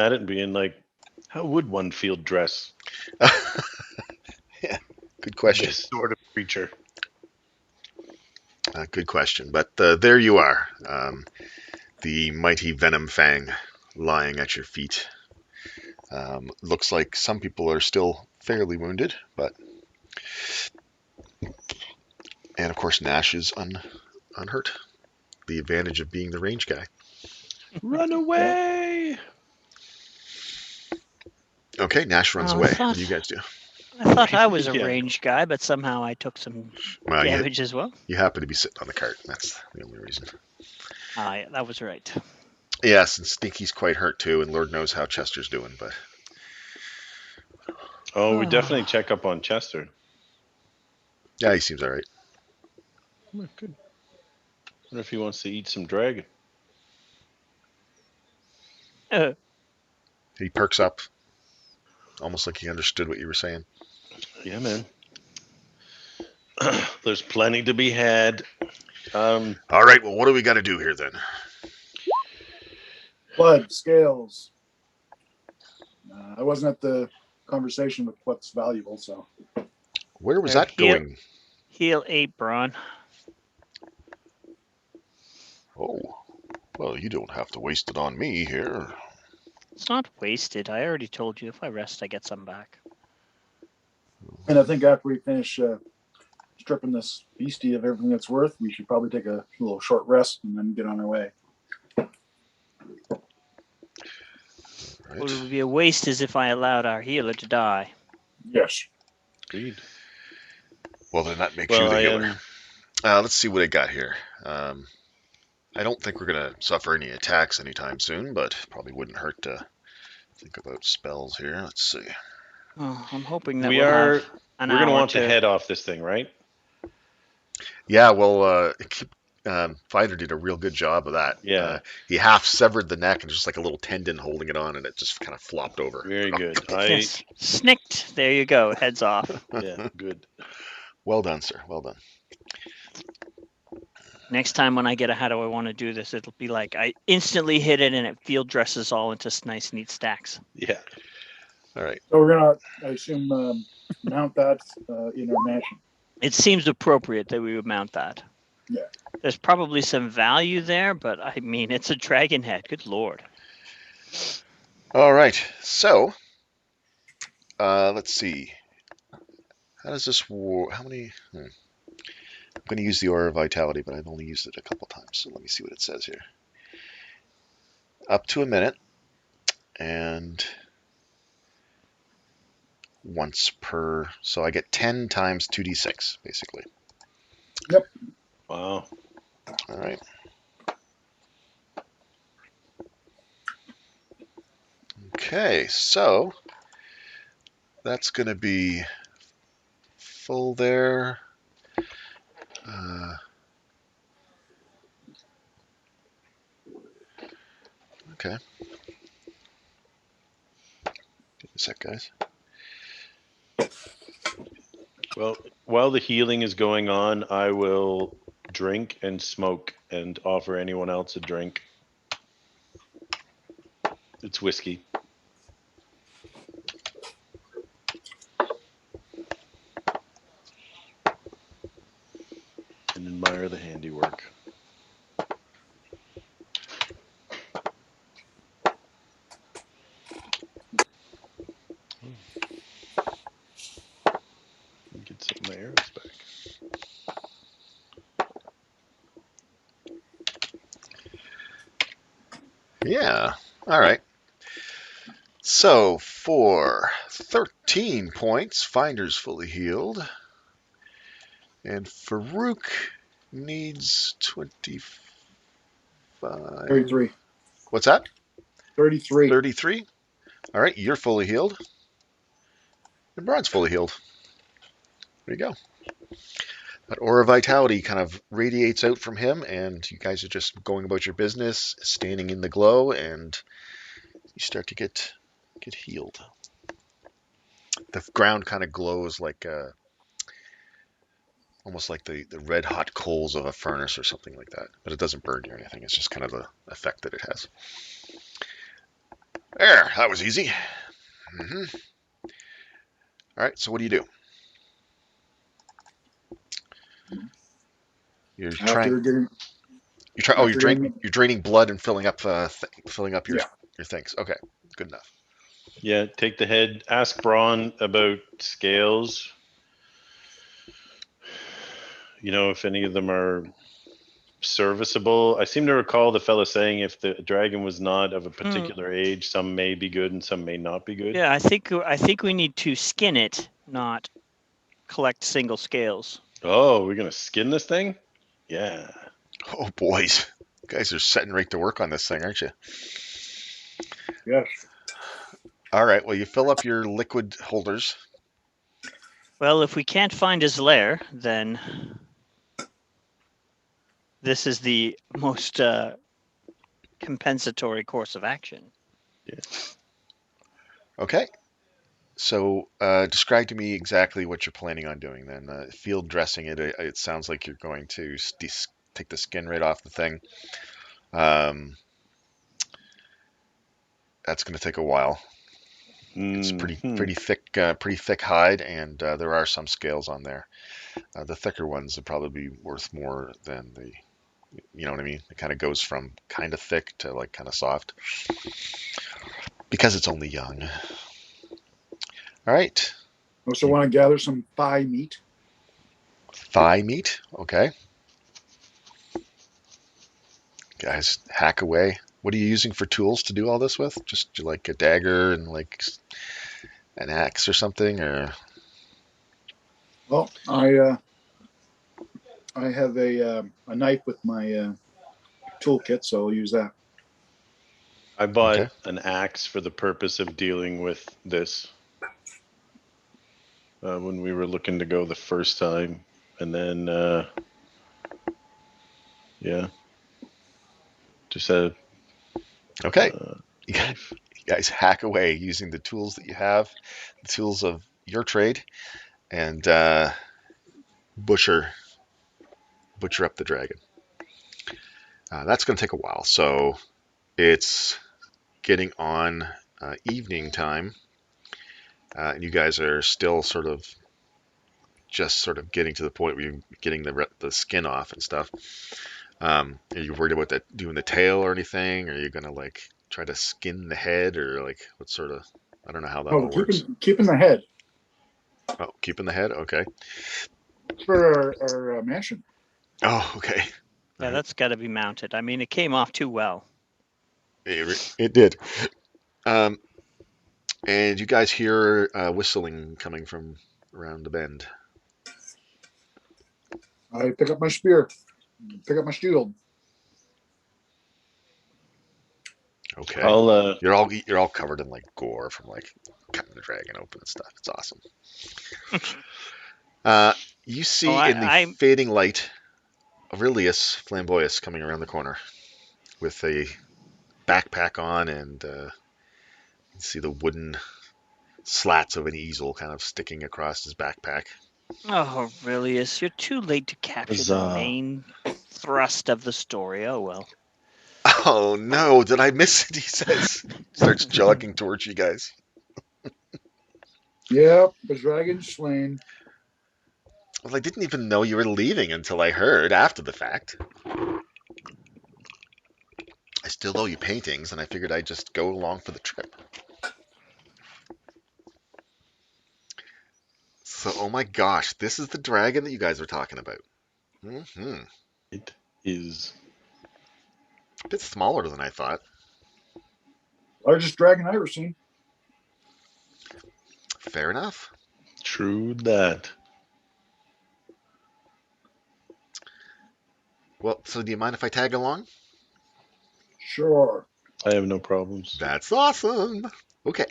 at it and being like, how would one field dress Yeah, good question. this sort of creature? Good question. But there you are, the mighty Venom Fang lying at your feet. Looks like some people are still fairly wounded, but and of course Nash is unhurt. The advantage of being the range guy. Run Yeah. away! Okay, Nash runs Oh, away. What do you guys do? I thought I was a Yeah. range guy, but somehow I took some Well, damage as well. you happen to be sitting on the cart. That's the only reason. Ah, yeah, that was right. Yes, and Stinky's quite hurt too, and Lord knows how Chester's doing. But Oh, we definitely check up on Chester. yeah, he seems all right. Oh, good. Wonder if he wants to eat some dragon. He perks up, almost like he understood what you were saying. Yeah, man. There's plenty to be had. All right, well, what do we got to do here then? Blood, scales. I wasn't at the conversation with what's valuable, so. Where was that going? Heal 8, Braun. Oh, well, you don't have to waste it on me here. It's not wasted. I already told you if I rest, I get some back. And I think after we finish stripping this beastie of everything that's worth, we should probably take a little short rest and then get on our way. Right. What would be a waste is if I allowed our healer to die. Yes. Agreed. Well, then that makes you Well, the I healer. am. Let's see what I got here. I don't think we're going to suffer any attacks anytime soon, but probably wouldn't hurt to think about spells here. Let's see. Oh, I'm hoping that We we'll are. have an We're gonna hour want to to head off this thing, right? Yeah, well, Fighter did a real good job of that. Yeah. He half severed the neck and just like a little tendon holding it on, and it just kind of flopped over. Very good. Yes, snicked. There you go. Heads off. Yeah, good. Well done, sir. Well done. Next time when I get a how do I want to do this, it'll be like I instantly hit it and it field dresses all into nice, neat stacks. Yeah. All right. So we're gonna, I assume, mount that in our mansion. It seems appropriate that we would mount that. Yeah. There's probably some value there, but I mean, it's a dragon head. Good lord. All right. So, let's see. How does this war? How many? I'm going to use the Aura of Vitality, but I've only used it a couple times. So let me see what it says here. Up to a minute, and once per. So I get 10 times 2d6, basically. Yep. Wow. All right. Okay, so that's going to be full there. Okay. Give me a sec, guys. Well, while the healing is going on, I will drink and smoke and offer anyone else a drink. It's whiskey. And admire the handiwork. Get some of my arrows back. Yeah. All right. So for 13 points, Finder's fully healed. And Farouk needs 25. 33. What's that? 33. 33. All right, you're fully healed. And Braun's fully healed. There you go. That aura of vitality kind of radiates out from him, and you guys are just going about your business, standing in the glow, and you start to get healed. The ground kind of glows like almost like the red hot coals of a furnace or something like that. But it doesn't burn you or anything. It's just kind of the effect that it has. There, that was easy. All right, so what do you do? You're trying. After getting, You try. Oh, after getting, you're draining blood and filling up yeah. your things. Okay, good enough. Yeah, take the head. Ask Braun about scales. You know, if any of them are serviceable. I seem to recall the fella saying if the dragon was not of a particular age, some may be good and some may not be good. Yeah, I think we need to skin it, not collect single scales. Oh, we're gonna skin this thing? Yeah. Oh, boys, you guys are setting right to work on this thing, aren't you? Yes. All right. Well, you fill up your liquid holders. Well, if we can't find his lair, then this is the most compensatory course of action. Okay. So, describe to me exactly what you're planning on doing then. Field dressing it. It sounds like you're going to take the skin right off the thing. Um, that's going to take a while. It's Mhm. pretty thick hide, and there are some scales on there. The thicker ones would probably be worth more than the, you know what I mean? It kind of goes from kind of thick to like kind of soft because it's only young. All right, Also want to gather some thigh meat. thigh meat. Okay, guys, hack away. What are you using for tools to do all this with? Just like a dagger and like an axe or something, or Well, I have a knife with my toolkit, so I'll use that. I bought okay, an axe for the purpose of dealing with this when we were looking to go the first time. And then, yeah, just a okay. You knife. guys hack away using the tools that you have, the tools of your trade, and butcher butcher up the dragon. That's going to take a while. So it's getting on evening time, and you guys are still sort of getting to the point where you're getting the skin off and stuff. Are you worried about that doing the tail or anything? Or are you going to like try to skin the head or like what sort of? I don't know how that Oh, all works. keeping the head Oh, keeping the head. Okay. for our mansion. Oh, okay. All Yeah, right. that's got to be mounted. I mean, it came off too well. It did. Um, and you guys hear whistling coming from around the bend. I pick up my spear, pick up my shield. Okay. I'll, You're all covered in like gore from like cutting the dragon open and stuff. It's awesome. Uh, you Oh, see in the I fading light Aurelius Flamboyus coming around the corner with a backpack on, and you see the wooden slats of an easel kind of sticking across his backpack. oh, Aurelius, you're too late to capture the huzzah. main thrust of the story. Oh well. Oh no, did I miss it? He says. Starts jogging towards you guys. Yep, the dragon slain. Well, I didn't even know you were leaving until I heard after the fact. I still owe you paintings, and I figured I'd just go along for the trip. So, oh my gosh, this is the dragon that you guys were talking about. Mm-hmm. It is A bit smaller than I thought. Largest dragon I ever seen. Fair enough. true that. Well, so do you mind if I tag along? Sure. I have no problems. That's awesome. Okay.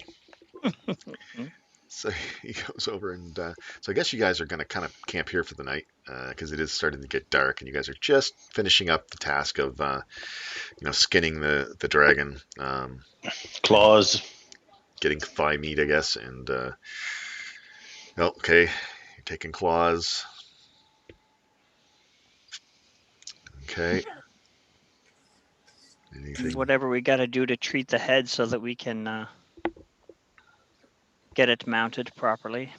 So he goes over and so I guess you guys are going to kind of camp here for the night because it is starting to get dark and you guys are just finishing up the task of skinning the dragon, Claws. getting thigh meat, I guess, and okay, you're taking claws. Okay, Anything? Whatever we got to do to treat the head so that we can get it mounted properly.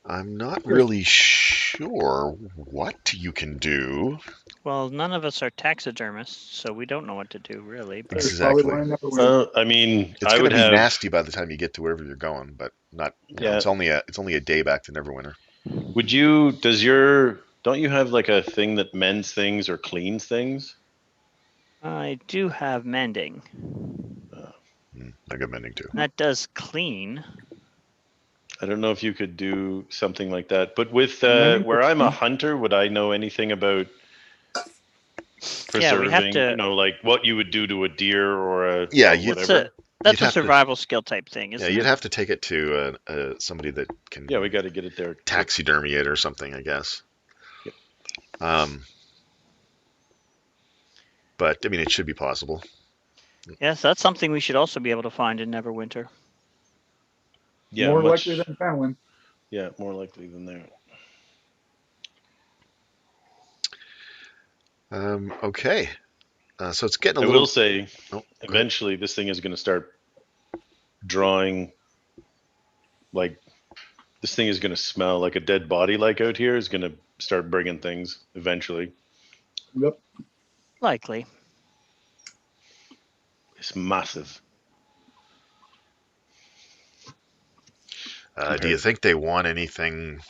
I'm not really sure what you can do. Well, none of us are taxidermists, so we don't know what to do really. But There's probably Exactly. one in Neverwinter. I mean, It's I going would to be have. nasty by the time you get to wherever you're going, but not. Yeah. It's only a day back to Neverwinter. Would you? Don't you have like a thing that mends things or cleans things? I do have mending. I got mending too. That does clean. I don't know if you could do something like that. But with Mending where for I'm a clean? hunter, would I know anything about Yeah, we have preserving? to. Like what you would do to a deer or a Yeah, or you'd- That's whatever. that's a have to- survival skill type thing, Yeah, isn't you'd it? have to take it to somebody that can Yeah, we got to get it there. taxidermy it or something, I guess. Yep. But I mean, it should be possible. Yes, that's something we should also be able to find in Neverwinter. Yeah, More much, likely than Fenwin. Yeah, more likely than there. Okay. So it's getting a I little. will say, Oh, go ahead. eventually, this thing is going to start drawing. Like this thing is going to smell like a dead body. Like out here is going to start bringing things eventually. Yep. Likely. It's massive. Do you think they want anything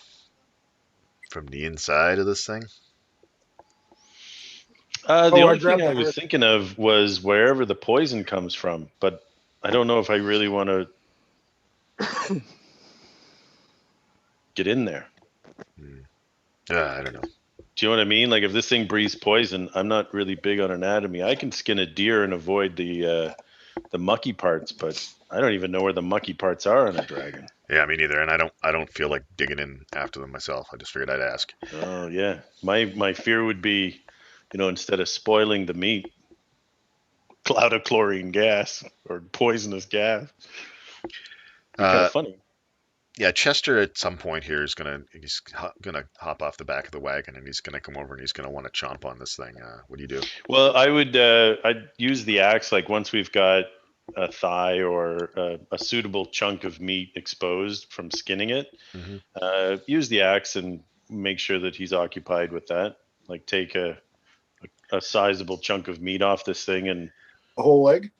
from the inside of this thing? The I only grabbed thing I the was heart. thinking of was wherever the poison comes from, but I don't know if I really want to get in there. I don't know. Do you know what I mean? Like if this thing breathes poison, I'm not really big on anatomy. I can skin a deer and avoid the mucky parts, but I don't even know where the mucky parts are on a dragon. Yeah, me neither. And I don't feel like digging in after them myself. I just figured I'd ask. Oh yeah, my fear would be, instead of spoiling the meat, cloud of chlorine gas or poisonous gas. Be kind of funny. Yeah, Chester at some point here he's gonna hop off the back of the wagon and he's gonna come over and he's gonna want to chomp on this thing. What do you do? Well, I'd use the axe like once we've got a thigh or a suitable chunk of meat exposed from skinning it. Mm-hmm. Use the axe and make sure that he's occupied with that. Like take a sizable chunk of meat off this thing and A whole leg?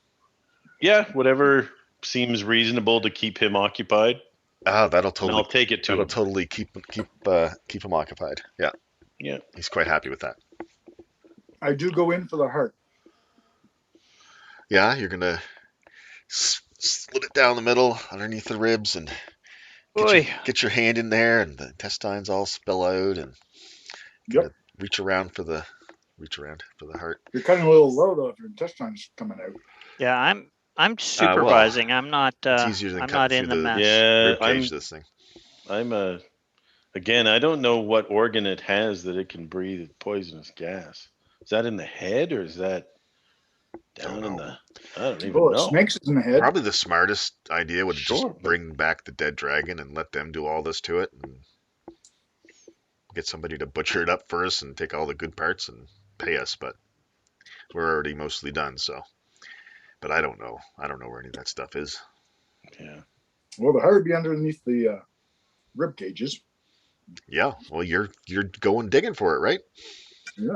yeah, whatever seems reasonable to keep him occupied. That'll And I'll totally take it to him. totally keep him occupied. Yeah, Yeah. he's quite happy with that. I do go in for the heart. Yeah, you're gonna split it down the middle underneath the ribs and get your hand in there and the intestines all spill out and Yep. reach around for the heart. You're cutting a little low though if your intestines coming out. Yeah, I'm supervising. I'm not. It's easier than I'm cutting not through in the the mess. Yeah, rib cage. This thing. Again, I don't know what organ it has that it can breathe poisonous gas. Is that in the head or is that down in the? I don't even know. Snakes is in the head. Probably the smartest idea would Sure, just bring back the dead dragon and let them do all this to it and get somebody to butcher it up for us and take all the good parts and pay us, but we're already mostly done, so. But I don't know. I don't know where any of that stuff is. Yeah. Well, the heart would be underneath the rib cages. Yeah. Well, you're going digging for it, right? Yeah.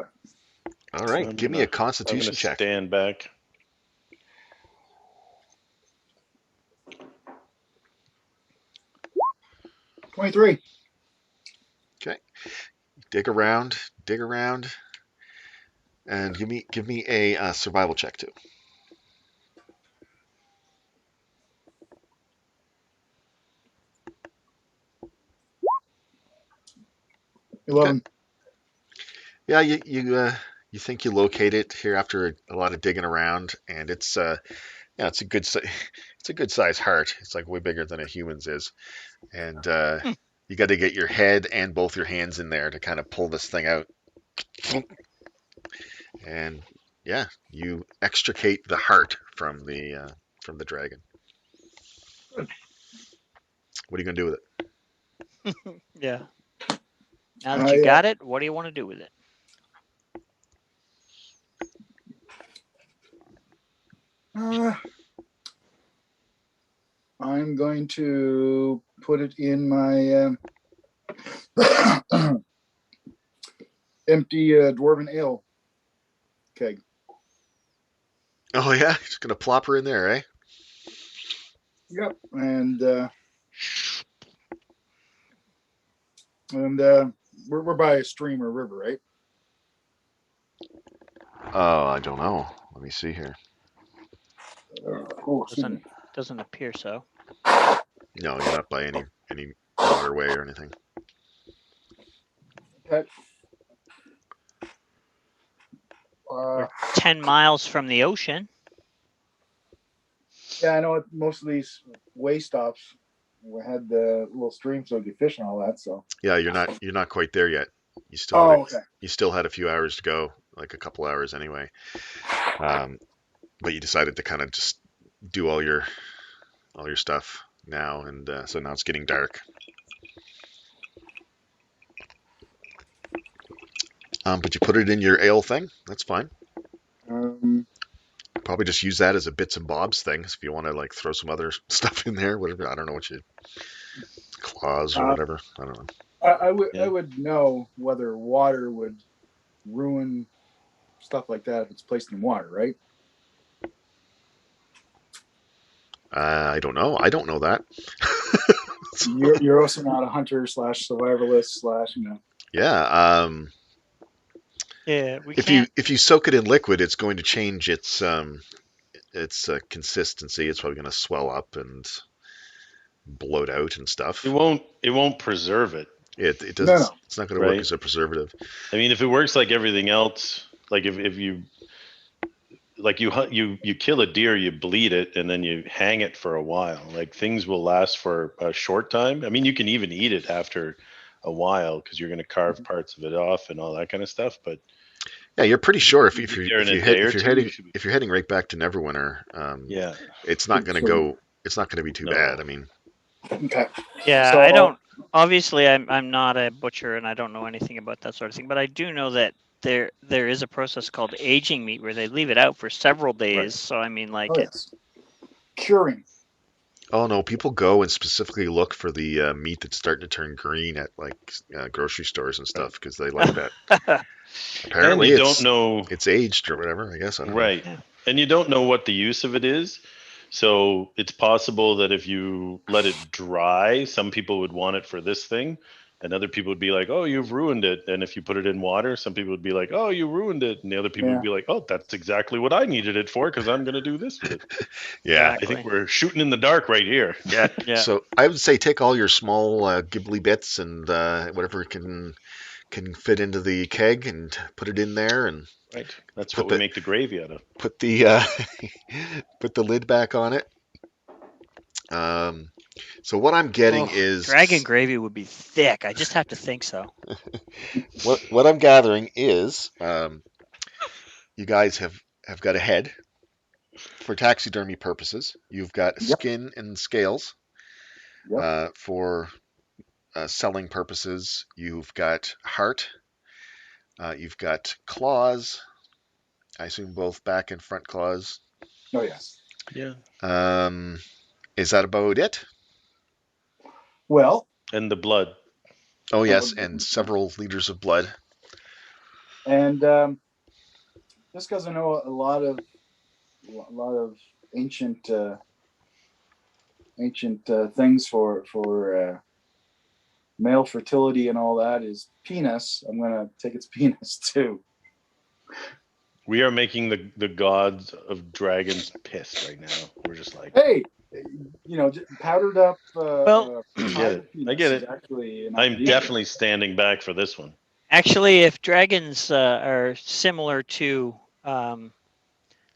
All right. So Give me a Constitution check. Stand back. $23. Okay. Dig around, and give me a survival check too. 11. Yeah, you think you locate it here after a lot of digging around, and it's it's a good size heart. It's like way bigger than a human's is, and you got to get your head and both your hands in there to kind of pull this thing out. And yeah, you extricate the heart from the dragon. What are you gonna do with it? Yeah. Now that you got it, what do you want to do with it? I'm going to put it in my empty dwarven ale keg. Oh yeah, just gonna plop her in there, eh? Yep, and we're by a stream or river, right? Oh, I don't know. Let me see here. Doesn't appear so. No, you're not by any waterway or anything. Okay. We're 10 miles from the ocean. Yeah, I know most of these way stops we had the little stream so you could fish and all that. So yeah, you're not quite there yet. You still had okay. You still had a few hours to go, like a couple hours anyway. But you decided to kind of just do all your stuff now, and so now it's getting dark. But you put it in your ale thing. That's fine. Probably just use that as a bits and bobs thing. If you want to like throw some other stuff in there, whatever. I don't know what you claws or whatever. I don't know. I would know whether water would ruin stuff like that if it's placed in water, right? I don't know. I don't know that. So. You're also not a hunter / survivalist / Yeah. Yeah. If you soak it in liquid, it's going to change its consistency. It's probably going to swell up and bloat out and stuff. It won't preserve it. It doesn't. No. It's not going to work as a preservative. I mean, if it works like everything else, like if you like you kill a deer, you bleed it, and then you hang it for a while. Like things will last for a short time. I mean, you can even eat it after a while because you're going to carve parts of it off and all that kind of stuff. But yeah, you're pretty sure if you're heading right back to Neverwinter, yeah, it's not going to go. It's not going to be too bad. I mean, okay. Yeah, so, I don't. Obviously, I'm not a butcher and I don't know anything about that sort of thing. But I do know that there is a process called aging meat where they leave it out for several days. Right. So I mean, like yes. Curing. Oh no, people go and specifically look for the meat that's starting to turn green at like grocery stores and stuff because they like that. Apparently, and you don't know it's aged or whatever. I guess I don't right, know. And you don't know what the use of it is. So it's possible that if you let it dry, some people would want it for this thing, and other people would be like, "Oh, you've ruined it." And if you put it in water, some people would be like, "Oh, you ruined it," and the other people would be like, "Oh, that's exactly what I needed it for because I'm going to do this with it." Yeah, exactly. I think we're shooting in the dark right here. Yeah. So I would say take all your small gibbly bits and whatever can fit into the keg and put it in there and. Right. That's what we make the gravy out of. Put the put the lid back on it. So what I'm getting is dragon gravy would be thick. I just have to think so. what I'm gathering is you guys have got a head for taxidermy purposes. You've got skin and scales for selling purposes. You've got heart. You've got claws. I assume both back and front claws. Oh yes. Yeah. Is that about it? Well. And the blood. Oh yes, and several liters of blood. And just because I know a lot of ancient things for male fertility and all that is penis. I'm gonna take its penis too. We are making the gods of dragons pissed right now. We're just like, hey, powdered up. I get it. Actually, I'm definitely standing back for this one. Actually, if dragons are similar to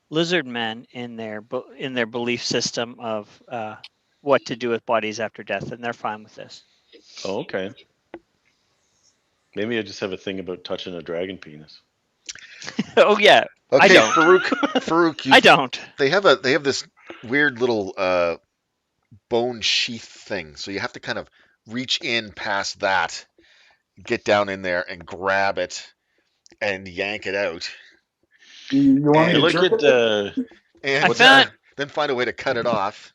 lizard men in their belief system of what to do with bodies after death, then they're fine with this. Oh, okay. Maybe I just have a thing about touching a dragon penis. Oh yeah. Okay, I don't. Farouk, I don't. They have this weird little bone sheath thing, so you have to kind of reach in past that get down in there and grab it and yank it out, You want me Hey, to and look jerk at it? I and what's that? found then find a way to cut it off.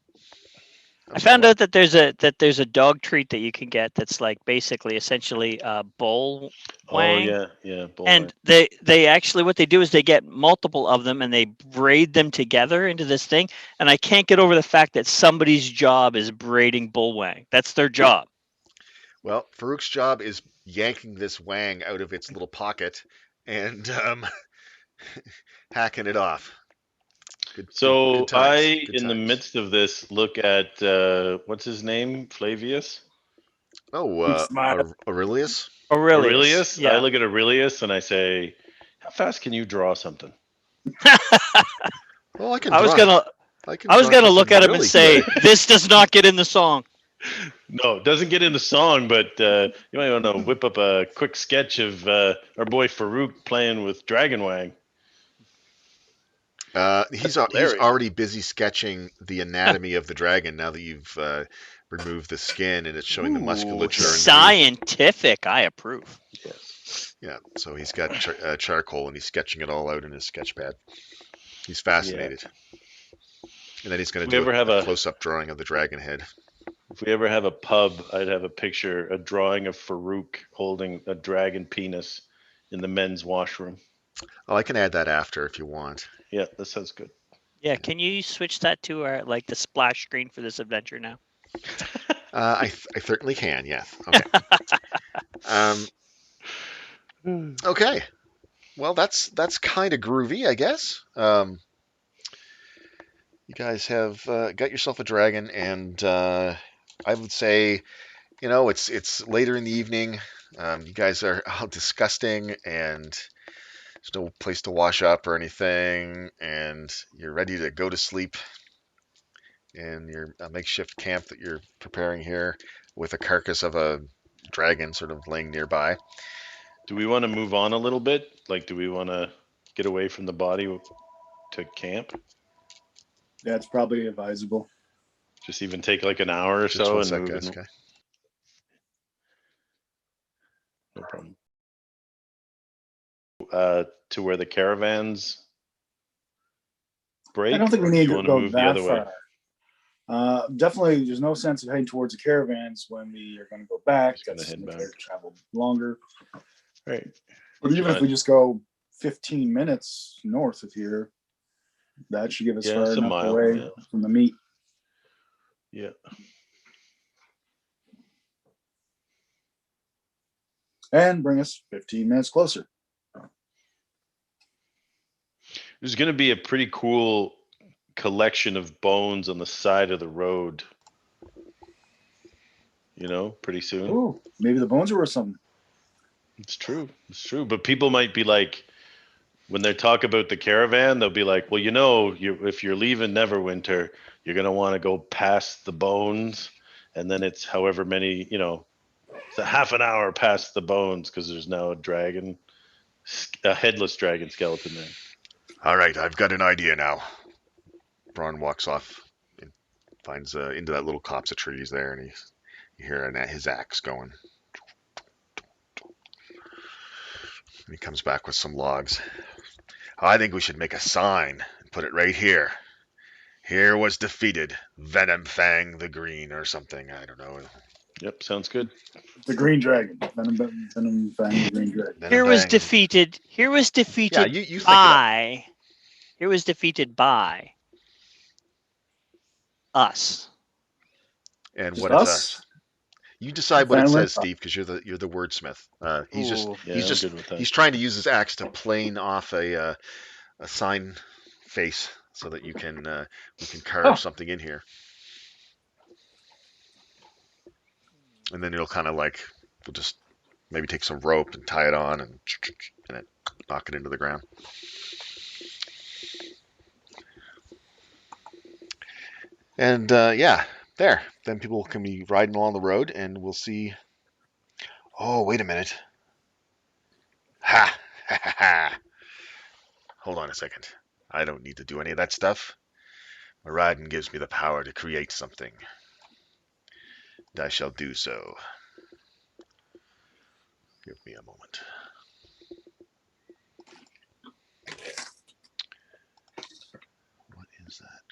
I'm I sorry, found what? out that there's a dog treat that you can get that's like basically essentially a bull Oh wang. yeah, yeah, bullwhip. And they actually what they do is they get multiple of them and they braid them together into this thing. And I can't get over the fact that somebody's job is braiding bullwang. That's their job. Well, Farouk's job is yanking this wang out of its little pocket and hacking it off. Good So times. I, Good in the times. midst of this, look at what's his name, Flavius, Oh, Big smile. Aurelius. Aurelius. Aurelius. I Yeah. look at Aurelius and I say, "How fast can you draw something?" Oh, I can I was draw. gonna I can I was draw gonna look something at him and really say, good. this does not get in the song. No, it doesn't get in the song, but you might want to whip up a quick sketch of our boy Farouk playing with Dragon Wang. He's That's he's hilarious. already busy sketching the anatomy of the dragon now that you've removed the skin and it's showing the Ooh, musculature underneath. scientific. I approve. Yes. Yeah, so he's got charcoal and he's sketching it all out in his sketch pad. He's Yeah. fascinated. And then he's going If to we do ever have a a close-up drawing of the dragon head. if we ever have a pub, I'd have a picture, a drawing of Farouk holding a dragon penis in the men's washroom. Oh, I can add that after if you want. Yeah, that sounds good. Yeah, can you switch that to our like the splash screen for this adventure now? I certainly can. Yes. Okay. Um, okay. Well, that's kind of groovy, I guess. You guys have got yourself a dragon, and I would say, it's later in the evening. You guys are all disgusting, and there's no place to wash up or anything, and you're ready to go to sleep in your makeshift camp that you're preparing here with a carcass of a dragon sort of laying nearby. Do we want to move on a little bit? Like, do we want to get away from the body to camp? That's probably advisable. Just even take like an hour or Just so one and sec, move guys. in. Okay. No problem. To where the caravans I don't break, think we or do need you to want to go move the that other way? far. Definitely, there's no sense of heading towards the caravans when we are going to go back. Just gonna That's head going back. to travel longer. Right. But even if John. we just go 15 minutes north of here, that should give us Yeah, far it's a enough mile. away Yeah. from the meat. Yeah. And bring us 15 minutes closer. There's going to be a pretty cool collection of bones on the side of the road. Pretty soon. Ooh, maybe the bones are worth something. It's true. It's true. But people might be like, when they talk about the caravan, they'll be like, well, if you're leaving Neverwinter, you're going to want to go past the bones. And then it's however many, it's a half an hour past the bones because there's now a headless dragon skeleton there. All right, I've got an idea now. Braun walks off and finds into that little copse of trees there, and you hear his axe going. And he comes back with some logs. I think we should make a sign and put it right here. Here was defeated Venom Fang the Green or something. I don't know. Yep, sounds good. The green dragon. Venom Fang, the green dragon. Venom Here was Fang. defeated. Here was Yeah, defeated you think of that. by. Here was defeated by us. And Just what is us? us? You decide what it says, Steve, because you're the wordsmith. He's just Ooh. Yeah, I'm good with that. he's trying to use his axe to plane off a sign face so that we can carve something in here, and then it'll kind of like we'll just maybe take some rope and tie it on and knock it into the ground. And yeah, there. Then people can be riding along the road, and we'll see. Oh, wait a minute. Ha! Ha ha ha! Hold on a second. I don't need to do any of that stuff. Moradin gives me the power to create something. And I shall do so. Give me a moment. What is that?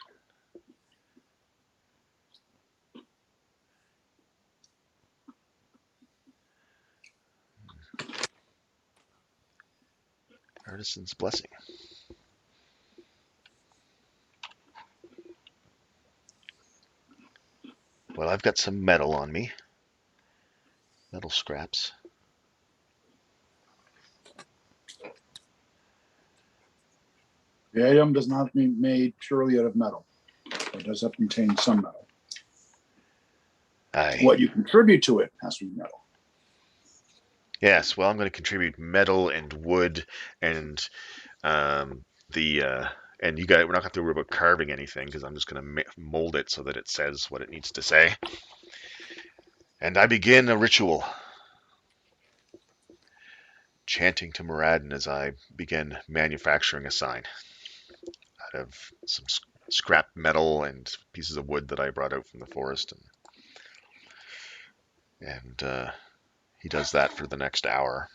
Artisan's Blessing. Well, I've got some metal on me. Metal scraps. The item does not have to be made purely out of metal. It does have to contain some metal. Aye. What you contribute to it has to be metal. Yes, well, I'm going to contribute metal and wood and and you guys, we're not going to have to worry about carving anything because I'm just going to mold it so that it says what it needs to say. And I begin a ritual, chanting to Moradin as I begin manufacturing a sign out of some scrap metal and pieces of wood that I brought out from the forest. And he does that for the next hour.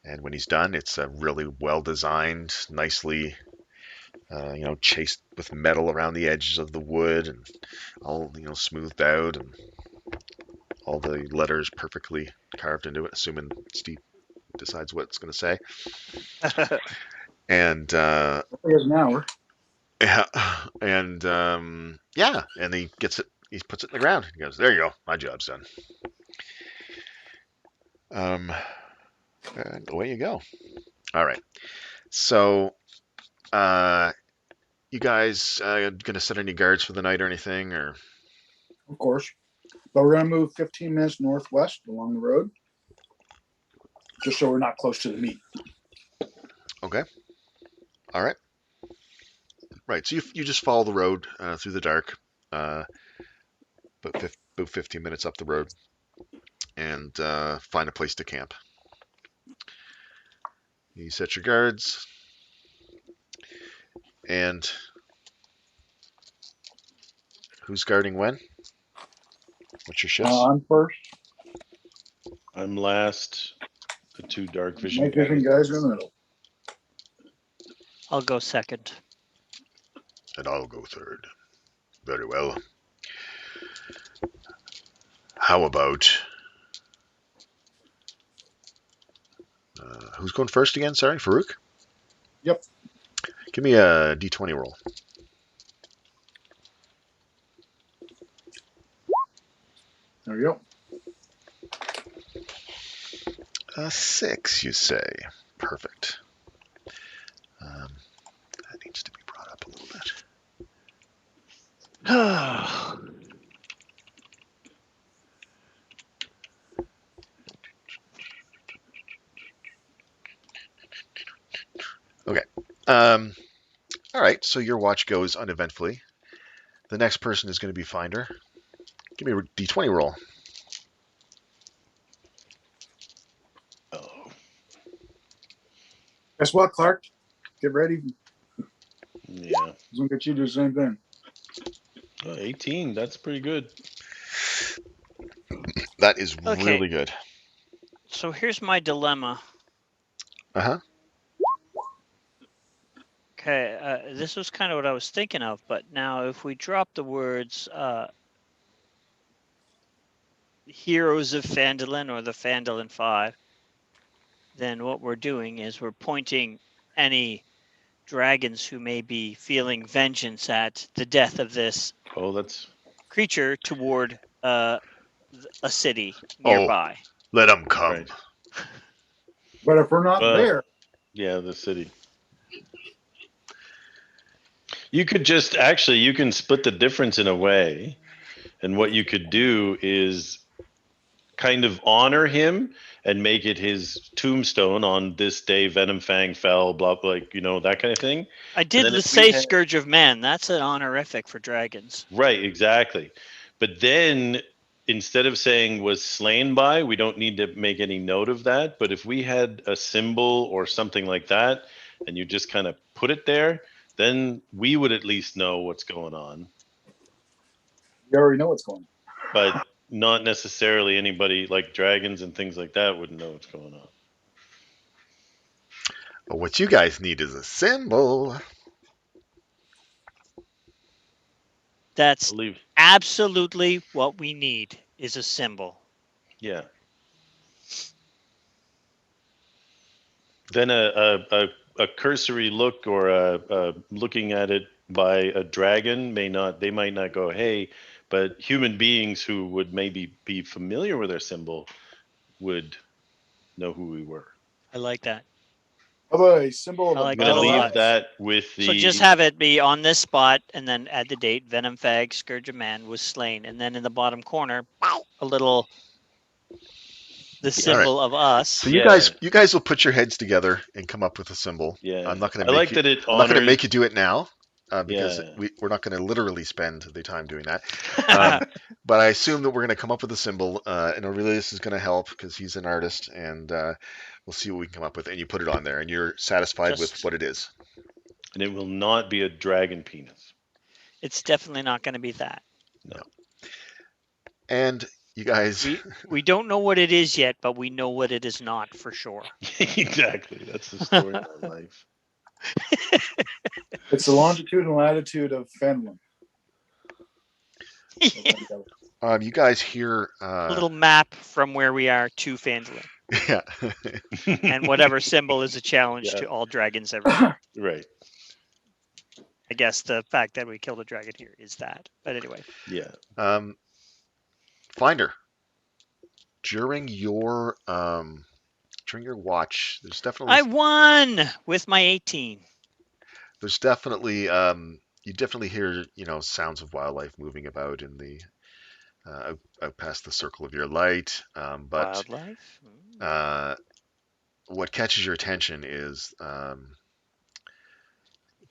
And when he's done, it's a really well designed, nicely, chased with metal around the edges of the wood and all, smoothed out and all the letters perfectly carved into it, assuming Steve decides what it's going to say. And There's an hour. yeah, and and he gets it. He puts it in the ground. He goes, "There you go. My job's done." And away you go. All right. So, you guys gonna set any guards for the night or anything, or? Of course. But we're going to move 15 minutes northwest along the road, just so we're not close to the meet. Okay. All right. Right. So you just follow the road through the dark, about 15 minutes up the road, and find a place to camp. You set your guards, and who's guarding when? What's your shifts? I'm first. I'm last. The two dark vision Night vision guys are in the middle. I'll go second. And I'll go third. Very well. How about who's going first again? Sorry, Farouk? Yep. Give me a d20 roll. There you go. A 6, you say. Perfect. That needs to be brought up a little bit. Okay. All right, so your watch goes uneventfully. The next person is going to be Finder. Give me a d20 roll. Oh, Guess what, Clark? Get ready. yeah. I'm going to get you to do the same thing. 18. That's pretty good. That is Okay. really good. So here's my dilemma. Uh-huh. Okay, this was kind of what I was thinking of, but now if we drop the words Heroes of Phandalin or the Phandalin 5, then what we're doing is we're pointing any dragons who may be feeling vengeance at the death of this Oh, that's creature toward a city Oh, nearby. let them come. right. But if we're not there, Yeah, the city. You could just actually, you can split the difference in a way. And what you could do is kind of honor him and make it his tombstone on this day Venom Fang fell, blah, like, that kind of thing. I did then if we say had- Scourge of Man. That's an honorific for dragons. Right, exactly. But then instead of saying was slain by, we don't need to make any note of that. But if we had a symbol or something like that, and you just kind of put it there, then we would at least know what's going on. you already know what's going on. But not necessarily anybody like dragons and things like that wouldn't know what's going on. But what you guys need is a symbol. That's Believe, absolutely what we need is a symbol. yeah. Then a cursory look or a looking at it by a dragon they might not go, hey, but human beings who would maybe be familiar with our symbol would know who we were. I like that. How about a symbol of I a like I'm that going a to lot. leave that with So just the have it be on this spot and then add the date, Venom Fag, Scourge of Man was slain. And then in the bottom corner, a little, the All right. symbol of us. So yeah, you guys will put your heads together and come up with a symbol. yeah. I'm not going I to make like you. that it I'm not going to make you honors. do it now because Yeah, we're not going to literally spend the time doing that. Um, but I assume that we're going to come up with a symbol, and Aurelius is going to help because he's an artist, and we'll see what we can come up with. And you put it on there, and you're satisfied with Just, what it is. and it will not be a dragon penis. it's definitely not going to be that. No, And you guys, We don't know what it is yet, but we know what it is not for sure. exactly. That's the story of my life. It's the longitude and latitude of Fenland. you guys hear, A little map from where we are to Fandolin. yeah, And whatever symbol is a challenge Yeah. to all dragons everywhere. Right. I guess the fact that we killed a dragon here is that. But anyway. Yeah. Finder. During your watch, I won with my 18. there's definitely you definitely hear sounds of wildlife moving about in the out past the circle of your light. But Wildlife? what catches your attention is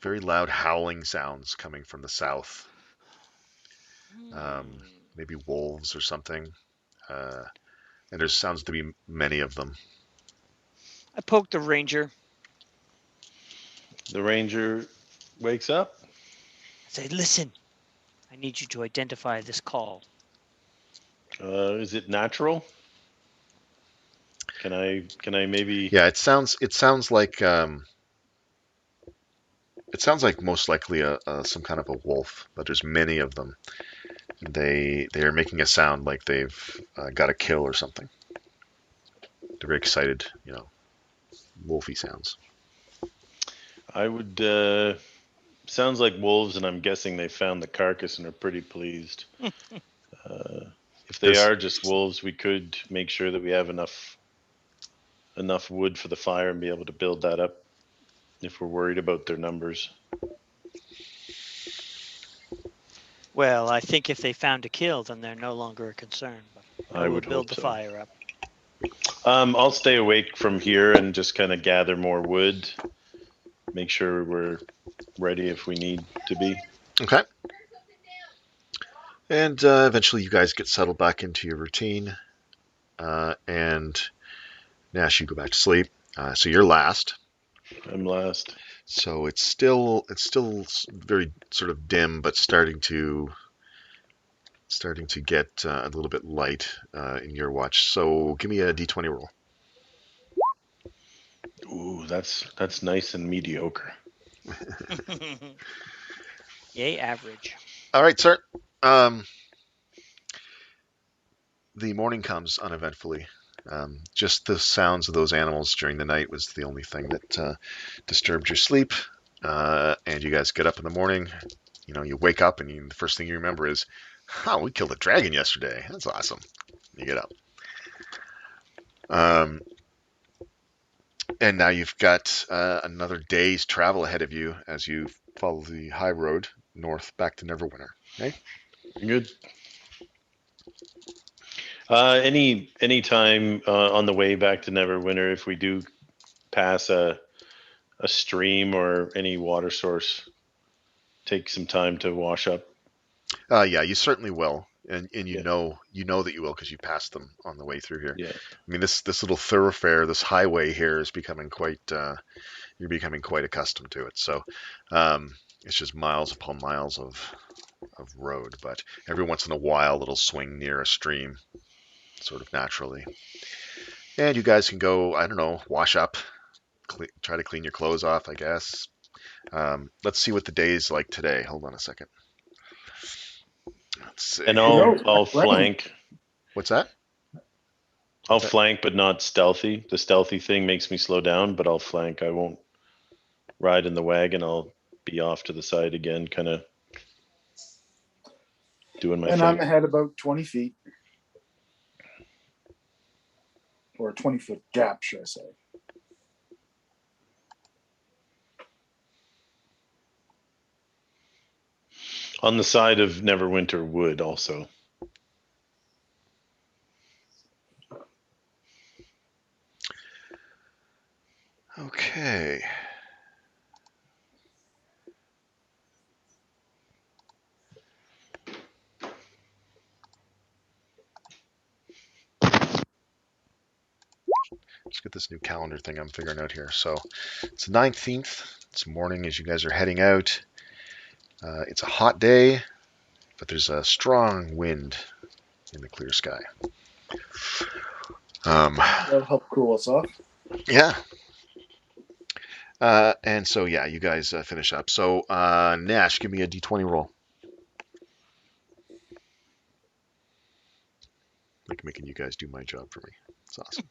very loud howling sounds coming from the south. Maybe wolves or something. And there sounds to be many of them. I poked the ranger. The ranger wakes up. I say, listen, I need you to identify this call. Is it natural? Can I maybe? Yeah, it sounds like most likely some kind of a wolf, but there's many of them. They are making a sound like they've got a kill or something. They're very excited, wolfy sounds. I would. Sounds like wolves, and I'm guessing they found the carcass and are pretty pleased. If they are just wolves, we could make sure that we have enough wood for the fire and be able to build that up. If we're worried about their numbers. Well, I think if they found a kill, then they're no longer a concern. But I will would build hope the so. fire up. I'll stay awake from here and just kind of gather more wood. Make sure we're ready if we need to be. Okay. And eventually you guys get settled back into your routine. And Nash, you go back to sleep. So you're last. I'm last. So it's still very sort of dim, but starting to get a little bit light in your watch. So give me a d20 roll. Ooh, that's nice and mediocre. Yay, average. All right, sir. The morning comes uneventfully. Just the sounds of those animals during the night was the only thing that disturbed your sleep. And you guys get up in the morning. You wake up and the first thing you remember is, "Oh, we killed a dragon yesterday. That's awesome." You get up. And now you've got another day's travel ahead of you as you follow the high road north back to Neverwinter. Okay? Good. Any time on the way back to Neverwinter, if we do pass a stream or any water source, take some time to wash up. Yeah, you certainly will, and you Yeah. know that you will because you passed them on the way through here. Yeah. I mean, this little thoroughfare, this highway here is becoming quite. You're becoming quite accustomed to it. So it's just miles upon miles of road, but every once in a while it'll swing near a stream, sort of naturally. And you guys can go, I don't know, wash up, try to clean your clothes off, I guess. Let's see what the day's like today. Hold on a second. Let's see. And knows? I'll It's raining. flank. What's that? I'll What's that? flank, but not stealthy. The stealthy thing makes me slow down, but I'll flank. I won't ride in the wagon. I'll be off to the side again, kind of doing my And I'm thing. ahead about 20 feet. Or a 20-foot gap, should I say. On the side of Neverwinter Wood, also. Okay. Let's get this new calendar thing I'm figuring out here. So it's the 19th. It's morning as you guys are heading out. It's a hot day, but there's a strong wind in the clear sky. That'll help cool us off. Yeah. And so, yeah, you guys finish up. So, Nash, give me a d20 roll. Like making you guys do my job for me. It's awesome.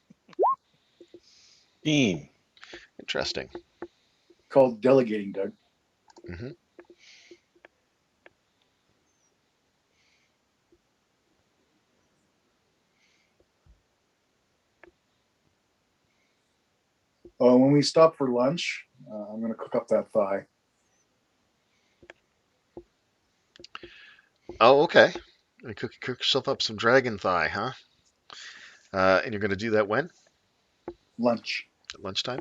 Dean. Interesting. Called delegating, Doug. Mm-hmm. When we stop for lunch, I'm going to cook up that thigh. Oh, okay. Cook yourself up some dragon thigh, huh? And you're going to do that when? Lunch. At lunchtime?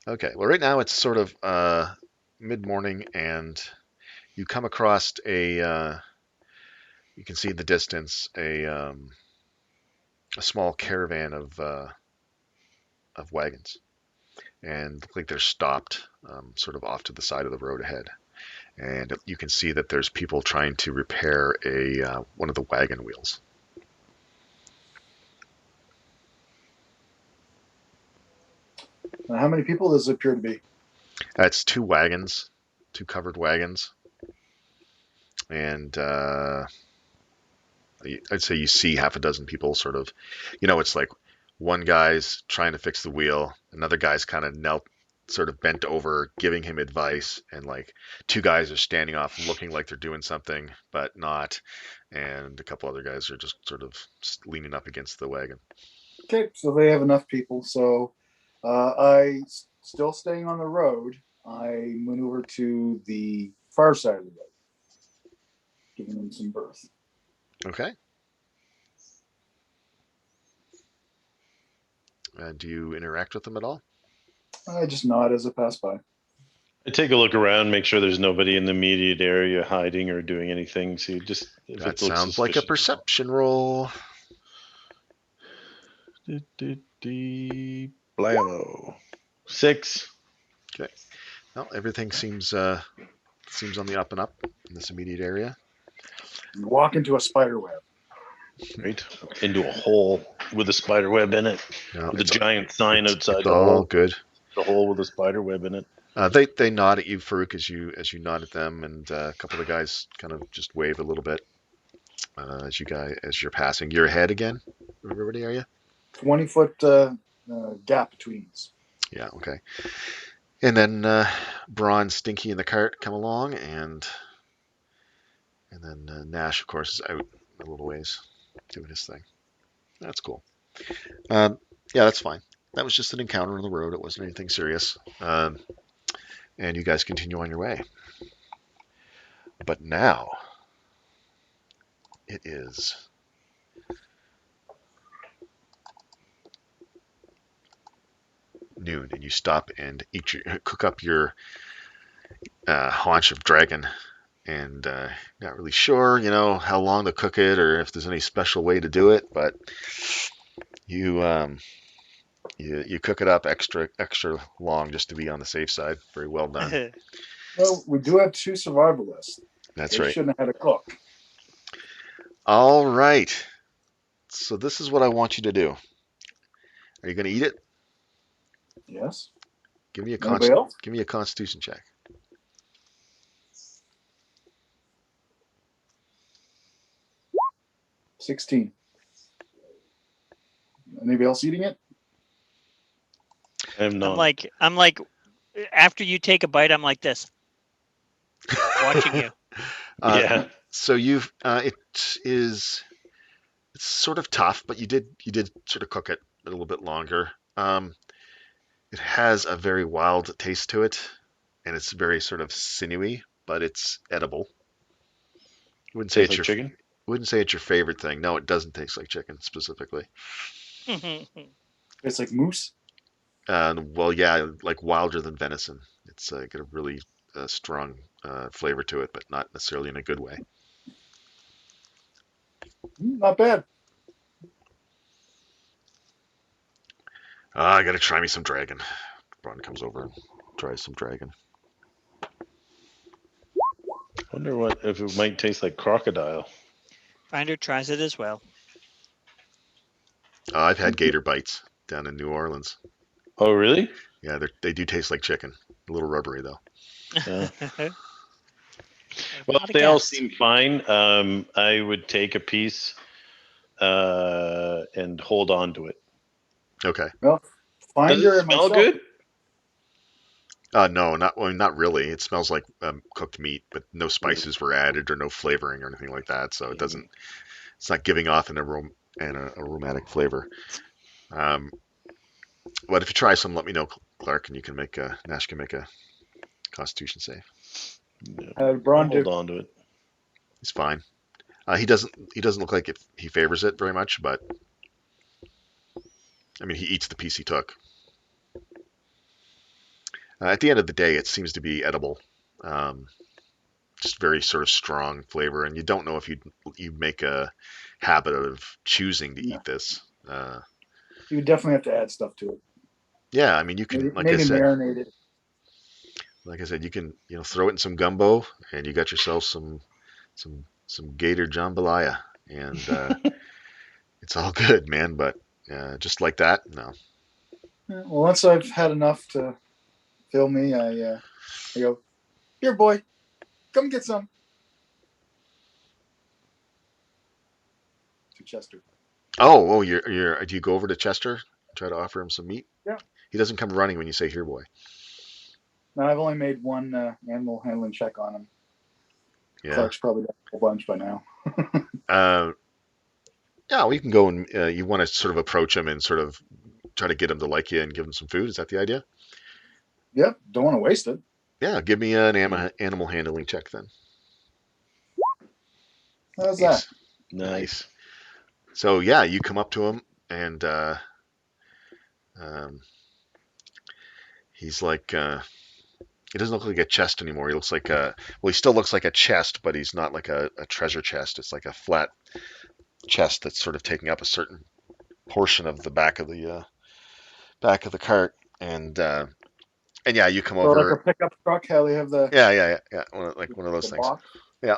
Okay. Well, right now it's sort of mid-morning, and you come across you can see in the distance a small caravan of wagons, and look like they're stopped sort of off to the side of the road ahead. And you can see that there's people trying to repair one of the wagon wheels. Now, how many people does it appear to be? That's two wagons, two covered wagons, and I'd say you see half a dozen people sort of, it's like one guy's trying to fix the wheel, another guy's kind of sort of bent over, giving him advice, and like two guys are standing off looking like they're doing something, but not, and a couple other guys are just sort of leaning up against the wagon. Okay, so they have enough people. So still staying on the road, I maneuver to the far side of the road, giving them some berth. Okay. Do you interact with them at all? I just nod as I pass by. I take a look around, make sure there's nobody in the immediate area hiding or doing anything. See, just if That it looks sounds like a suspicious. perception roll. Blammo. 6. Okay. Well, everything seems on the up and up in this immediate area. You walk into a spider web. Right into a hole with a spider web in it, No, with a giant sign outside it's the all hole. good. The hole with a spider web in it. They nod at you, Farouk, as you nod at them, and a couple of the guys kind of just wave a little bit as you're passing. You're ahead again. Everybody, are you? 20-foot gap between us. Yeah. Okay. And then Braun, Stinky, and the cart come along, and then Nash, of course, is out a little ways doing his thing. That's cool. Yeah, that's fine. That was just an encounter on the road. It wasn't anything serious. And you guys continue on your way. But now it is noon, and you stop and cook up your haunch of dragon. And not really sure, how long to cook it or if there's any special way to do it, but you you cook it up extra long just to be on the safe side. Very well done. Well, we do have 2 survivalists. That's They right. shouldn't have had a cook. All right. So this is what I want you to do. Are you going to eat it? Yes. Give me a Anybody else? give me a Constitution check. 16. Anybody else eating it? I am not. I'm like, after you take a bite, I'm like this, watching you. Yeah. So you've it is it's sort of tough, but you did sort of cook it a little bit longer. It has a very wild taste to it, and it's very sort of sinewy, but it's edible. Wouldn't say Tastes it's like your chicken. wouldn't say it's your favorite thing. No, it doesn't taste like chicken specifically. It's like moose. Well, yeah, like wilder than venison. It's got a really strong flavor to it, but not necessarily in a good way. Not bad. I gotta try me some dragon. Ron comes over and tries some dragon. Wonder what if it might taste like crocodile. Finder tries it as well. I've had gator bites down in New Orleans. Oh, really? Yeah, they do taste like chicken. A little rubbery though. Yeah. I'd Well, not if have they all guessed. seem fine, I would take a piece and hold on to it. Okay. Well, Does it Finder and smell myself. good? No, not really. It smells like cooked meat, but no spices were added or no flavoring or anything like that. So it doesn't. It's not giving off an aromatic flavor. But if you try some, let me know, Clark, and you can make Nash can make a Constitution save. Yeah. How did I'll Braun hold do? on to it. He's fine. He doesn't look like he favors it very much, but I mean he eats the piece he took. At the end of the day, it seems to be edible. Um, just very sort of strong flavor, and you don't know if you make a habit of choosing to Yeah. eat this. You would definitely have to add stuff to it. Yeah, I mean you can, Maybe marinate it. like I said, you can throw it in some gumbo, and you got yourself some gator jambalaya, and it's all good, man. But just like that, no. Yeah, well, once I've had enough to fill me, I go, here, boy, come get some. To Chester. Oh, do you go over to Chester, try to offer him some meat? Yeah. He doesn't come running when you say here, boy. Now I've only made one animal handling check on him. Yeah. Clark's probably got a whole bunch by now. Yeah, we can go and you want to sort of approach him and sort of try to get him to like you and give him some food. Is that the idea? Yep, don't want to waste it. Yeah, give me an animal handling check then. How's Nice. that? Nice. So yeah, you come up to him and um, he's like, he doesn't look like a chest anymore. He looks like he still looks like a chest, but he's not like a treasure chest. It's like a flat chest that's sort of taking up a certain portion of the back of the cart, and yeah, you come So like over. a pickup truck, how they have the Yeah. Like one of those the things. box. Yeah,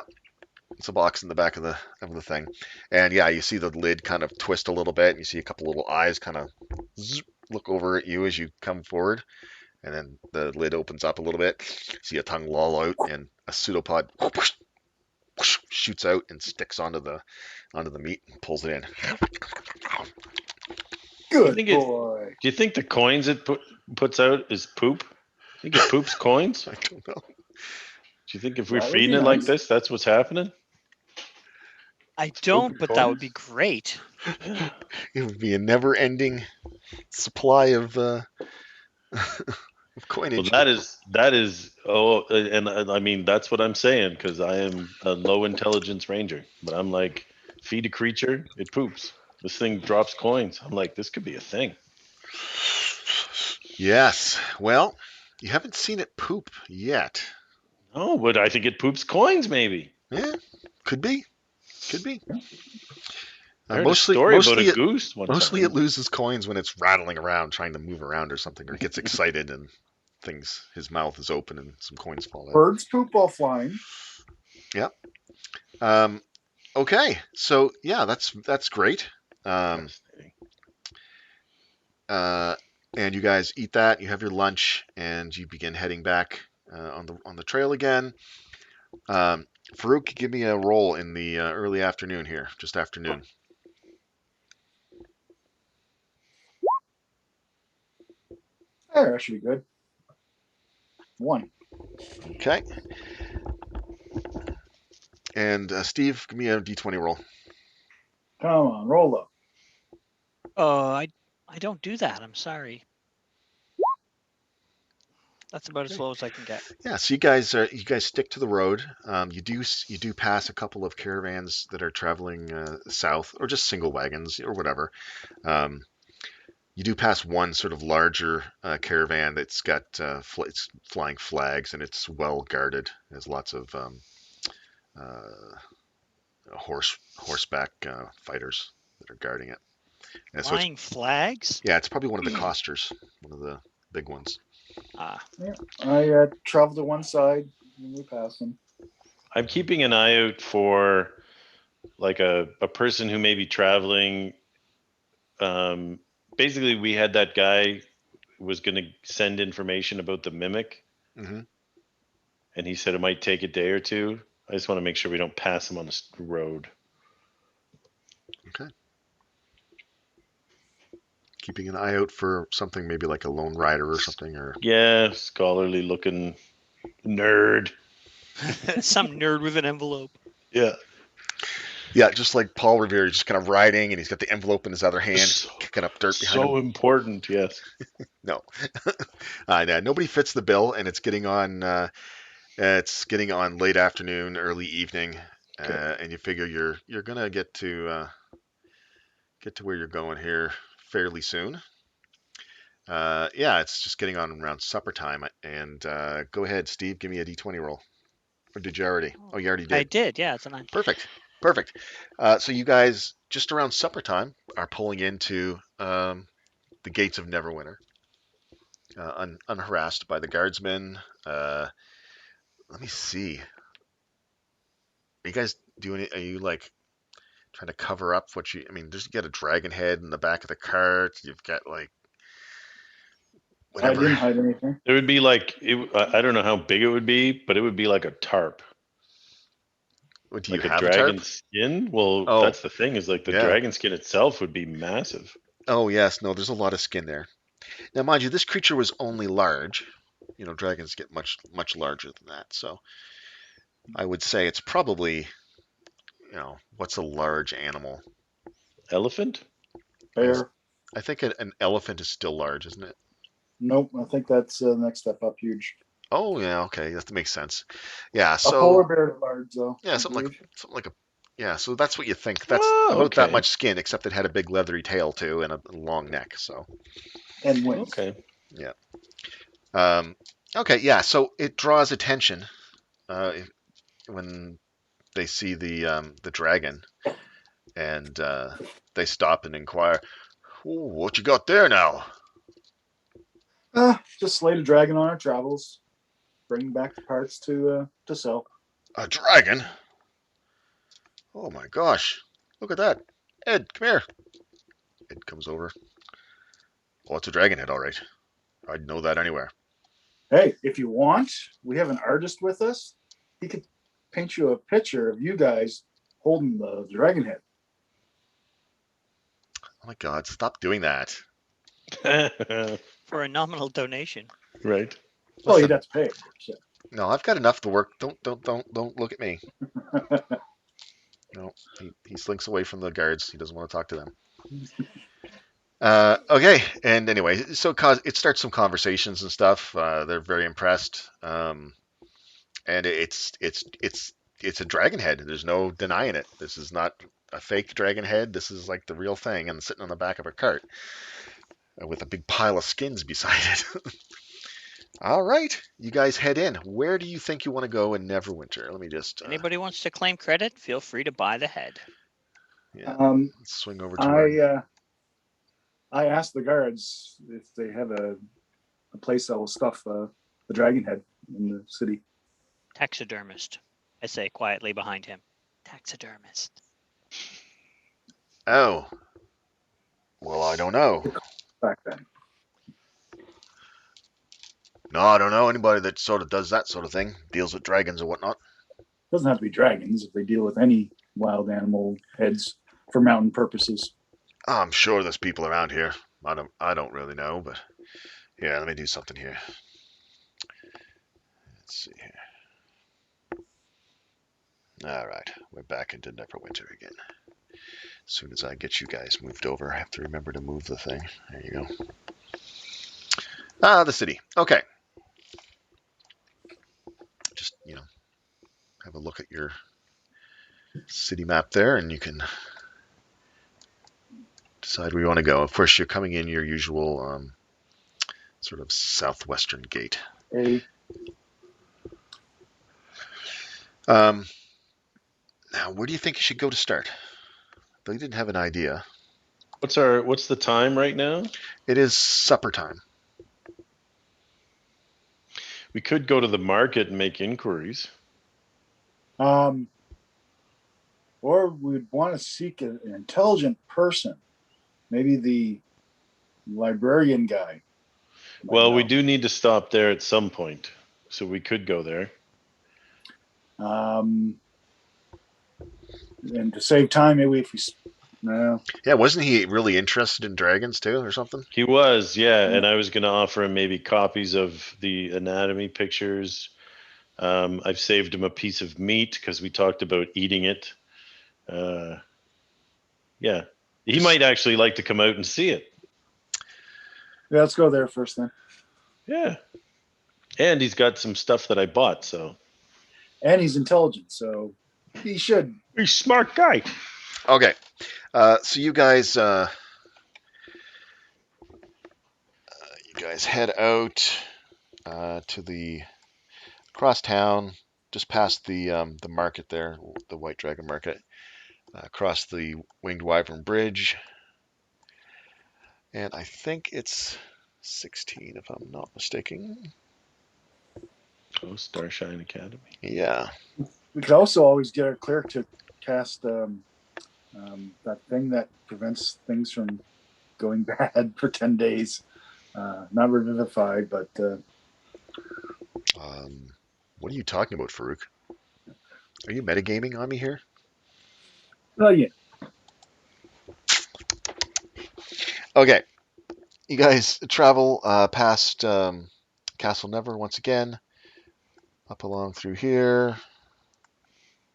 it's a box in the back of the thing, and yeah, you see the lid kind of twist a little bit, and you see a couple little eyes kind of look over at you as you come forward, and then the lid opens up a little bit. You see a tongue loll out, and a pseudopod shoots out and sticks onto the meat and pulls it in. Good think boy. Do you think the coins it puts out is poop? Think it poops coins? I don't know. Do you think if we're That would be feeding it like nice. this, that's what's happening? I It's don't, pooping but that would coins? be great. Yeah. It would be a never-ending supply of Well, coinage. that is. Oh, and I mean that's what I'm saying because I am a low intelligence ranger. But I'm like, feed a creature, it poops. This thing drops coins. I'm like, this could be a thing. Yes. Well, you haven't seen it poop yet. Oh, but I think it poops coins. Maybe Yeah, could be. Could be. I heard a Mostly, story about a mostly it, goose one mostly it time. loses coins when it's rattling around, trying to move around or something, or gets excited and things. His mouth is open and some coins fall out. Birds poop while flying. Okay, so yeah, that's great. Um, Fascinating. uh, and you guys eat that. You have your lunch, and you begin heading back on the trail again. Um, Farouk, give me a roll in the early afternoon here, just afternoon. There, that should be good. 1. Okay. And Steve, give me a d20 roll. Come on, roll up. Oh, I don't do that. I'm sorry. That's about as Okay. low as I can get. Yeah, so you guys stick to the road. You do pass a couple of caravans that are traveling south, or just single wagons or whatever. Um, you do pass one sort of larger caravan that's got it's flying flags and it's well guarded. There's lots of uh, horseback fighters that are guarding it. And so it's Flying flags? yeah, it's probably one of the costers, one of the big ones. Ah, Yeah, I travel to one side when we pass them. I'm keeping an eye out for like a person who may be traveling. Um, Basically, we had that guy who was going to send information about the mimic, Hmm. and he said it might take a day or two. I just want to make sure we don't pass him on the road. Okay. Keeping an eye out for something maybe like a lone rider or something, or Yeah, scholarly looking nerd. some nerd with an envelope. Yeah. yeah, just like Paul Revere, just kind of riding, and he's got the envelope in his other hand, So, kicking up dirt behind him. so important. Yes. No, no, nobody fits the bill, and it's getting on. It's getting on late afternoon, early evening, Okay. and you figure you're gonna get to where you're going here fairly soon. Yeah, it's just getting on around supper time, and go ahead, Steve, give me a d20 roll. Or did you already? Oh, you already I did. did, yeah, it's a 9. Perfect, perfect. So you guys just around supper time are pulling into the gates of Neverwinter, unharassed by the guardsmen. Let me see. Are you guys doing it? Are you like trying to cover up what you? I mean, just get a dragon head in the back of the cart. You've got like I whatever. didn't hide anything. It would be like I don't know how big it would be, but it would be like a tarp, What do you like a have a tarp? dragon skin. Well, Oh, that's the thing is like the yeah. dragon skin itself would be massive. Oh, yes. No, there's a lot of skin there. Now, mind you, this creature was only large. You know, dragons get much larger than that. So I would say it's probably, what's a large animal? Elephant? Is Bear. I think an elephant is still large, isn't it? Nope, I think that's the next step up huge. Oh, yeah. Okay, that makes sense. Yeah. A polar So bear is large, though, yeah, I believe. something like a yeah. So that's what you think. That's Oh, about that okay. much skin, except it had a big leathery tail too and a long neck. So And wings. Okay. yeah. Um, okay. Yeah. So it draws attention uh, when they see the dragon, and they stop and inquire, "Ooh, what you got there now?" Just slayed a dragon on our travels. Bring back the parts to sell. A dragon? Oh my gosh! Look at that. Ed, come here. Ed comes over. Oh, it's a dragon head, all right. I'd know that anywhere. Hey, if you want, we have an artist with us. He could paint you a picture of you guys holding the dragon head. Oh my God! Stop doing that. For a nominal donation. Right. Well, you'd Listen, have to pay, of course. Yeah. no, I've got enough to work. Don't look at me. No, he slinks away from the guards. He doesn't want to talk to them. Okay, and anyway, so it starts some conversations and stuff. They're very impressed, and it's a dragon head. There's no denying it. This is not a fake dragon head. This is like the real thing, and sitting on the back of a cart with a big pile of skins beside it. All right, you guys head in. Where do you think you want to go in Neverwinter? Let me just Anybody wants to claim credit, feel free to buy the head. yeah, um, let's swing over to our. I asked the guards if they have a place that will stuff the dragon head in the city. Taxidermist. I say quietly behind him. Taxidermist. Oh. Well, I don't know. Back then. No, I don't know anybody that sort of does that sort of thing, deals with dragons or whatnot. Doesn't have to be dragons if they deal with any wild animal heads for mountain purposes. I'm sure there's people around here. I don't really know, but yeah, let me do something here. Let's see here. All right, we're back into Neverwinter again. As soon as I get you guys moved over, I have to remember to move the thing. There you go. Ah, the city. Okay. Just, have a look at your city map there, and you can decide where you want to go. Of course, you're coming in your usual sort of southwestern gate. A Now, where do you think you should go to start? They didn't have an idea. What's the time right now? It is supper time. We could go to the market and make inquiries. Or we'd want to seek an intelligent person, maybe the librarian guy. Well, we do need to stop there at some point, so we could go there. And to save time, maybe if we no. Yeah, wasn't he really interested in dragons too, or something? He was, yeah, and I was going to offer him maybe copies of the anatomy pictures. I've saved him a piece of meat because we talked about eating it. Yeah, he might actually like to come out and see it. Yeah, let's go there first then. Yeah, and he's got some stuff that I bought, so And he's intelligent, so he should. he's a smart guy. Okay, so you guys head out to the across town, just past the market there, the White Dragon Market, across the Winged Wyvern Bridge, and I think it's 16 if I'm not mistaken. Oh, Starshine Academy. Yeah. We could also always get our cleric to cast that thing that prevents things from going bad for 10 days. Not revivified, but What are you talking about, Farouk? Are you metagaming on me here? yeah. Okay, you guys travel past Castle Never once again, up along through here.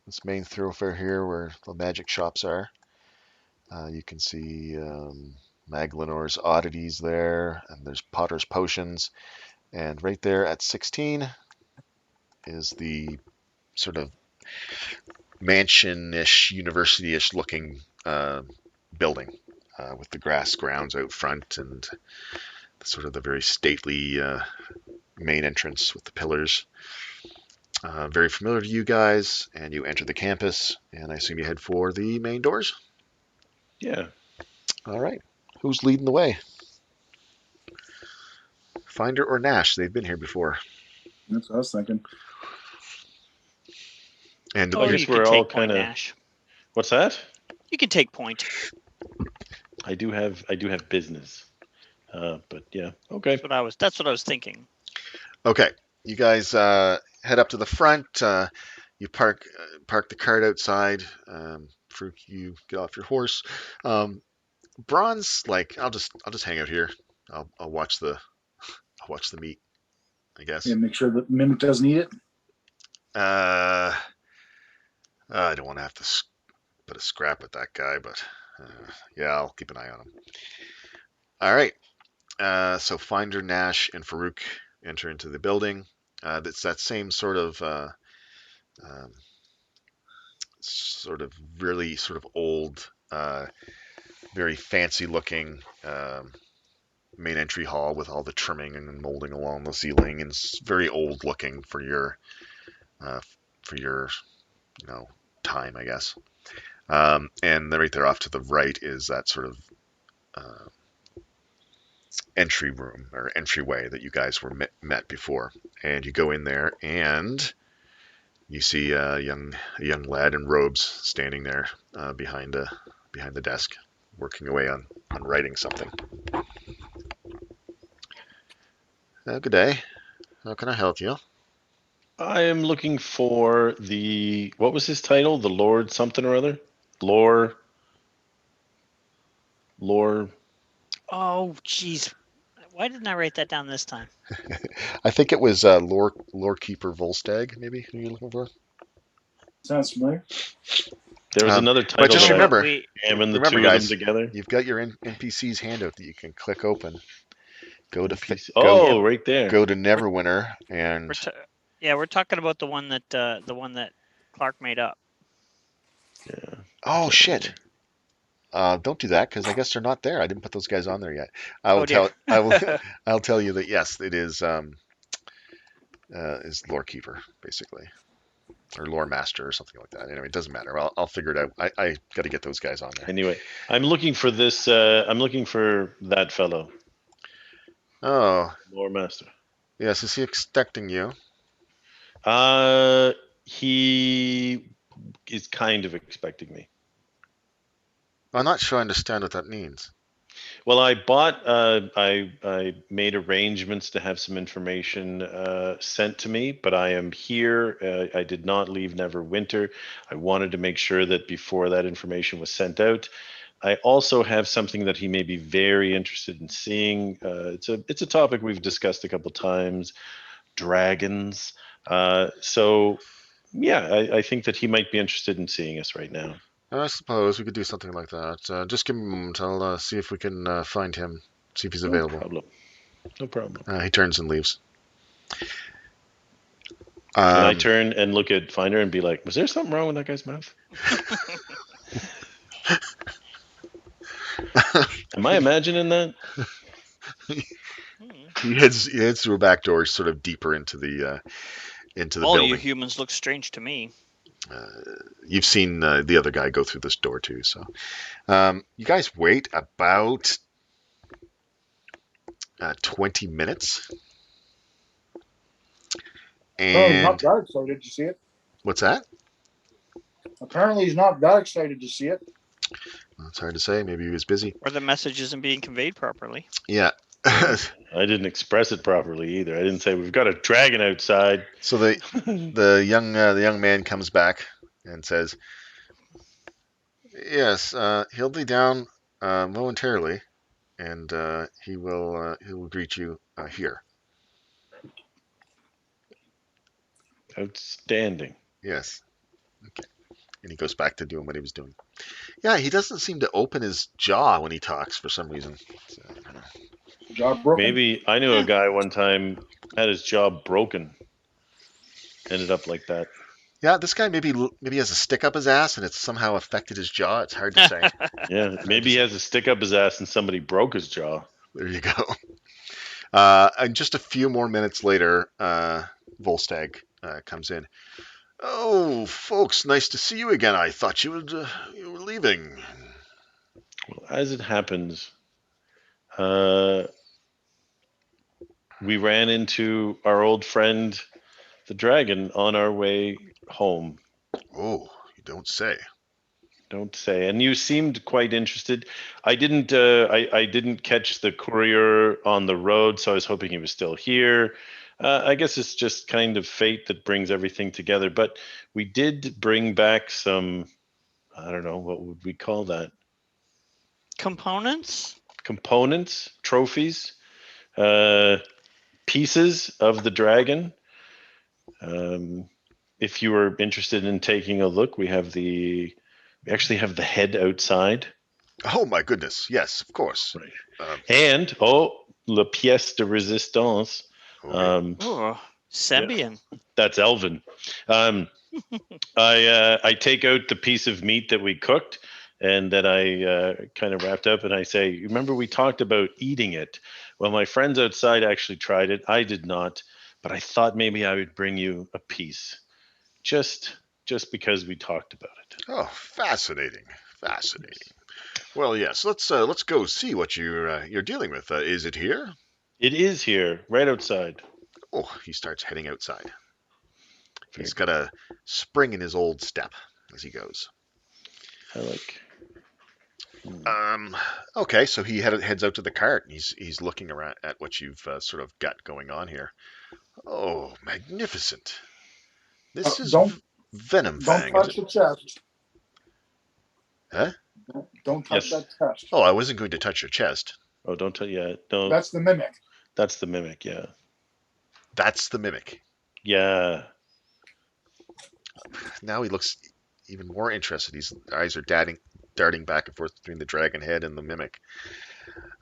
This main thoroughfare here where the magic shops are. You can see Maglinor's oddities there, and there's Potter's potions. And right there at 16 is the sort of mansion-ish, university-ish looking building with the grass grounds out front and sort of the very stately main entrance with the pillars. Very familiar to you guys, and you enter the campus, and I assume you head for the main doors? Yeah. All right. Who's leading the way? Finder or Nash? They've been here before. That's what I was thinking. And Or I guess you we're can all take point, kind of. Nash. What's that? You can take point. I do have business. But yeah, okay. That's what I was thinking. okay, you guys head up to the front. You park the cart outside. Fruit, you get off your horse. Bronze, like I'll just hang out here. I'll watch the meat, I guess. Yeah, make sure the mimic doesn't eat it. I don't want to have to put a scrap with that guy, but yeah, I'll keep an eye on him. All right. So Finder, Nash, and Farouk enter into the building. It's that same sort of really sort of old, very fancy looking main entry hall with all the trimming and molding along the ceiling, and it's very old looking for your time, I guess. And right there off to the right is that sort of entry room or entryway that you guys were met before. And you go in there, and You see a young lad in robes standing there behind the desk, working away on writing something. Good day. How can I help you? I am looking for what was his title? The Lord something or other? Lore. Lore. Oh, geez. Why didn't I write that down this time? I think it was Lore Keeper Volstagg, maybe, who you're looking for. Sounds familiar. There was another But title just that Yeah, I but remember, we jammed the remember, two of them guys, together. you've got your NPC's handout that you can click open. Go to NPC. go Yeah, Oh, right there. go to Neverwinter and we're we're talking about the one that Clark made up. Yeah. oh Can't shit. remember. Don't do that because I guess they're not there. I didn't put those guys on there yet. I will Oh dear. tell. I will. I'll tell you that yes, it is Lore Keeper basically, or Lore Master or something like that. Anyway, it doesn't matter. I'll figure it out. I got to get those guys on there. Anyway, I'm looking for this. I'm looking for that fellow, Oh Lore Master. yes, is he expecting you? Uh, he is kind of expecting me. I'm not sure I understand what that means. Well, I bought. I made arrangements to have some information sent to me, but I am here. I did not leave Neverwinter. I wanted to make sure that before that information was sent out, I also have something that he may be very interested in seeing. It's a topic we've discussed a couple times. Dragons. So yeah, I think that he might be interested in seeing us right now. I suppose we could do something like that. Just give me a moment. I'll see if we can find him. See if he's No available. problem. No problem. He turns and leaves. And I Um, turn and look at Finder and be like, was there something wrong with that guy's mouth? Am I imagining that? he heads through a back door, sort of deeper into the All you building. humans look strange to me. Uh, you've seen the other guy go through this door too. So you guys wait about 20 minutes. Oh, he's not And that excited to see it. what's that? Apparently, he's not that excited to see it. Well, it's hard to say. Maybe he was busy. Or the message isn't being conveyed properly. Yeah. I didn't express it properly either. I didn't say we've got a dragon outside. So the young man comes back and says, "Yes, he'll be down momentarily, and he will greet you here." Outstanding. Yes. Okay. And he goes back to doing what he was doing. Yeah, he doesn't seem to open his jaw when he talks for some reason. So, Jaw broken. Maybe I knew a guy one time had his jaw broken. Ended up like that. yeah, this guy maybe has a stick up his ass and it's somehow affected his jaw. It's hard to say. Yeah, maybe he has a stick up his ass and somebody broke his jaw. There you go. And just a few more minutes later, Volstagg comes in. Oh, folks, nice to see you again. I thought you were leaving. Well, as it happens, uh, we ran into our old friend, the dragon, on our way home. Oh, you don't say. Don't say. And you seemed quite interested. I didn't. I didn't catch the courier on the road, so I was hoping he was still here. I guess it's just kind of fate that brings everything together. But we did bring back some. I don't know what would we call that. Components? Components, trophies, uh, pieces of the dragon. Um, if you were interested in taking a look, we actually have the head outside. Oh my goodness. Yes, of course. Right. Um, And la pièce de résistance. okay. Oh, Yeah, Sembian. that's Elvin. Um, I take out the piece of meat that we cooked and that I kind of wrapped up, and I say, "Remember we talked about eating it? Well, my friends outside actually tried it. I did not, but I thought maybe I would bring you a piece, just because we talked about it." Oh, fascinating. Fascinating. Yes. Well, yes. Let's go see what you're dealing with. Is it here? It is here, right outside. Oh, he starts heading outside. He's Very got a spring in his old step as he goes. good. I like. Okay, so he heads out to the cart. And he's looking around at what you've sort of got going on here. Oh, magnificent! This is Don't Venom don't Fang, is touch it? the chest. Huh? Don't touch Yes. that chest. Oh, I wasn't going to touch your chest. Oh, don't tell. Yeah. Don't. That's the mimic. That's the mimic. Yeah. That's the mimic. Yeah. Now he looks even more interested. His eyes are darting back and forth between the dragon head and the mimic.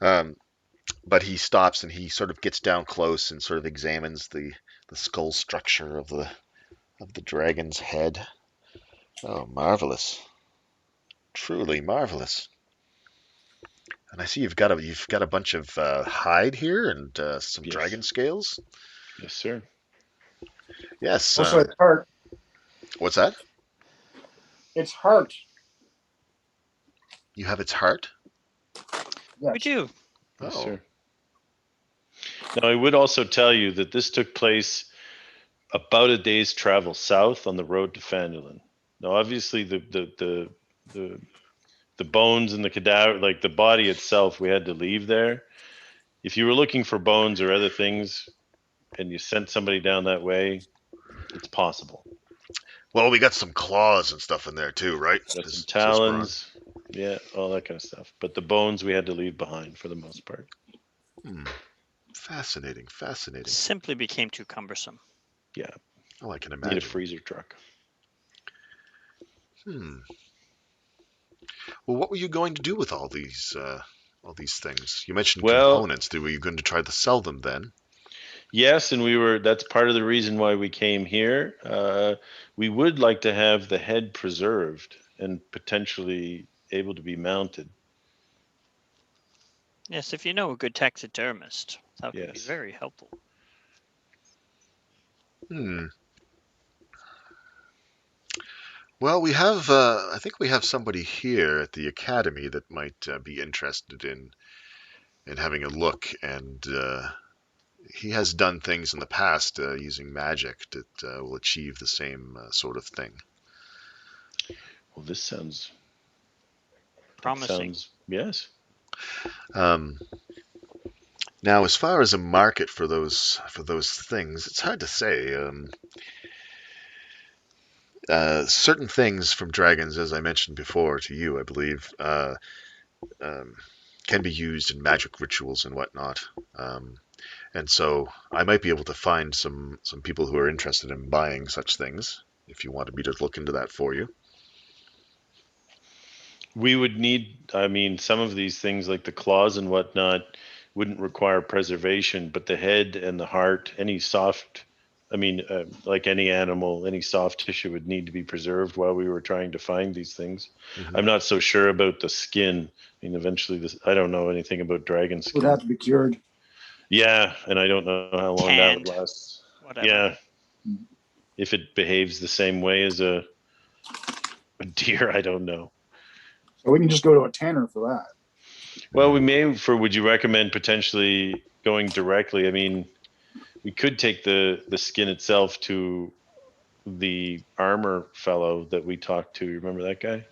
Um, but he stops and he sort of gets down close and sort of examines the skull structure of the dragon's head. Oh, marvelous! Truly marvelous. And I see you've got a bunch of hide here and some Yes. dragon scales. Yes, sir. Yes. Also, it's heart. What's that? It's heart. You have its heart. We Yes. do. Yes, Oh. sir. Now, I would also tell you that this took place about a day's travel south on the road to Fandolin. Now, obviously, the the bones and the cadaver, like the body itself, we had to leave there. If you were looking for bones or other things, and you sent somebody down that way, it's possible. Well, we got some claws and stuff in there too, right? Got some Says Braun. talons, yeah, all that kind of stuff. But the bones we had to leave behind for the most part. Hmm. Fascinating, fascinating. Simply became too cumbersome. Yeah, Oh, I can need a imagine. freezer truck. Hmm. Well, what were you going to do with all these things? You mentioned Well, components. Were you going to try to sell them then? yes, and we were. That's part of the reason why we came here. We would like to have the head preserved and potentially able to be mounted. Yes, if you know a good taxidermist, that could be Yes. very helpful. Hmm. Well, I think we have somebody here at the academy that might be interested in having a look, and he has done things in the past using magic that will achieve the same sort of thing. Well, this sounds. That Promising. sounds. Yes. Um, Now, as far as a market for those things, it's hard to say. Certain things from dragons, as I mentioned before to you, I believe, um, can be used in magic rituals and whatnot. Um, and so I might be able to find some people who are interested in buying such things. If you wanted me to look into that for you. We would need, I mean, some of these things like the claws and whatnot wouldn't require preservation, but the head and the heart, any soft, I mean, like any animal, any soft tissue would need to be preserved while we were trying to find these things. Hmm. I'm not so sure about the skin. I mean, eventually, this, I don't know anything about dragon It would have skin. to be cured. Yeah, and I don't know how long that would Tanned. last. Whatever. Yeah, if it behaves the same way as a deer, I don't know. So we can just go to a tanner for that. Well, we may for would you recommend potentially going directly? I mean, we could take the skin itself to the armor fellow that we talked to. You remember that guy?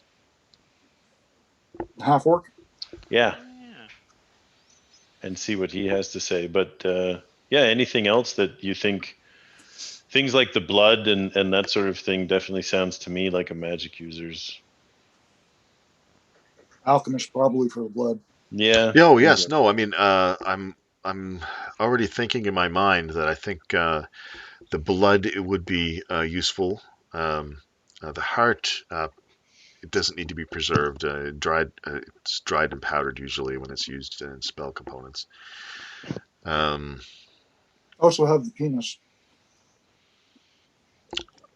Half orc. Yeah, Yeah. and see what he has to say. But yeah, anything else that you think things like the blood and that sort of thing definitely sounds to me like a magic user's. Alchemist probably for the blood. Yeah. Yeah, oh things yes, like no, I that. mean, I'm already thinking in my mind that I think the blood it would be useful. Um, the heart it doesn't need to be preserved. Dried, it's dried and powdered usually when it's used in spell components. Um, Also have the penis.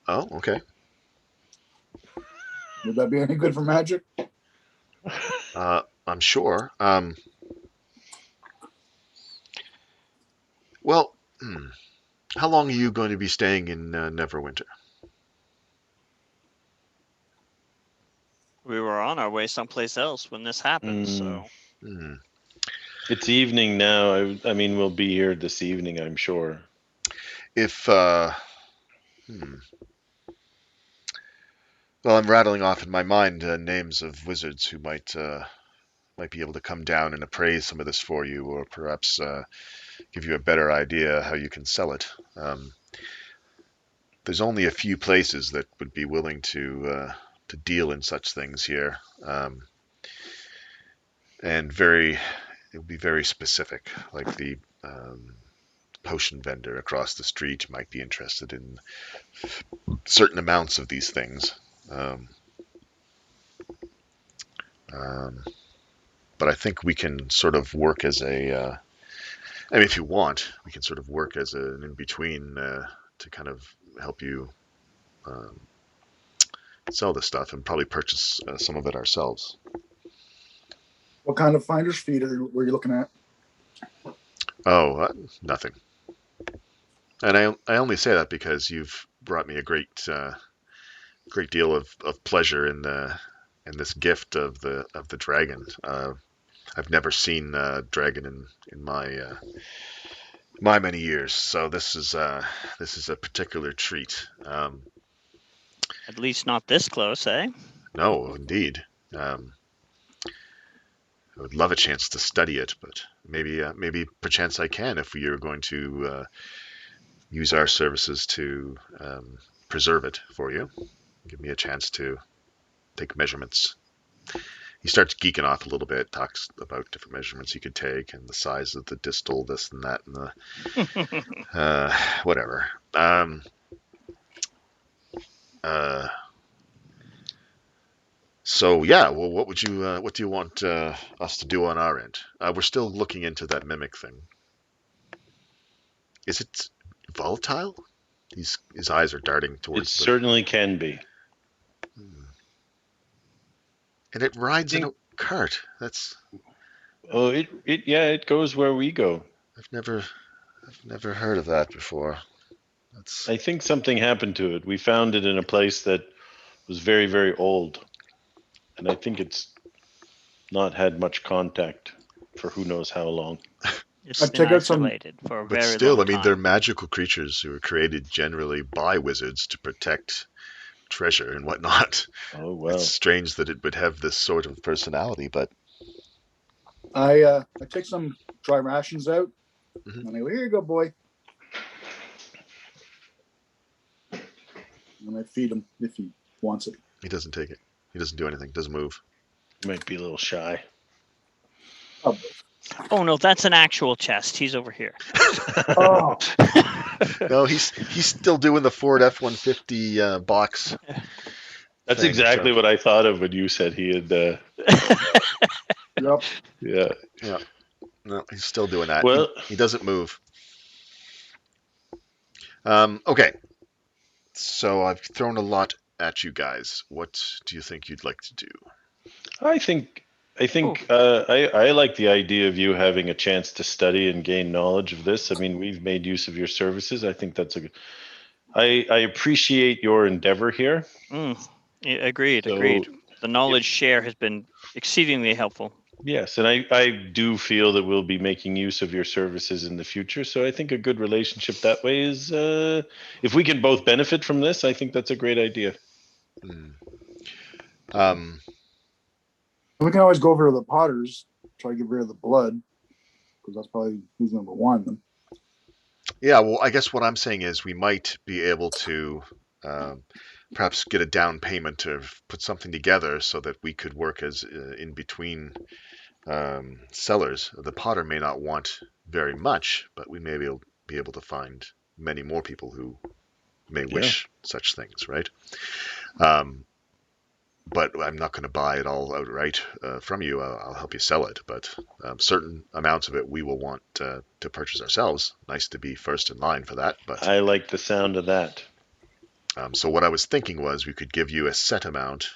oh, okay. Would that be any good for magic? I'm sure. Well, how long are you going to be staying in Neverwinter? We were on our way someplace else when this happened, Mm, so Hmm. it's evening now. I mean, we'll be here this evening, I'm sure. If hmm. Well, I'm rattling off in my mind names of wizards who might be able to come down and appraise some of this for you, or perhaps give you a better idea how you can sell it. There's only a few places that would be willing to deal in such things here, and it would be very specific. Like the potion vendor across the street might be interested in certain amounts of these things. But I think we can sort of work as a. I mean, if you want, we can sort of work as an in between to kind of help you sell this stuff and probably purchase some of it ourselves. What kind of finder's fee were you looking at? Oh, nothing. And I only say that because you've brought me a great deal of pleasure in this gift of the dragon. I've never seen a dragon in my many years, so this is a particular treat. At least not this close, eh? No, indeed. I would love a chance to study it, but maybe perchance I can if we are going to use our services to preserve it for you. Give me a chance to take measurements. He starts geeking off a little bit, talks about different measurements he could take and the size of the distal, this and that, and the whatever. So yeah, well, what do you want us to do on our end? We're still looking into that mimic thing. Is it volatile? His eyes are darting It towards certainly can be. and it rides in a cart. That's. Oh, it goes where we go. I've never heard of that before. I think something happened to it. We found it in a place that was very, very old, and I think it's not had much contact for who knows how long. It's I been check out some. isolated for a But very still, long I mean, time. they're magical creatures who are created generally by wizards to protect treasure and whatnot. Oh well. It's strange that it would have this sort of personality, but I take some dry rations out, Mhm. and I go, "Here you go, boy," and I feed him if he wants it. he doesn't take it. He doesn't do anything. Doesn't move. You might be a little shy. Oh no, that's an actual chest. He's over here. Oh, No, he's still doing the Ford F-150 box. That's thing, exactly so. what I thought of when you said he had. yep. Yeah. Yeah. No, he's still doing that. Well, He doesn't move. Okay. So I've thrown a lot at you guys. What do you think you'd like to do? I think I like the idea of you having a chance to study and gain knowledge of this. I mean, we've made use of your services. I think that's a good. I appreciate your endeavor here. Yeah, agreed. So, Agreed. The knowledge share has been exceedingly helpful. Yes, and I do feel that we'll be making use of your services in the future. So I think a good relationship that way is, if we can both benefit from this, I think that's a great idea. Hmm. Um, We can always go over to the Potters, try to get rid of the blood, because that's probably who's number one. Then. yeah, well, I guess what I'm saying is we might be able to perhaps get a down payment to put something together so that we could work as in between sellers. The Potter may not want very much, but we may be able to find many more people who may wish such things, right? But I'm not going to buy it all outright from you. I'll help you sell it, but certain amounts of it we will want to purchase ourselves. Nice to be first in line for that. But I like the sound of that. so what I was thinking was we could give you a set amount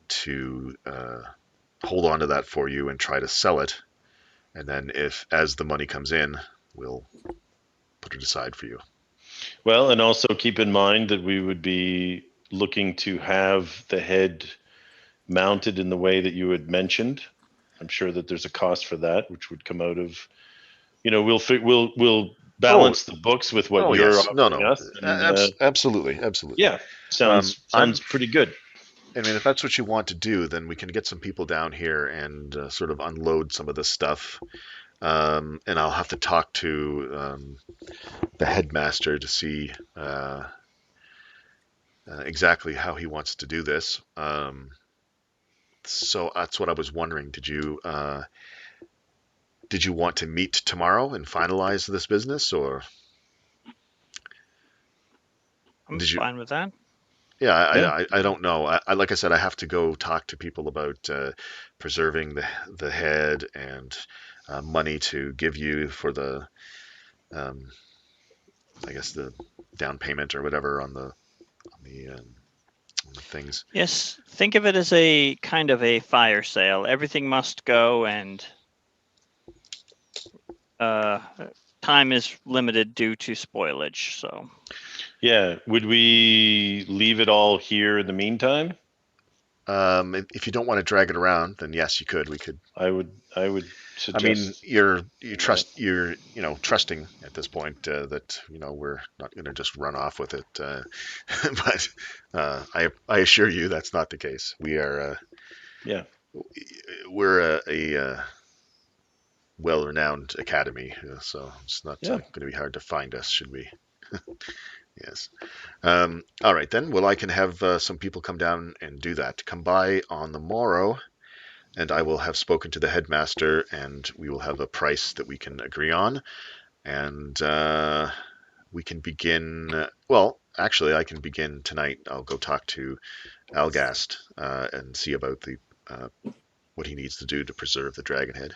to hold on to that for you and try to sell it, and then as the money comes in, we'll put it aside for you. Well, and also keep in mind that we would be looking to have the head mounted in the way that you had mentioned. I'm sure that there's a cost for that, which would come out of, we'll balance the books with what Oh you're yes, no, offering no, us, and absolutely, absolutely. yeah, I'm sounds pretty good. I mean, if that's what you want to do, then we can get some people down here and sort of unload some of this stuff. And I'll have to talk to the headmaster to see exactly how he wants to do this. So that's what I was wondering. Did you want to meet tomorrow and finalize this business, or I'm did you? fine with that. Yeah, Yeah. I don't know. Like I said, I have to go talk to people about preserving the head and money to give you for the um, I guess the down payment or whatever on the things. Yes, think of it as a kind of a fire sale. Everything must go, and uh, time is limited due to spoilage. So Yeah. Would we leave it all here in the meantime? If you don't want to drag it around, then yes, you could. We could. I would I mean, suggest that. you're trusting at this point that we're not going to just run off with it. But I assure you that's not the case. Yeah. We're a well-renowned academy, so it's not Yeah. going to be hard to find us, should we? Yes. All right then. Well, I can have some people come down and do that. Come by on the morrow, and I will have spoken to the headmaster, and we will have a price that we can agree on, and we can begin. Well, actually, I can begin tonight. I'll go talk to Algast and see about the what he needs to do to preserve the dragonhead,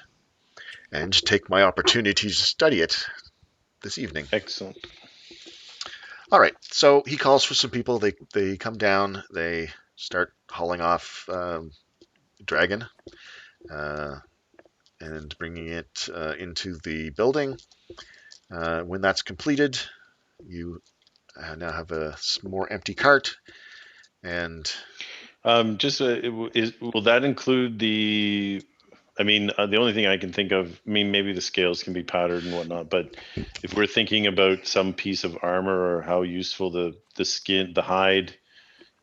and take my opportunity to study it this evening. Excellent. All right, so he calls for some people. They come down. They start hauling off dragon uh, and bringing it into the building. When that's completed, you now have a more empty cart, and Just will that include the? I mean, the only thing I can think of. I mean, maybe the scales can be powdered and whatnot, but if we're thinking about some piece of armor or how useful the skin, the hide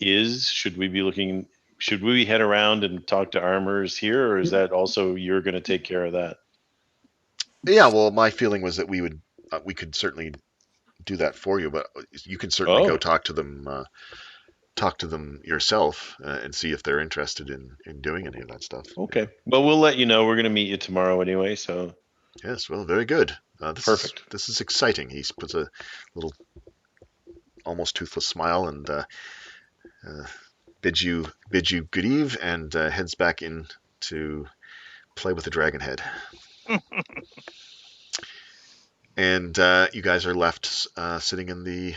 is, should we be looking? Should we head around and talk to armorers here, or is that also you're going to take care of that? yeah, well, my feeling was that we could certainly do that for you, but you can certainly go Oh, talk to them yourself and see if they're interested in doing any of that stuff. Yeah. okay. Well, we'll let you know. We're going to meet you tomorrow anyway, so Yes, well, very good. perfect. This is exciting. He puts a little almost toothless smile and uh, bids you good eve and heads back in to play with the dragon head. And you guys are left sitting in the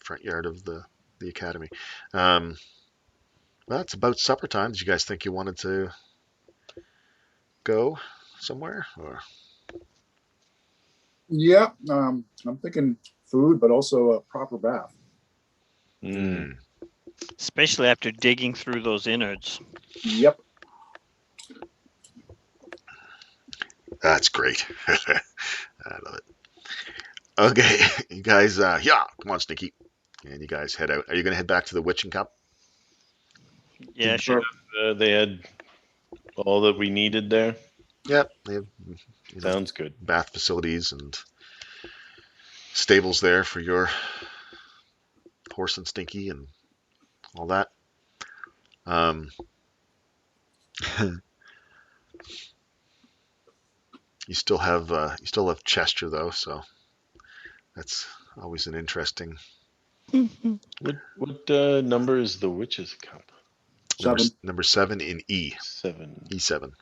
front yard of the academy. Um, well, it's about supper time. Did you guys think you wanted to go somewhere? Or Yeah, I'm thinking food, but also a proper bath. Mm. especially after digging through those innards. Yep. That's great. I love it. Okay, you guys, yeah, come on, Stinky. And you guys head out. Are you going to head back to the Witching Cup? Yeah, sure. They had all that we needed there. Yep, they have Sounds good. bath facilities and stables there for your horse and Stinky and all that. Um, you still have Chester though, so that's always an interesting What number is the witch's cup? number. 7. Number 7 in E. 7. E7.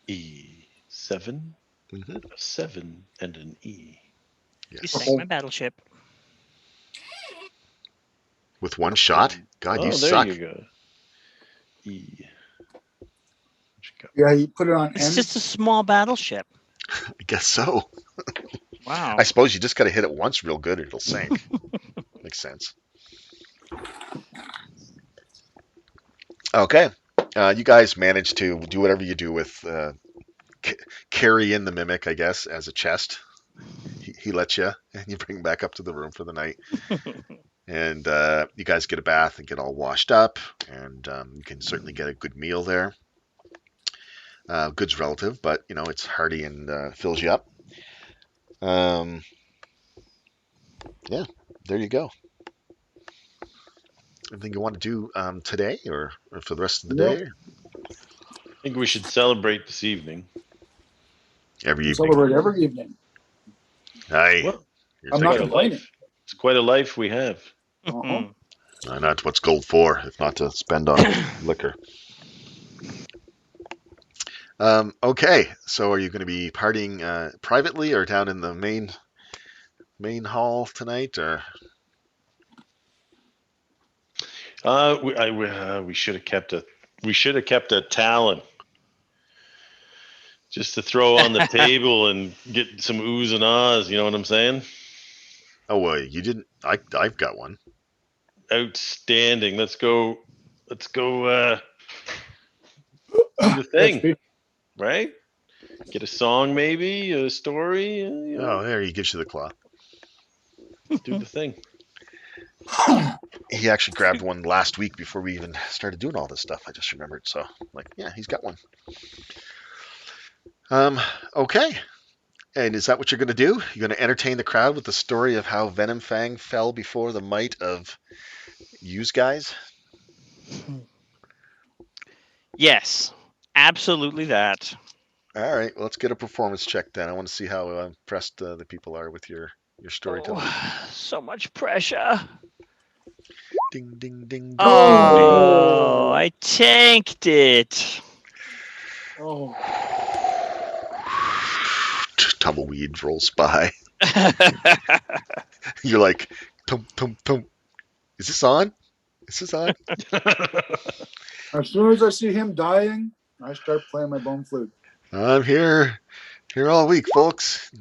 E7. Mm-hmm. A 7 and an E. You Yes. sank my battleship. With one shot? God, you Oh, there suck. you go. E. Yeah, you put it on It's N. just a small battleship. I guess so. Wow. I suppose you just got to hit it once real good and it'll sink. Makes sense. Okay. You guys managed to do whatever you do with carry in the mimic, I guess, as a chest. he lets you, and you bring him back up to the room for the night. And you guys get a bath and get all washed up, and you can certainly get a good meal there. Good's relative, but it's hearty and fills you up. Yeah, there you go. Anything you want to do today or for the rest of the Nope. day? I think we should celebrate this evening. Every We evening. celebrate every evening. Aye, What? you're I'm It's not quite a thinking. complaining. life. It's quite a life we have. Uh-huh. That's what's gold for, if not to spend on liquor. Okay, so are you going to be partying privately or down in the main hall tonight? Or We should have kept a talon just to throw on the table and get some oohs and ahs. You know what I'm saying? oh well, you didn't. I've got one. Outstanding. Let's go. Let's go. Do the That's thing, right? Get a song, maybe a story. Oh, there he gives you the claw. Let's do the thing. He actually grabbed one last week before we even started doing all this stuff. I just remembered. So, yeah, he's got one. Okay. And is that what you're going to do? You're going to entertain the crowd with the story of how Venom Fang fell before the might of yous guys? Yes, absolutely that. All right, well, let's get a performance check then. I want to see how impressed the people are with your storytelling. Oh, so much pressure. Ding, ding, ding, ding, Oh, Oh. I tanked it. Oh. ding. Tumbleweed rolls by. You're like, tum, tum, tum. Is this on? Is this on? As soon as I see him dying, I start playing my bone flute. I'm here all week, folks.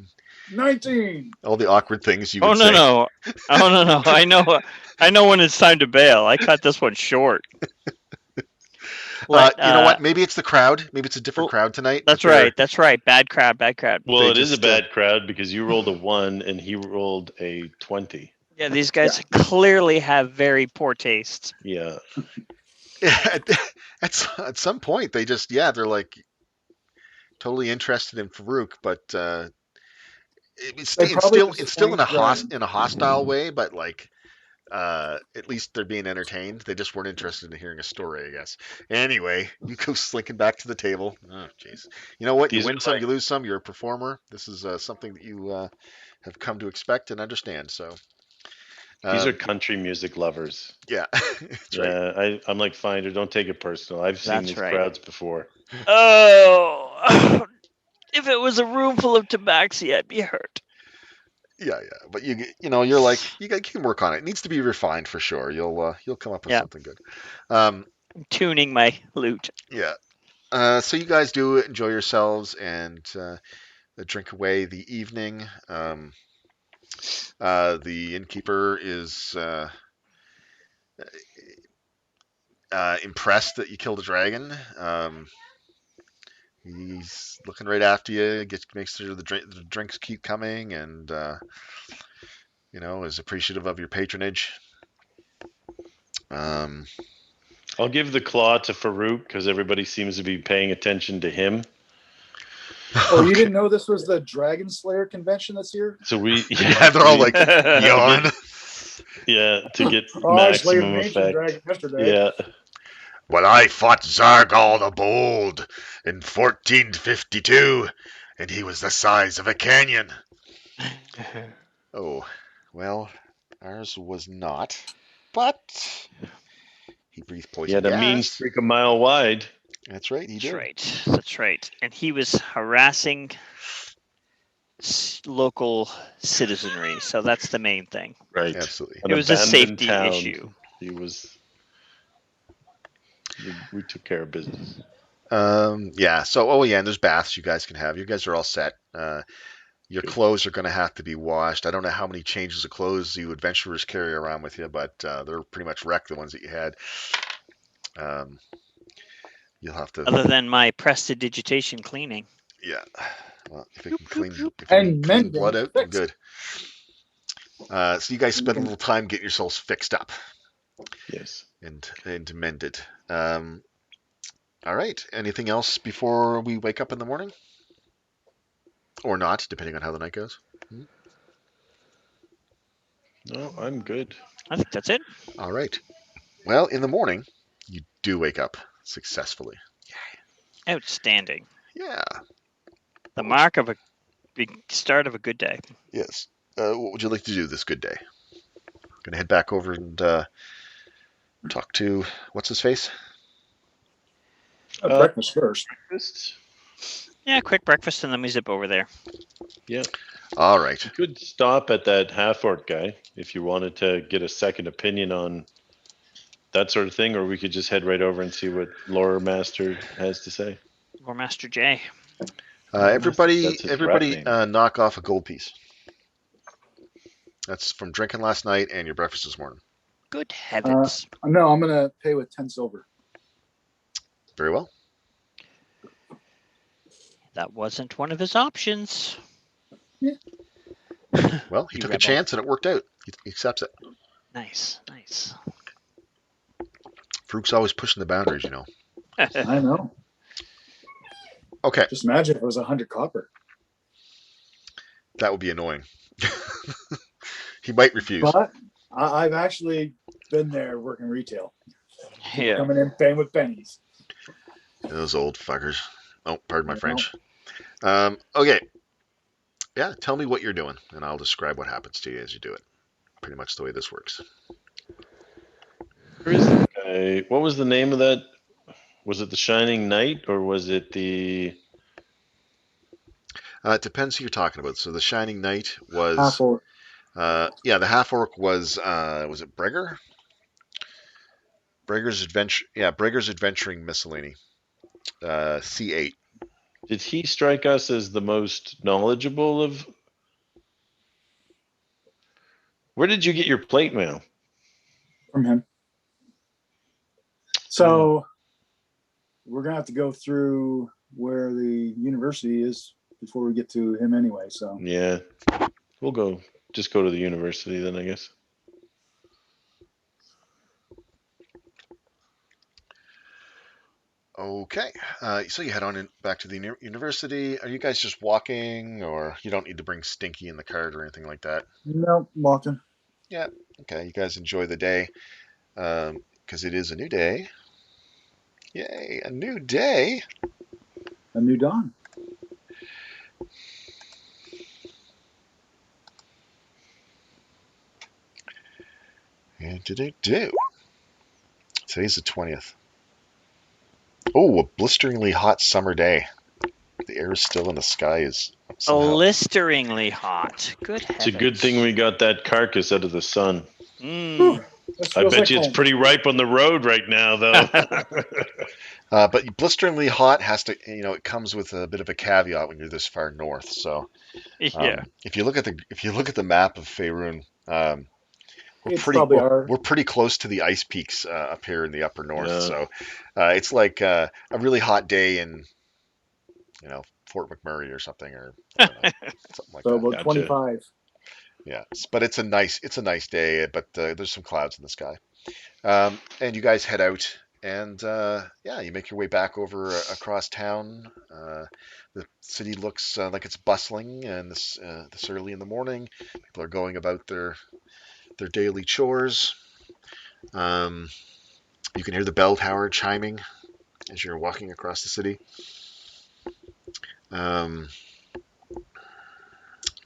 19. All the awkward things you Oh would no say. no. Oh no no. I know when it's time to bail. I cut this one short. You know what? Maybe it's the crowd. Maybe it's a different crowd tonight. That's right. That's right. Bad crowd. Bad crowd. Well, They it is a just, bad crowd because you rolled a 1 and he rolled a 20. Yeah, these guys clearly have very poor taste. Yeah. at some point they just they're like totally interested in Farouk, but it's still in a hostile way, but like at least they're being entertained. They just weren't interested in hearing a story, I guess. Anyway, you go slinking back to the table. Oh, jeez. You know what? These You are win some, like- you lose some. You're a performer. This is something that you have come to expect and understand. So These are country music lovers. yeah, that's right. Yeah, I'm like Finder. Don't take it personal. I've seen That's these right. crowds before. Oh, if it was a room full of tabaxi, I'd be hurt. Yeah, but you're like you can work on it. It needs to be refined for sure. You'll come up with something good. I'm tuning my lute. Yeah. So you guys do enjoy yourselves and drink away the evening. The innkeeper is impressed that you killed a dragon. He's looking right after you. Makes sure the drinks keep coming, and is appreciative of your patronage. I'll give the claw to Farouk because everybody seems to be paying attention to him. Oh, you didn't know this was the Dragon Slayer convention this year? So we Yeah, they're all like yawn. to get I slayed maximum an ancient effect. dragon yesterday. Yeah. Well, I fought Zargal the Bold in 1452, and he was the size of a canyon. Oh, well, ours was not, but he breathed He had poison a mean gas. streak a mile wide. That's right, he That's did. right. That's right. And he was harassing local citizenry. So that's the main thing. Right. Absolutely. It was a abandoned safety town. issue. He was. We took care of business. Yeah. So, and there's baths you guys can have. You guys are all set. Your clothes are going to have to be washed. I don't know how many changes of clothes you adventurers carry around with you, but they're pretty much wrecked, the ones that you had. You'll have to. Other than my prestidigitation cleaning. Yeah. Well, if it can clean, if it And can clean mending blood out, fixed. good. So you guys spend a little time getting yourselves fixed up Yes. and mended. All right. Anything else before we wake up in the morning, or not, depending on how the night goes? No, I'm good. I think that's it. All right. Well, in the morning, you do wake up successfully. Outstanding. Yeah. The mark of a big start of a good day. Yes. What would you like to do this good day? Gonna head back over and talk to what's his face? Breakfast first. Breakfast? Yeah, quick breakfast and then we zip over there. Yeah. All right. You could stop at that half orc guy if you wanted to get a second opinion on that sort of thing, or we could just head right over and see what Lore Master has to say. Or Master J. Everybody, That's his rap name. knock off a gold piece. That's from drinking last night and your breakfast this morning. Good heavens. No, I'm gonna pay with 10 silver. Very well. That wasn't one of his options. Well, he You took a rebel. chance and it worked out. He accepts it. Nice, nice. Farouk's always pushing the boundaries, you know. I know. Okay, Just imagine if it was 100 copper. that would be annoying. He might refuse. But I've actually been there working retail. Yeah. Coming in paying with pennies. Those old fuckers. Oh, pardon my I know. French. Okay. Yeah, tell me what you're doing, and I'll describe what happens to you as you do it. Pretty much the way this works. Where is that guy? What was the name of that? Was it the Shining Knight, or was it the? It depends who you're talking about. So the Shining Knight was, Half orc. the half orc was it Breger? Breger's Adventure, Breger's Adventuring Miscellany, C8. Did he strike us as the most knowledgeable of? Where did you get your plate mail? From him. So we're gonna have to go through where the university is before we get to him anyway. So Yeah, we'll just go to the university then, I guess. Okay, so you head on back to the university. Are you guys just walking, or you don't need to bring Stinky in the cart or anything like that? no, walking. Yeah. Okay, you guys enjoy the day, because it is a new day. Yay, a new day. A new dawn. And do. Today's the 20th. Oh, a blisteringly hot summer day. The air is still in the sky is somehow. Blisteringly hot. Good heavens. It's a good thing we got that carcass out of the sun. Mm. This I feels bet like you it's home. pretty ripe on the road right now, though. But blisteringly hot has to, it comes with a bit of a caveat when you're this far north. So, Yeah. if you look at the map of Faerun, It's probably our. we're pretty close to the ice peaks up here in the upper north. Yeah. So, it's like a really hot day in, Fort McMurray or something, or I don't know, something like So that. about Gotcha. 25. Yeah, but it's a nice day, but there's some clouds in the sky. And you guys head out, and you make your way back over across town. The city looks like it's bustling, and this early in the morning, people are going about their daily chores. You can hear the bell tower chiming as you're walking across the city.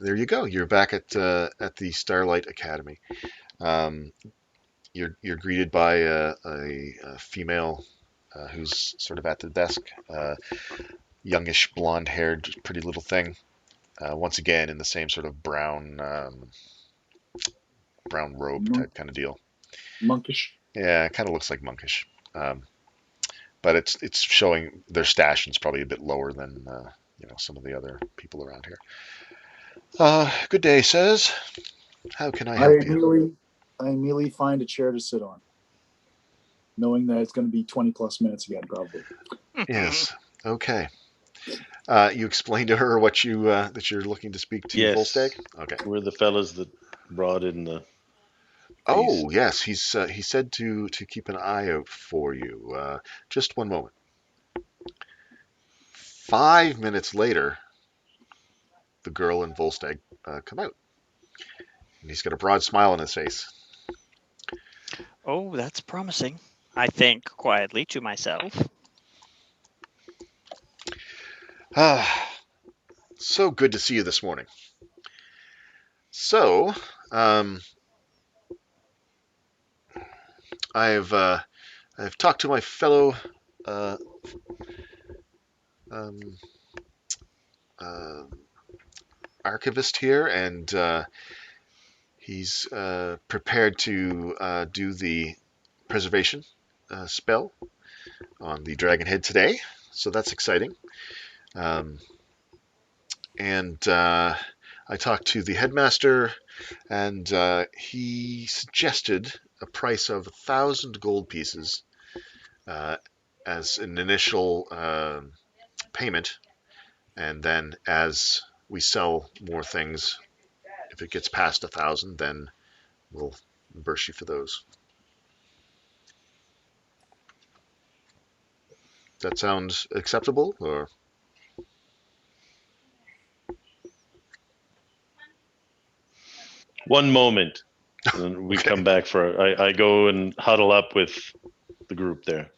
There you go. You're back at the Starlight Academy. You're greeted by a female who's sort of at the desk, youngish, blonde-haired, pretty little thing. Once again, in the same sort of brown robe type kind of deal. Monkish. Yeah, it kind of looks like monkish, but it's showing their station's probably a bit lower than some of the other people around here. Good day, sirs. How can I help you? I immediately find a chair to sit on, knowing that it's going to be 20 plus minutes again, probably. Yes. Okay. You explain to her what you that you're looking to speak to Volstagg. Yes, Okay. we're the fellas that brought in the Oh beast. yes, he said to keep an eye out for you. Just one moment. 5 minutes later, the girl and Volstagg come out, and he's got a broad smile on his face. Oh, that's promising. I think quietly to myself. Ah, so good to see you this morning. So, um, I've I've talked to my fellow uh, um, uh, archivist here, and he's prepared to do the preservation spell on the dragon head today. So that's exciting. Um, and I talked to the headmaster, and he suggested a price of 1,000 gold pieces uh, as an initial payment, and then as we sell more things, if it gets past 1,000, then we'll reimburse you for those. Does that sound acceptable, or? One moment, and we Okay. come back for. I go and huddle up with the group there.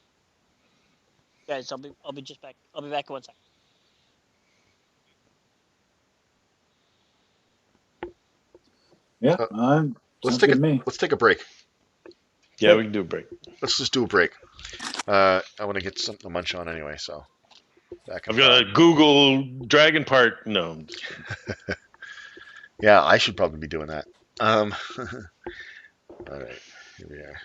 Guys, I'll be just back. I'll be back in 1 second. Yeah, Uh, let's sounds take good a to me. let's take a break. Yeah, Okay. we can do a break. Let's just do a break. I want to get something to munch on anyway, so back in I've got 5. to Google Dragon Park. No, I'm just kidding. Yeah, I should probably be doing that. All right, here we are.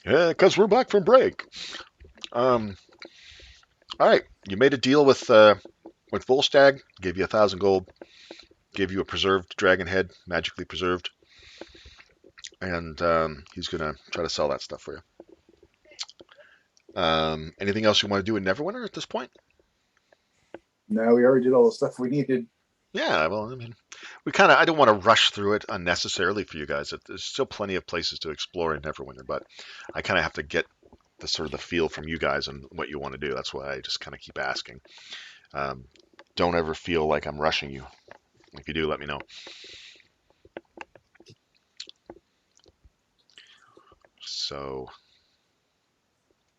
Yeah, because we're back from break. All right, you made a deal with Volstagg. Gave you 1,000 gold. Gave you a preserved dragon head, magically preserved, and he's gonna try to sell that stuff for you. Anything else you want to do in Neverwinter at this point? No, we already did all the stuff we needed. Yeah, well, I mean, I don't want to rush through it unnecessarily for you guys. There's still plenty of places to explore in Neverwinter, but I kind of have to get the sort of the feel from you guys and what you want to do. That's why I just kind of keep asking. Um, don't ever feel like I'm rushing you. If you do, let me know. So,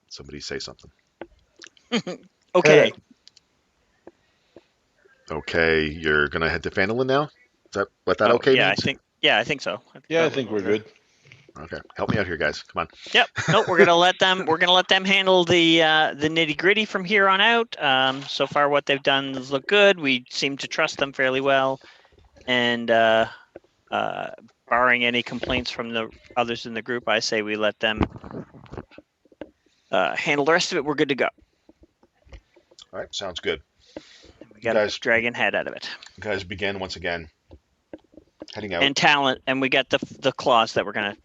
somebody say something. Okay. Okay, you're gonna head to Phandalin now? Is that what that Oh, okay yeah, means? I think so. Yeah, I think we're good. Okay, help me out here, guys. Come on. Yep. Nope. We're gonna let them. We're gonna let them handle the nitty gritty from here on out. So far, what they've done has looked good. We seem to trust them fairly well, and barring any complaints from the others in the group, I say we let them handle the rest of it. We're good to go. All right, sounds good. And we You got a guys, dragon head out of it, begin once again heading out. and talent, and we got the claws that we're gonna.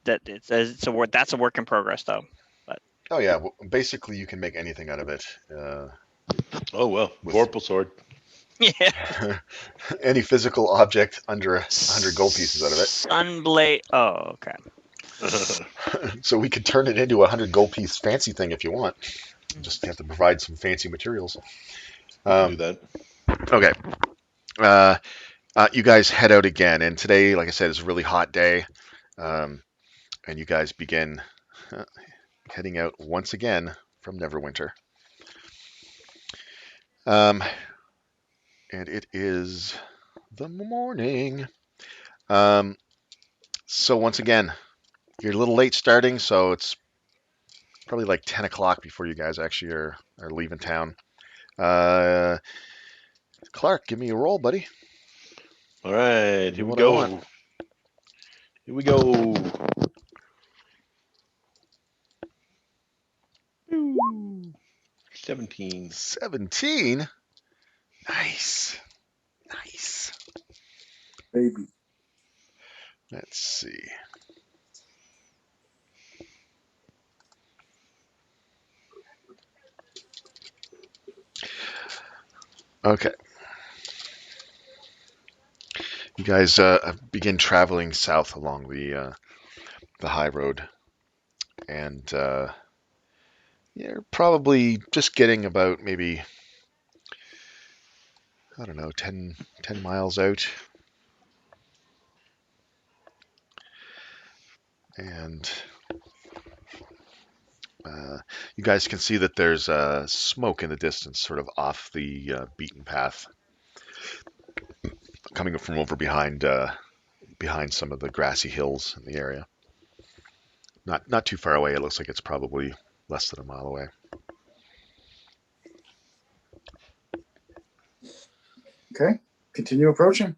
That it's a work. That's a work in progress, though. Oh yeah, well, basically you can make anything out of it. Oh well, With Vorpal sword. Yeah. any physical object under 100 gold pieces out of it. Sunblade. Oh, okay. So we could turn it into a 100 gold piece fancy thing if you want. Just have to provide some fancy materials. Do that. Okay. You guys head out again, and today, like I said, is a really hot day, and you guys begin heading out once again from Neverwinter. And it is the morning. So once again, you're a little late starting, so it's probably like 10 o'clock before you guys actually are leaving town. Clark, give me a roll, buddy. All right, You here know we what I go. want. Here we go. 17. 17. Nice. Nice. Baby. Let's see. Okay. You guys begin traveling south along the high road, and you're probably just getting about maybe, I don't know, 10 miles out. And you guys can see that there's smoke in the distance, sort of off the beaten path, coming from over behind some of the grassy hills in the area. Not too far away. It looks like it's probably less than a mile away. Okay. Continue approaching.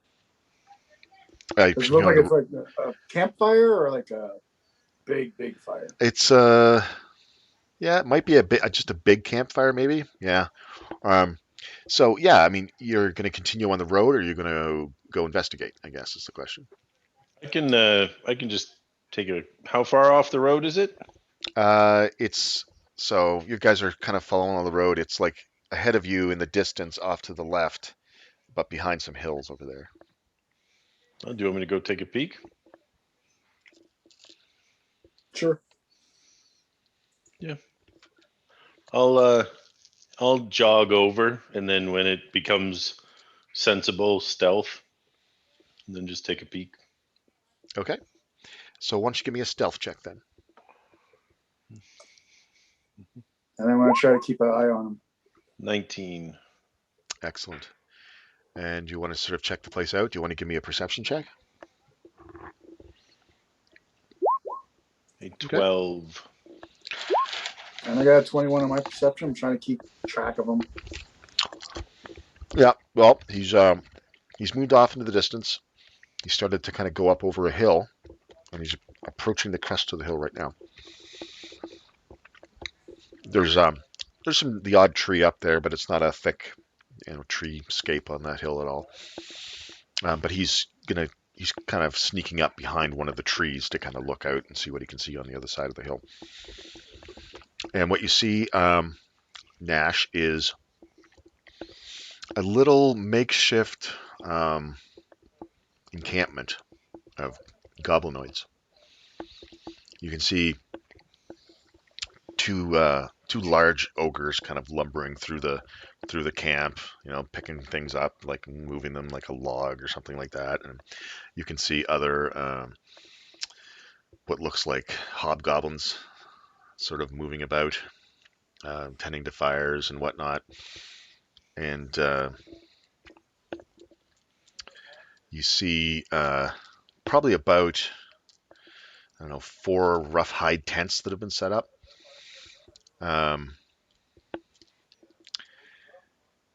Does it look You like know, it's like a campfire or like a big fire? it's yeah, it might be just a big campfire, maybe. Yeah. Um, so yeah, I mean, you're going to continue on the road, or you're going to go investigate, I guess is the question. I can just take a. How far off the road is it? It's so you guys are kind of following on the road. It's like ahead of you in the distance, off to the left, but behind some hills over there. Oh, do you want me to go take a peek? Sure. Yeah. I'll jog over, and then when it becomes sensible stealth, and then just take a peek. Okay. So why don't you give me a stealth check then? And I'm going to try to keep an eye on them. 19. Excellent. And you want to sort of check the place out? Do you want to give me a perception check? A 12. And I got a 21 on my perception. I'm trying to keep track of them. Yeah. Well, he's moved off into the distance. He started to kind of go up over a hill, and he's approaching the crest of the hill right now. There's some the odd tree up there, but it's not a thick treescape on that hill at all. But he's kind of sneaking up behind one of the trees to kind of look out and see what he can see on the other side of the hill. And what you see, Nash, is a little makeshift encampment of goblinoids. You can see two large ogres kind of lumbering through the camp, picking things up, like moving them like a log or something like that. And you can see other what looks like hobgoblins sort of moving about, tending to fires and whatnot. And you see probably about, I don't know, 4 rough hide tents that have been set up.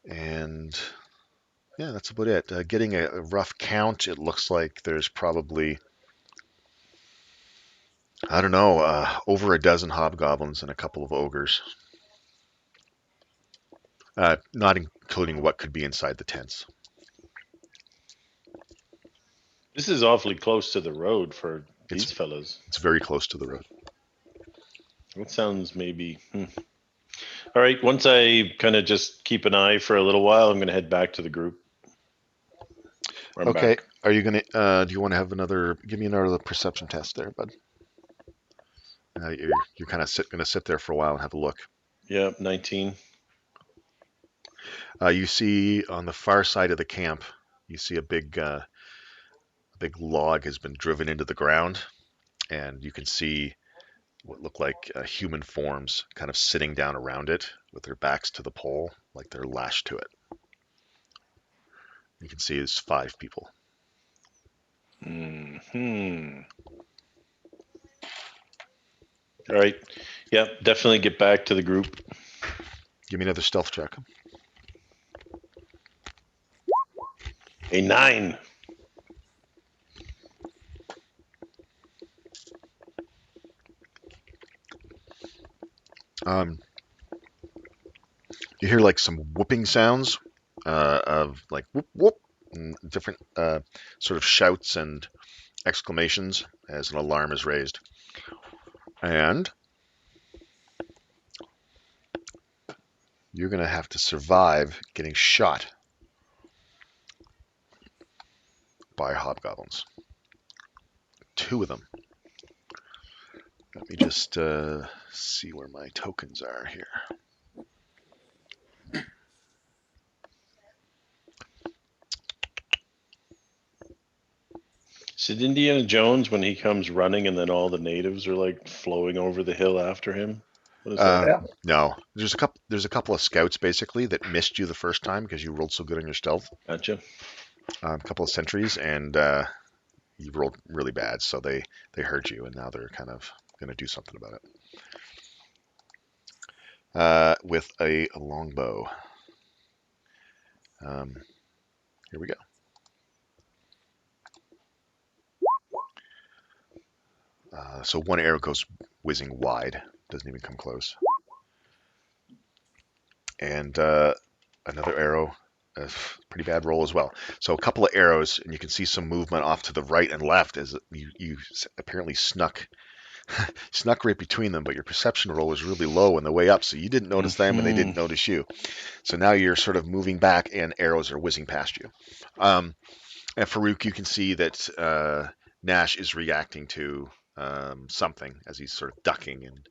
And yeah, that's about it. Getting a rough count, it looks like there's probably, I don't know, over a dozen hobgoblins and a couple of ogres. Not including what could be inside the tents. This is awfully close to the road for It's these fellas. it's very close to the road. That sounds maybe. All right. Once I kind of just keep an eye for a little while, I'm going to head back to the group. I'm Okay. back. Are you gonna? Do you want to have another? Give me another perception test there, bud. You're kind of gonna sit there for a while and have a look. Yeah, 19. You see on the far side of the camp, you see a big log has been driven into the ground, and you can see what look like human forms kind of sitting down around it with their backs to the pole, like they're lashed to it. You can see it's 5 people. All right. Yeah, definitely get back to the group. Give me another stealth check. A 9. You hear like some whooping sounds of like whoop whoop, and different sort of shouts and exclamations as an alarm is raised. And you're going to have to survive getting shot by hobgoblins. 2 of them. Let me just see where my tokens are here. Is it Indiana Jones when he comes running and then all the natives are like flowing over the hill after him? What is that? Yeah. No, there's a couple of scouts basically that missed you the first time because you rolled so good on your stealth. Gotcha. A couple of sentries, and you rolled really bad, so they heard you, and now they're kind of going to do something about it with a longbow. Here we go. So 1 arrow goes whizzing wide, doesn't even come close, and another arrow. A pretty bad roll as well. So a couple of arrows, and you can see some movement off to the right and left as you apparently snuck right between them, but your perception roll was really low on the way up, so you didn't notice them and they didn't notice you. So now you're sort of moving back and arrows are whizzing past you. And Farouk, you can see that Nash is reacting to something as he's sort of ducking and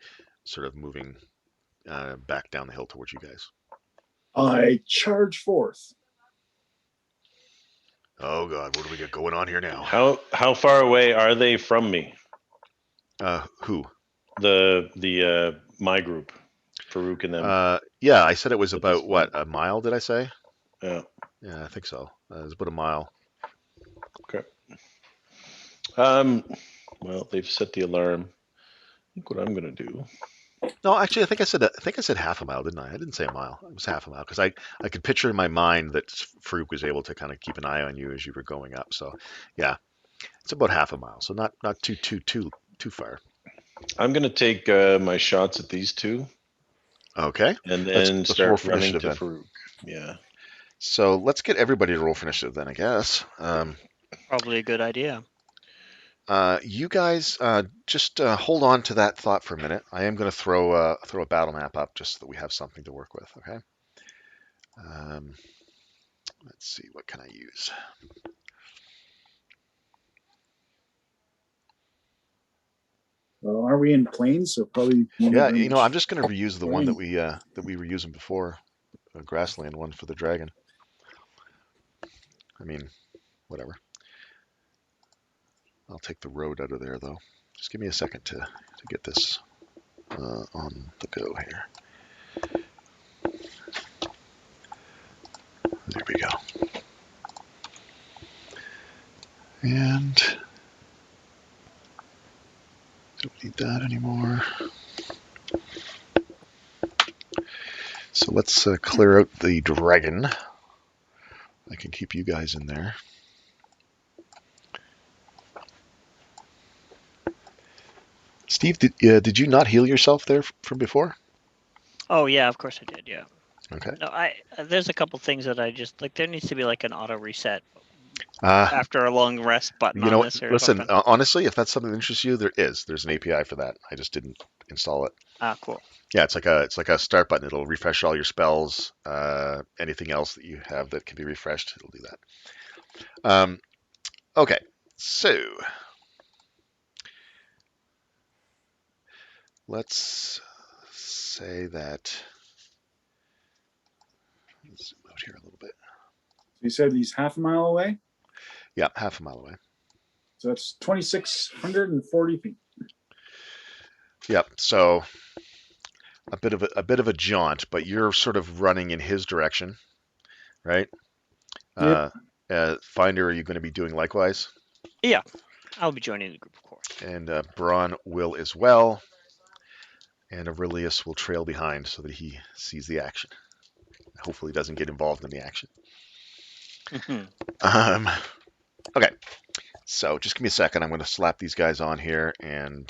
sort of moving back down the hill towards you guys. I charge forth. Oh God, what do we got going on here now? How far away are they from me? Who? The my group, Farouk and them. Yeah, I said it was about what, a mile? Did I say? Yeah. Yeah, I think so. It's about a mile. Okay. Well, they've set the alarm. I think what I'm gonna do. No, actually, I think I said half a mile, didn't I? I didn't say a mile. It was half a mile because I could picture in my mind that Farouk was able to kind of keep an eye on you as you were going up. So, yeah, it's about half a mile. So not too far. I'm gonna take my shots at these 2. Okay. and Let's then roll start for running initiative to then. Farouk. Yeah. So let's get everybody to roll for initiative then, I guess. Probably a good idea. You guys just hold on to that thought for a minute. I am going to throw a battle map up just so that we have something to work with. Okay. Let's see, what can I use? Well, are we in plains? So probably won't Yeah, have very you know, much I'm just going to reuse the one terrain. that we were using before, a grassland one for the dragon. I mean, whatever. I'll take the road out of there though. Just give me a second to get this on the go here. There we go. And don't need that anymore. So let's clear out the dragon. I can keep you guys in there. Steve, did you not heal yourself there from before? Oh yeah, of course I did. Yeah. Okay. No, there's a couple things that I just like. There needs to be like an auto reset Uh, after a long rest button you on know what? this or Listen, something. honestly, if that's something that interests you, there's an API for that. I just didn't install it. Ah, cool. Yeah, it's like a start button. It'll refresh all your spells. Anything else that you have that can be refreshed, it'll do that. Okay, so let's say that. Let's zoom out here a little bit. So you said he's half a mile away. Yeah, half a mile away. So that's 2,640 feet. Yep. So a bit of a jaunt, but you're sort of running in his direction, right? Yep. Finder, are you going to be doing likewise? Yeah, I'll be joining the group, of course. And Braun will as well. And Aurelius will trail behind so that he sees the action. Hopefully, doesn't get involved in the action. Okay, so just give me a second. I'm going to slap these guys on here and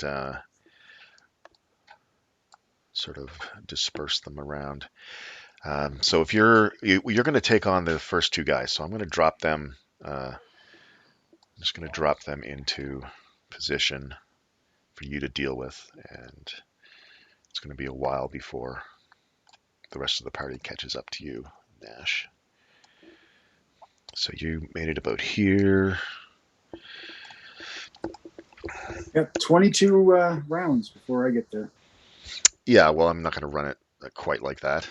sort of disperse them around. So if you're going to take on the first two guys, so I'm going to drop them. I'm just going to drop them into position for you to deal with, and it's going to be a while before the rest of the party catches up to you, Nash. So you made it about here. Got 22 rounds before I get there. Yeah, well, I'm not going to run it quite like that.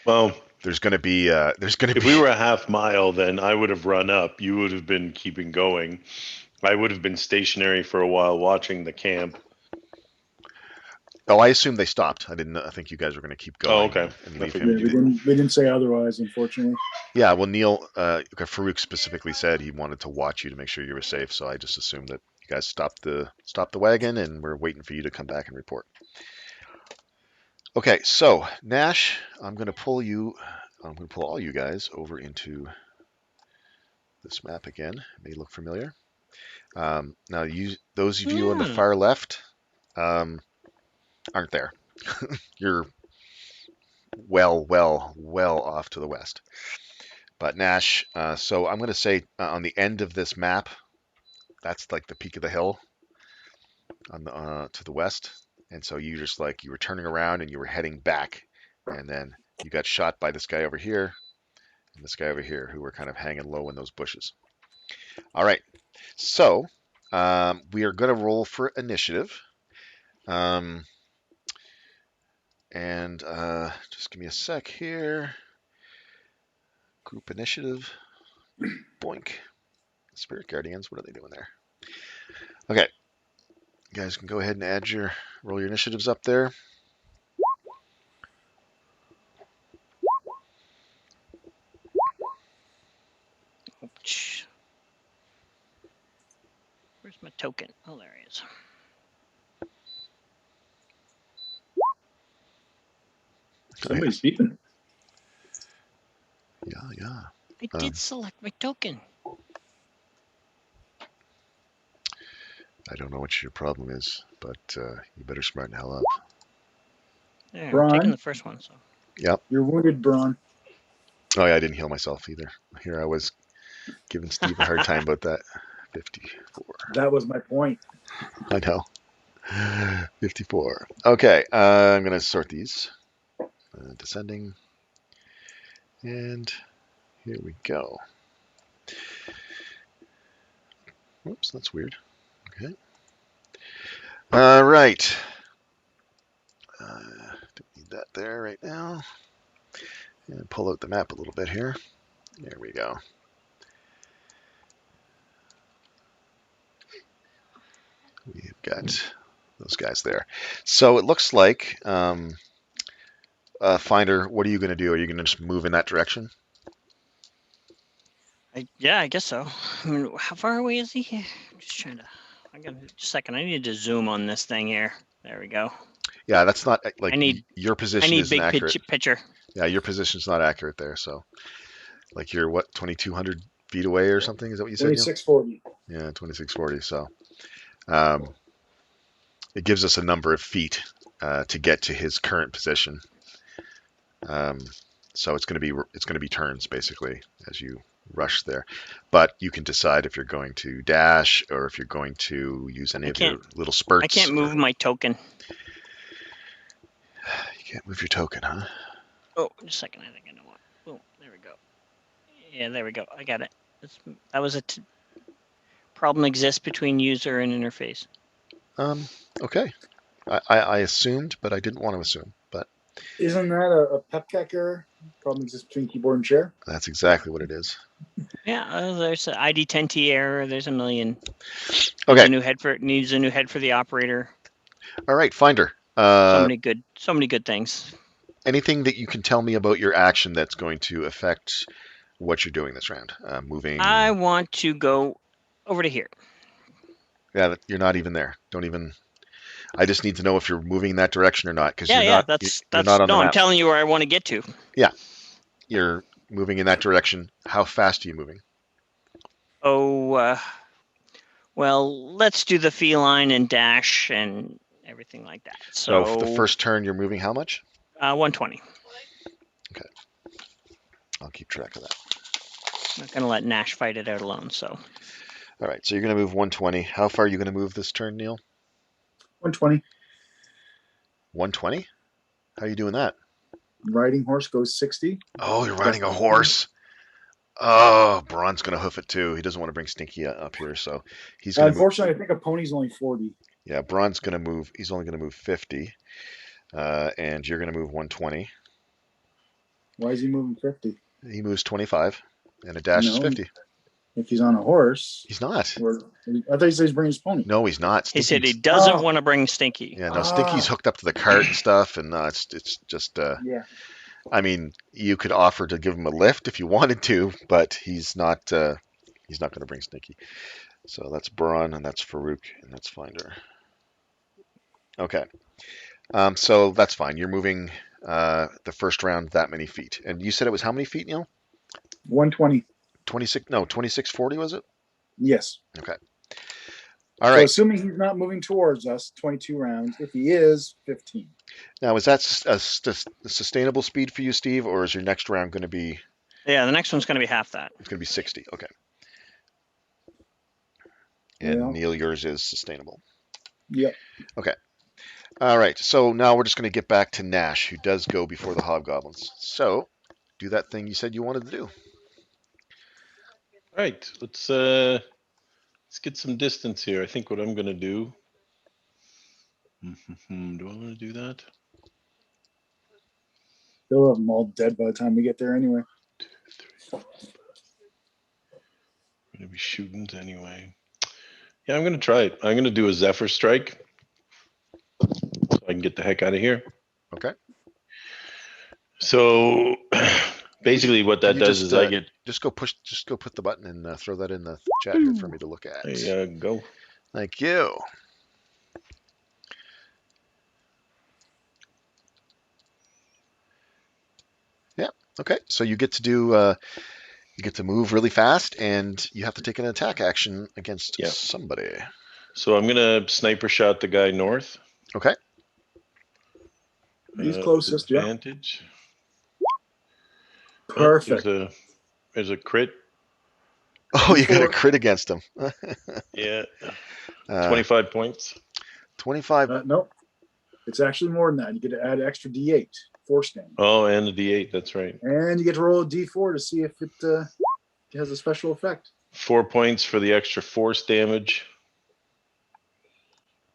Well, there's going to be if we were a half mile, then I would have run up. You would have been keeping going. I would have been stationary for a while watching the camp. Oh, I assume they stopped. I didn't. I think you guys were going to keep going. Oh, okay. And I leave figured him. you They didn't say otherwise, unfortunately. Yeah, well, Neil, Farouk specifically said he wanted to watch you to make sure you were safe. So I just assumed that you guys stopped the wagon and we're waiting for you to come back and report. Okay, so Nash, I'm going to pull all you guys over into this map again. It may look familiar. Now, those of you on the far left aren't there. You're well off to the west. But Nash, so I'm going to say on the end of this map, that's like the peak of the hill on the to the west. And so you were turning around and you were heading back, and then you got shot by this guy over here and this guy over here who were kind of hanging low in those bushes. All right, so we are going to roll for initiative. And just give me a sec here. Group initiative. Boink. Spirit Guardians, what are they doing there? Okay. You guys can go ahead and roll your initiatives up there. Where's my token? Oh, there he is. Somebody's beeping. Yeah. I did select my token. I don't know what your problem is, but you better smarten the hell up. There, I'm Braun? taking the first one. So You're wounded, Braun. Oh yeah, I didn't heal myself either. Here I was giving Steve a hard time about that. 54. That was my point. I know. 54. Okay, I'm going to sort these. Descending. And here we go. Whoops, that's weird. Okay. All right. Don't need that there right now. And pull out the map a little bit here. There we go. We've got those guys there. So it looks like, Finder, what are you going to do? Are you going to just move in that direction? I guess so. I mean, how far away is he? I'm just trying to. I got just a second. I need to zoom on this thing here. There we go. Yeah, that's not like I need your position I need isn't big accurate. picture. Yeah, your position's not accurate there. So, like you're what, 2,200 feet away or something? Is that what you said, Neil? 2640. Yeah, 2640. So, um, it gives us a number of feet to get to his current position. So it's going to be turns basically as you rush there, but you can decide if you're going to dash or if you're going to use any of your little spurts. I can't move my token. You can't move your token, huh? Oh, just a second. I think I know what. Boom. There we go. Yeah, there we go. I got it. That was a problem exists between user and interface. Okay. I assumed, but I didn't want to assume. But Isn't that a pepcac error? Problem exists between keyboard and chair. that's exactly what it is. Yeah, there's an ID10T error. There's a million. Okay. Needs a new head for the operator. All right, Finder. So many good things. Anything that you can tell me about your action that's going to affect what you're doing this round? Moving. I want to go over to here. Yeah, you're not even there. Don't even. I just need to know if you're moving in that direction or not, because you're not. That's you're not on the no. map. I'm telling you where I want to get to. Yeah, you're moving in that direction. How fast are you moving? Oh, well, let's do the feline and dash and everything like that. So for the first turn, you're moving how much? 120. Okay, I'll keep track of that. I'm not gonna let Nash fight it out alone. So. All right, so you're going to move 120. How far are you going to move this turn, Neil? 120. 120? How are you doing that? Riding horse goes 60. Oh, you're riding a horse. Oh, Braun's going to hoof it too. He doesn't want to bring Stinky up here, so he's going to move. Unfortunately, I think a pony's only 40. Yeah, Braun's going to move. He's only going to move 50, and you're going to move 120. Why is he moving 50? He moves 25, and a dash is 50. If he's on a horse. He's not. I thought he said he's bringing his pony. No, he's not. He said he doesn't want to bring Stinky. Yeah, no, Stinky's hooked up to the cart and stuff, and it's just. Yeah. I mean, you could offer to give him a lift if you wanted to, but he's not. He's not going to bring Stinky. So that's Braun, and that's Farouk, and that's Finder. Okay. So that's fine. You're moving the first round that many feet, and you said it was how many feet, Neil? 120. 26. No, 2640 was it? Yes. Okay. All right. So assuming he's not moving towards us, 22 rounds. If he is, 15. Now, is that a sustainable speed for you, Steve, or is your next round going to be? Yeah, the next one's going to be half that. It's going to be 60. Okay. And Neil, yours is sustainable. Yep. Okay. All right. So now we're just going to get back to Nash, who does go before the hobgoblins. So do that thing you said you wanted to do. All right. Let's get some distance here. I think what I'm going to do. Do I want to do that? They'll have them all dead by the time we get there anyway. 2, 3, 4. I'm going to be shooting anyway. Yeah, I'm going to try it. I'm going to do a Zephyr Strike so I can get the heck out of here. Okay. So basically what that does is I get... Just go put the button and throw that in the chat here for me to look at. There you go. Thank you. Yeah. Okay. So you get to do... You get to move really fast, and you have to take an attack action against somebody. So I'm going to sniper shot the guy north. Okay. He's closest. Yeah. Advantage. Oh, Perfect. there's a crit. Oh, you got a D4. crit against him. Yeah, Uh, 25 points. 25. No, it's actually more than that. You get to add extra D8 force damage, Oh, and the D8. That's right. and you get to roll a D4 to see if it has a special effect. 4 points for the extra force damage.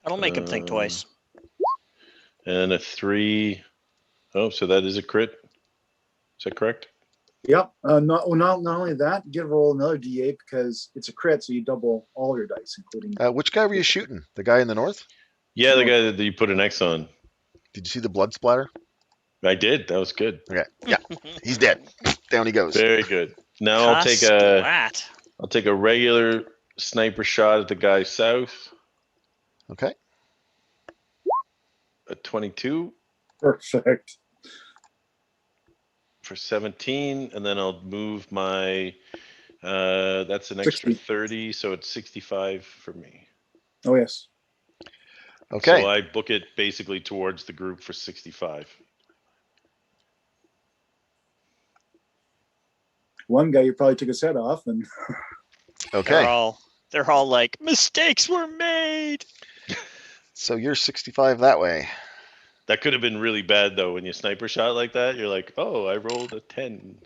That'll make him think twice. And a 3. Oh, so that is a crit. Is that correct? Yep. Not only that, you get to roll another D8 because it's a crit, so you double all your dice, including. Which guy were you shooting? The guy in the north? Yeah, the guy that you put an X on. Did you see the blood splatter? I did. That was good. Okay. Yeah. He's dead. Down he goes. Very good. Now I'll take a regular sniper shot at the guy south. Okay. A 22 Perfect. for 17, and then I'll move my. That's an extra 60. 30, so it's 65 for me. Oh yes. Okay. So I book it basically towards the group for 65. One guy you probably took his head off, and Okay. They're all like, mistakes were made. So you're 65 that way. That could have been really bad though. When you sniper shot like that, you're like, oh, I rolled a 10.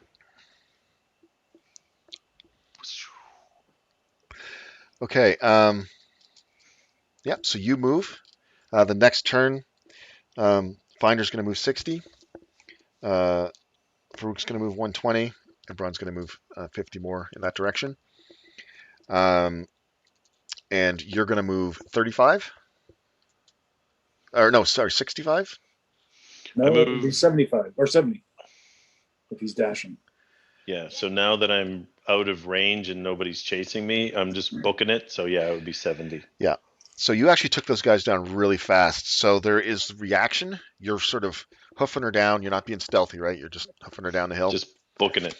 Okay. Yep. So you move. The next turn, Finder's going to move 60. Farouk's going to move 120, and Braun's going to move 50 more in that direction. And you're going to move 35. Or no, sorry, 65. no, it would be 75 or 70 if he's dashing. Yeah. So now that I'm out of range and nobody's chasing me, I'm just booking it. So yeah, it would be 70. Yeah. So you actually took those guys down really fast. So there is reaction. You're sort of hoofing her down. You're not being stealthy, right? You're just hoofing her down the hill. Just booking it.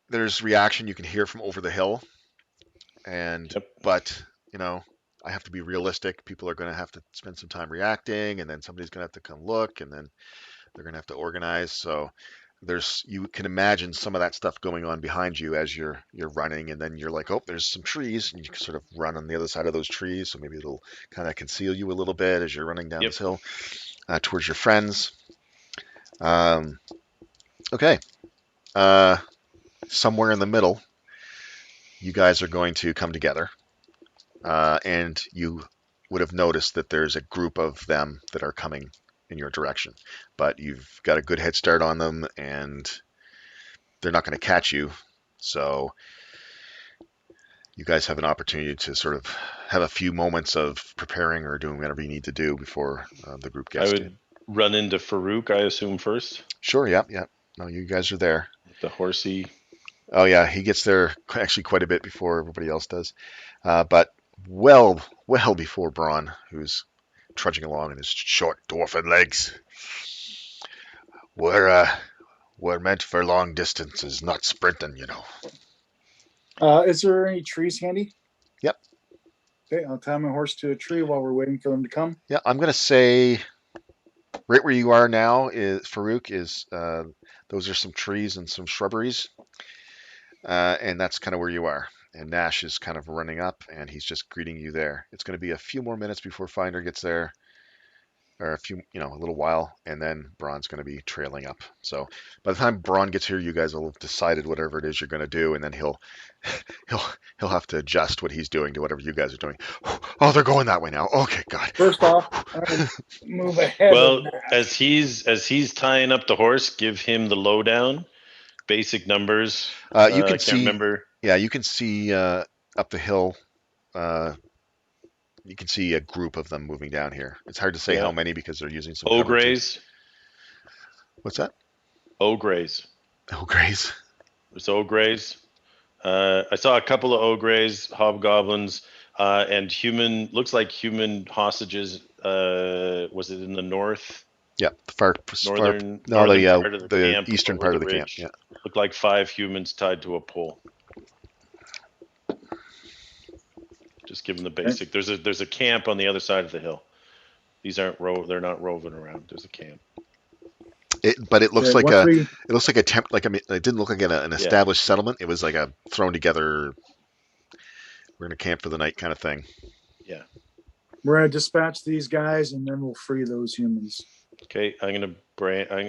There's reaction you can hear from over the hill. But, I have to be realistic. People are going to have to spend some time reacting, and then somebody's going to have to come look, and then they're going to have to organize. So you can imagine some of that stuff going on behind you as you're running, and then you're like, oh, there's some trees, and you can sort of run on the other side of those trees. So maybe it'll kind of conceal you a little bit as you're running down this hill towards your friends. Okay. Somewhere in the middle, you guys are going to come together. And you would have noticed that there's a group of them that are coming in your direction. But you've got a good head start on them, and they're not going to catch you. So you guys have an opportunity to sort of have a few moments of preparing or doing whatever you need to do before the group gets to you. I would run into Farouk, I assume, first. Sure, yeah. No, you guys are there. The horsey. Oh, yeah, he gets there actually quite a bit before everybody else does. But well before Braun, who's trudging along in his short dwarfen legs. We're meant for long distances, not sprinting, Is there any trees handy? Yep. Okay, I'll tie my horse to a tree while we're waiting for them to come. Yeah, I'm going to say right where you are now is Farouk is those are some trees and some shrubberies. And that's kind of where you are. And Nash is kind of running up, and he's just greeting you there. It's going to be a few more minutes before Finder gets there, or a little while, and then Braun's going to be trailing up. So by the time Braun gets here, you guys will have decided whatever it is you're going to do, and then he'll have to adjust what he's doing to whatever you guys are doing. Oh, they're going that way now. Okay, God. First off, move ahead. Well, as he's tying up the horse, give him the lowdown. Basic numbers. You can I can't remember. Yeah, you can see up the hill. You can see a group of them moving down here. It's hard to say how many because they're using some cover. Ogres. What's that? Ogres. Ogres. There's ogres. I saw a couple of ogres, hobgoblins, and looks like human hostages. Was it in the north? Yeah, northern part of the the camp, eastern part of the camp. Yeah, looked like 5 humans tied to a pole. Just give them the basic. There's a camp on the other side of the hill. These aren't they're not roving around. There's a camp. But it looks Okay, like once we it looks like a temp. Like, I mean, it didn't look like an Yeah. established settlement. It was like a thrown together. We're gonna camp for the night kind of thing. Yeah. we're gonna dispatch these guys, and then we'll free those humans. Okay. I'm gonna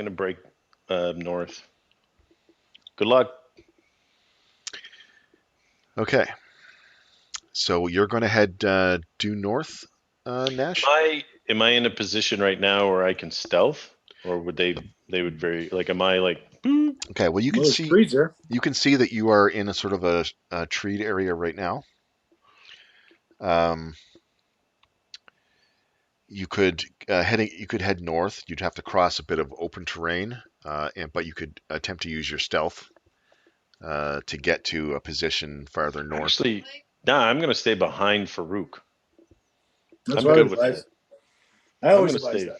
break north. Good luck. Okay. So you're going to head due north, Nash. Am I in a position right now where I can stealth, or would they would very like? Am I like? Boop? Okay. Well, Well, there's trees there. you can see that you are in a sort of a treed area right now. Um, you could head north. You'd have to cross a bit of open terrain, but you could attempt to use your stealth to get to a position farther north. Actually, nah. I'm gonna stay behind Farouk. That's I'm what I good would with advise. that. I I'm always gonna advise stay. that.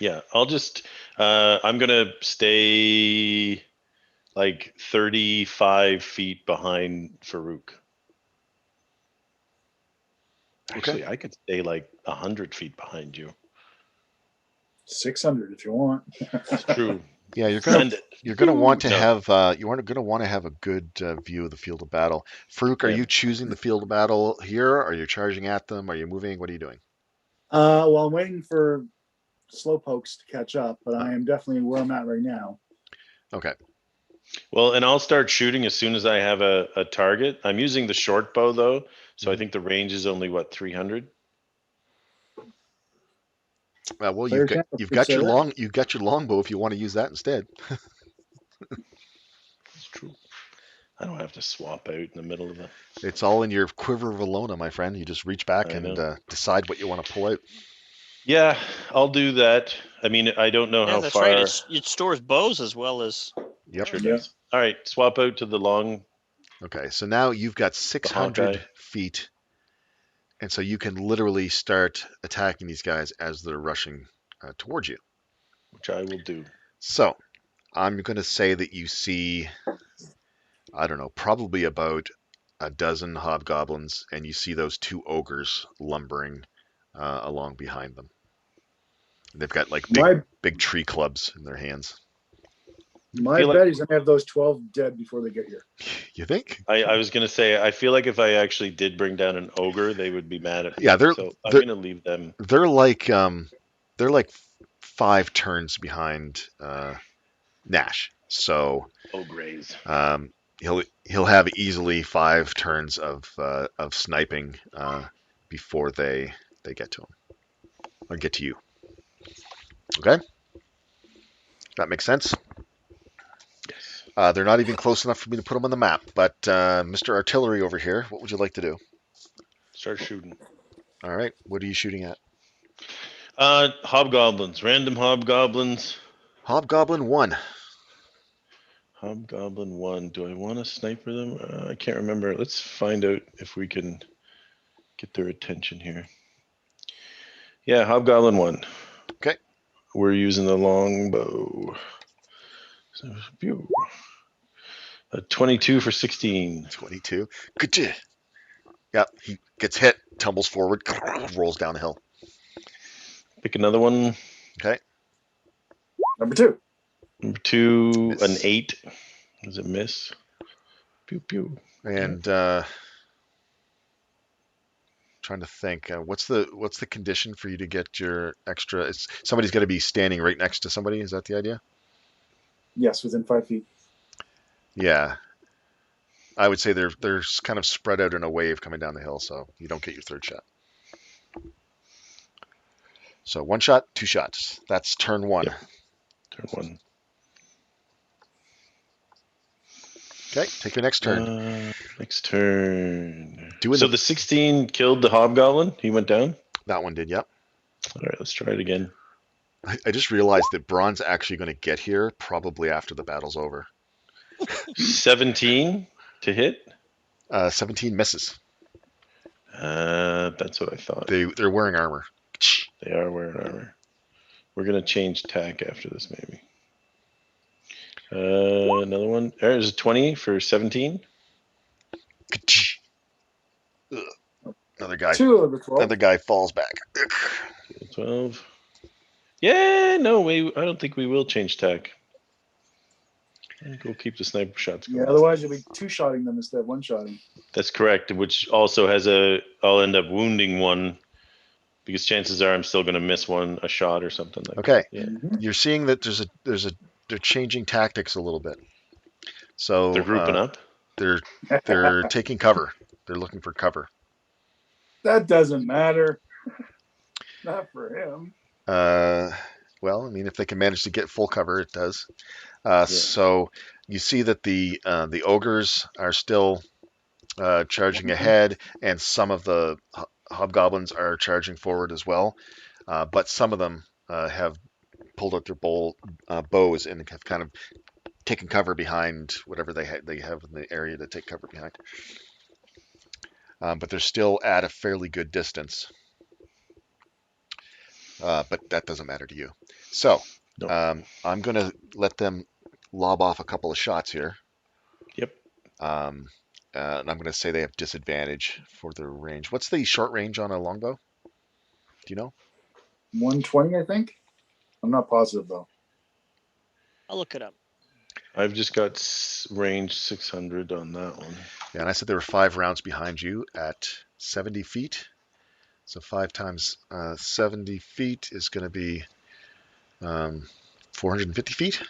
Yeah, I'll just. I'm gonna stay like 35 feet behind Farouk. Actually, I could stay like 100 feet behind you. 600 if you want. It's true. Yeah, Send it. you're gonna want to No, have gonna want to have a good view of the field of battle. Farouk, are yeah. you choosing the field of battle here? Are you charging at them? Are you moving? What are you doing? Well, I'm waiting for slowpokes to catch up, but I am definitely where I'm at right now. Okay. Well, and I'll start shooting as soon as I have a target. I'm using the short bow though, so I think the range is only what 300. Well, Player count, would say that. you've got your longbow if you want to use that instead. It's true. I don't have to swap out in the middle of the. It's all in your quiver of Alona, my friend. You just reach back I and know. decide what you want to pull out. Yeah, I'll do that. I mean, I don't know Yeah, how that's far. right. It stores bows as well as. Yep. Sure Yeah. does. All right, swap out to the long, Okay. So now you've got the Hawkeye, 600 feet, and so you can literally start attacking these guys as they're rushing towards you. which I will do. So I'm going to say that you see, I don't know, probably about a dozen hobgoblins, and you see those two ogres lumbering along behind them. They've got like My big tree clubs in their hands. my Feel bet like is gonna have those 12 dead before they get here. You think? I was gonna say I feel like if I actually did bring down an ogre, they would be mad at me. Yeah, So I'm they're gonna leave them. they're like they're like 5 turns behind Nash. So Ogres. he'll have easily 5 turns of sniping before they get to him or get to you. Okay, that makes sense. Yes. They're not even close enough for me to put them on the map. But Mr. Artillery over here, what would you like to do? Start shooting. All right, what are you shooting at? Hobgoblins. Random hobgoblins. Hobgoblin 1. Hobgoblin 1. Do I want to sniper them? I can't remember. Let's find out if we can get their attention here. Yeah, Hobgoblin 1. Okay. We're using the longbow. So, 22 for 16. 22. Good. Yep, he gets hit, tumbles forward, rolls down the hill. Pick another one. Okay. Number 2. Number 2, Miss. an 8. Does it miss? Pew pew. And trying to think, what's the condition for you to get your extra? Somebody's got to be standing right next to somebody. Is that the idea? Yes, within 5 feet. Yeah. I would say they're kind of spread out in a wave coming down the hill, so you don't get your third shot. So 1 shot, 2 shots. That's turn 1. Yep. Turn 1. Okay, take your next turn. Next turn. Doing So the 16 killed the hobgoblin. He went down. That one did, yep. All right, let's try it again. I just realized that Braun's actually going to get here probably after the battle's over. 17 to hit. 17 misses. That's what I thought. They're wearing armor. They are wearing armor. We're gonna change tack after this, maybe. Another one. There's a 20 for 17. Another guy. 2 of the 12. Another guy falls back. 12. Yeah, no, I don't think we will change tack. I think we'll keep the sniper shots Yeah, going. otherwise you'll be two-shotting them instead of one-shotting. That's correct, which also has I'll end up wounding one because chances are I'm still going to miss a shot or something like Okay. that. Yeah. You're seeing that they're changing tactics a little bit. So They're grouping up. they're taking cover. They're looking for cover. That doesn't matter. Not for him. Well, I mean, if they can manage to get full cover, it does. So you see that the ogres are still charging ahead, and some of the hobgoblins are charging forward as well. But some of them have pulled out their bows and have kind of taken cover behind whatever they have in the area to take cover behind. But they're still at a fairly good distance. But that doesn't matter to you. So No. I'm going to let them lob off a couple of shots here. Yep. And I'm going to say they have disadvantage for their range. What's the short range on a longbow? Do you know? 120, I think. I'm not positive though. I'll look it up. Uh, I've just got range 600 on that one. Yeah, and I said there were 5 rounds behind you at 70 feet. So 5 times 70 feet is going to be 450 feet.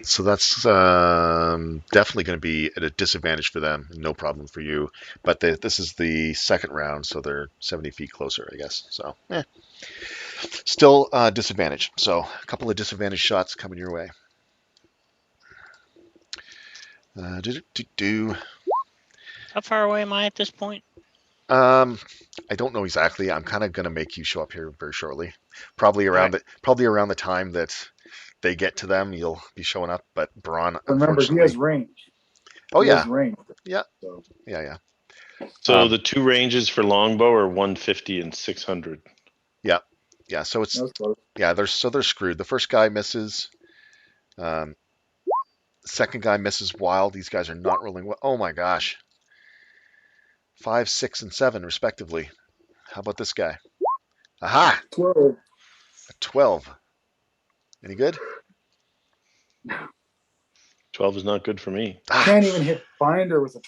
So that's definitely going to be at a disadvantage for them. No problem for you. But this is the second round, so they're 70 feet closer, I guess. So, still disadvantage. So a couple of disadvantage shots coming your way. How far away am I at this point? I don't know exactly. I'm kind of going to make you show up here very shortly. Probably around the time that they get to them, you'll be showing up. But Braun, But remember, he has range. Oh He yeah, has range. yeah, So yeah. So the two ranges for longbow are 150 and 600. Yeah. So it's that's close. they're screwed. The first guy misses. Second guy misses wild. These guys are not rolling well. Oh my gosh. 5, 6, and 7 respectively. How about this guy? Aha! 12. A 12. Any good? 12 is not good for me. Can't even hit binder with a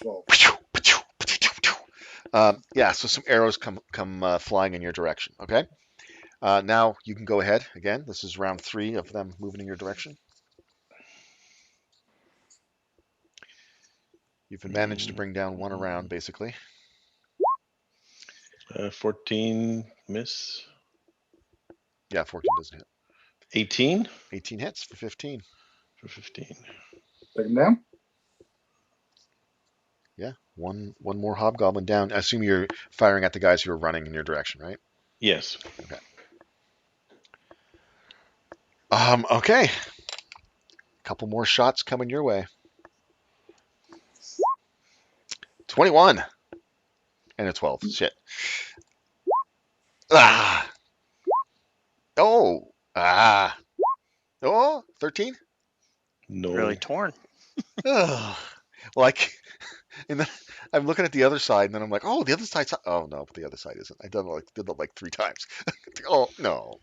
12. Yeah, so some arrows come flying in your direction. Okay. Now you can go ahead again. This is round 3 of them moving in your direction. You've managed to bring down one around, basically. 14 miss. Yeah, 14 doesn't hit. 18 18 hits for 15. for 15. Take him down. Yeah, one more hobgoblin down. I assume you're firing at the guys who are running in your direction, right? Yes. Okay. Okay. Couple more shots coming your way. 21 and a 12. Shit. Ah. Oh. Ah. Oh, 13? No. Really torn. Oh. Well, and then I'm looking at the other side, and then I'm like, oh, the other side's. Oh no, but the other side isn't. I did that like 3 times. Oh no.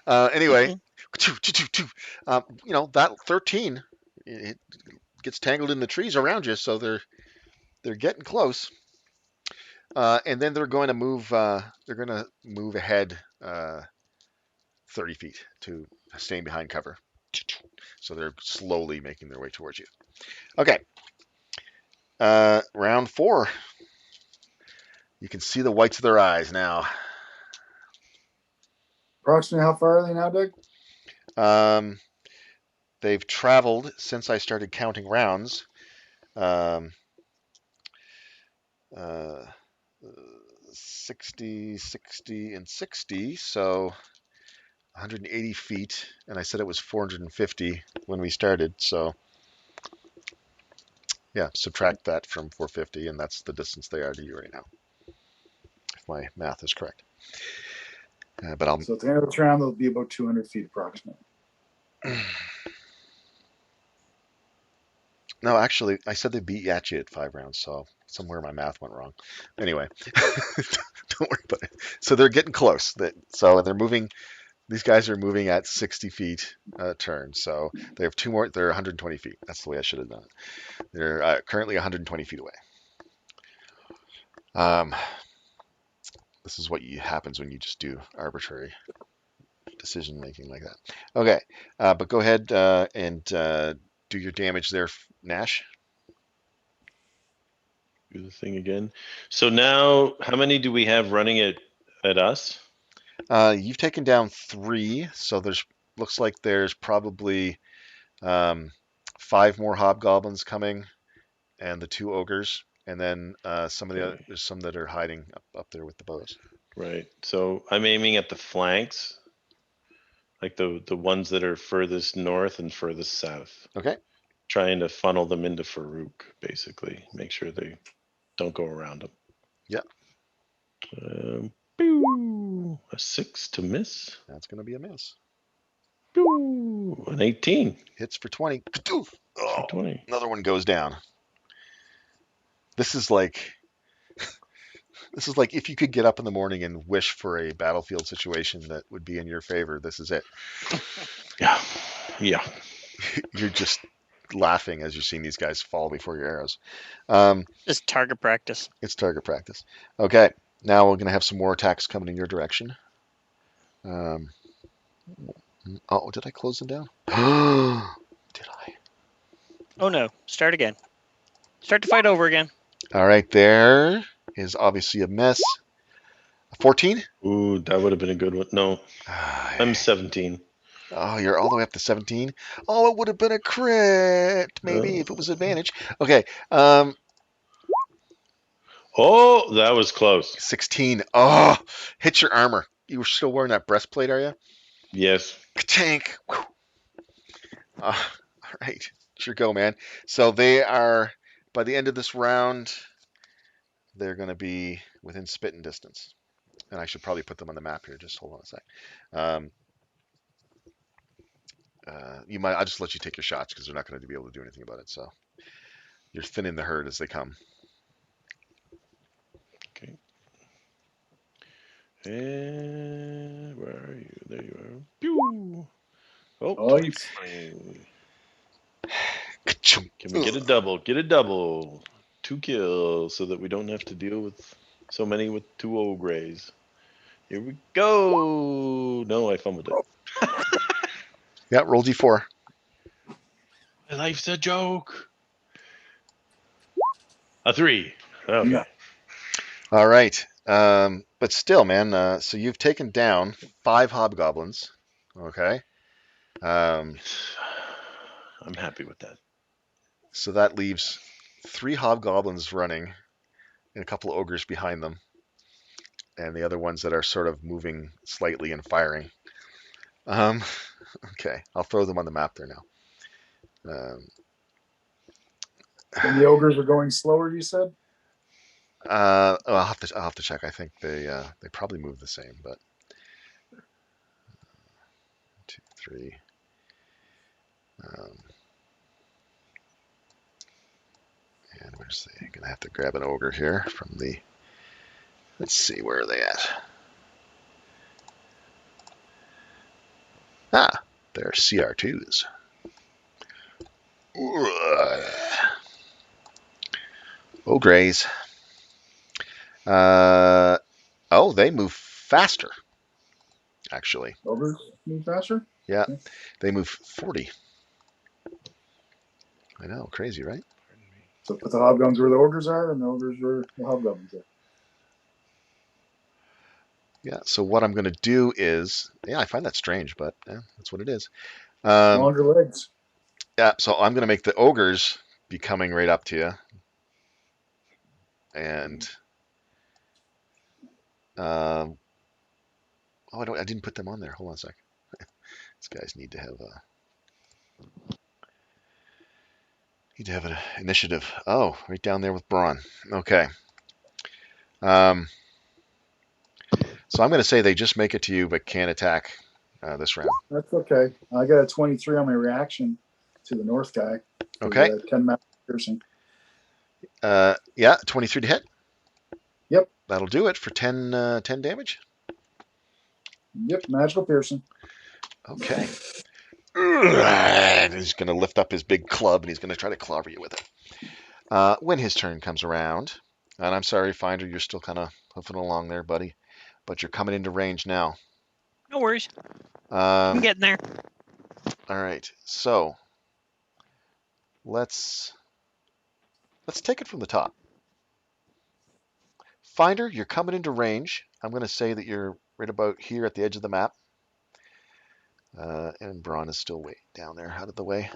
Anyway, that 13, it gets tangled in the trees around you, so they're getting close. And then they're going to move. They're going to move ahead 30 feet to staying behind cover. So they're slowly making their way towards you. Okay. Round 4. You can see the whites of their eyes now. Approximately how far are they now, Doug? They've traveled since I started counting rounds. 60, 60, and 60. So 180 feet. And I said it was 450 when we started. So yeah, subtract that from 450, and that's the distance they are to you right now, if my math is correct. But So at the end of this round, they'll be about 200 feet approximately. No, actually, I said they beat Yachi at 5 rounds, so somewhere my math went wrong. Anyway, don't worry about it. So they're getting close. So they're moving. These guys are moving at 60 feet turn. So they have two more. They're 120 feet. That's the way I should have done it. They're currently 120 feet away. This is what happens when you just do arbitrary decision making like that. Okay, but go ahead and do your damage there, Nash. Do the thing again. So now, how many do we have running at us? You've taken down 3, so looks like there's probably 5 more hobgoblins coming, and the 2 ogres, and then Okay. there's some that are hiding up there with the bows. Right. So I'm aiming at the flanks, like the ones that are furthest north and furthest south. Okay. Trying to funnel them into Farouk, basically. Make sure they don't go around him. Yeah. A 6 to miss. That's going to be a miss. An 18. Hits for 20. For 20. Another one goes down. This is like if you could get up in the morning and wish for a battlefield situation that would be in your favor. This is it. Yeah. Yeah. You're just laughing as you're seeing these guys fall before your arrows. Just target practice. It's target practice. Okay, now we're going to have some more attacks coming in your direction. Oh, did I close them down? Did I? Oh no! Start again. Start the fight over again. All right, there is obviously a miss. 14? Ooh, that would have been a good one. No, I'm 17. Oh, you're all the way up to 17? Oh, it would have been a crit, maybe, if it was advantage. Okay, Oh, that was close. 16. Oh, hit your armor. You were still wearing that breastplate, are you? Yes. Tank. All right, sure go, man. So they are, by the end of this round, they're going to be within spitting distance. And I should probably put them on the map here. Just hold on a sec. I'll just let you take your shots because they're not going to be able to do anything about it. So you're thinning the herd as they come. Okay. And where are you? There you are. Pew! Oh, Nice. Can we get a double? Get a double. 2 kills so that we don't have to deal with so many with 2 ogres. Here we go. No, I fumbled it. Yeah, roll d4. My life's a joke. A 3. Okay. Yeah. All right. But still, man, so you've taken down 5 hobgoblins. Okay. I'm happy with that. So that leaves 3 hobgoblins running and a couple of ogres behind them. And the other ones that are sort of moving slightly and firing. Okay, I'll throw them on the map there now. And the ogres are going slower, you said? I'll have to check. I think they probably move the same, but 2, 3. And where's the? Gonna have to grab an ogre here from the. Let's see, where are they at? Ah, they're CR2s. Ogres. Oh, they move faster. Actually, Ogres move faster? yeah, they move 40. I know, crazy, right? So put the hobgoblins where the ogres are, and the ogres where the hobgoblins are. Yeah. So what I'm going to do is, yeah, I find that strange, but yeah, that's what it is. Longer legs. Yeah. So I'm going to make the ogres be coming right up to you, and oh, I didn't put them on there. Hold on a sec. These guys need to have an initiative. Oh, right down there with Braun. Okay. So I'm going to say they just make it to you, but can't attack this round. That's okay. I got a 23 on my reaction to the north guy. Okay. 10 max piercing. Yeah, 23 to hit. Yep. That'll do it for 10 damage. Yep, magical piercing. Okay. And he's going to lift up his big club and he's going to try to clobber you with it. When his turn comes around, and I'm sorry, Finder, you're still kind of hoofing along there, buddy, but you're coming into range now. No worries. I'm Um, getting there. all right, so let's take it from the top. Finder, you're coming into range. I'm going to say that you're right about here at the edge of the map. And Braun is still way down there, out of the way.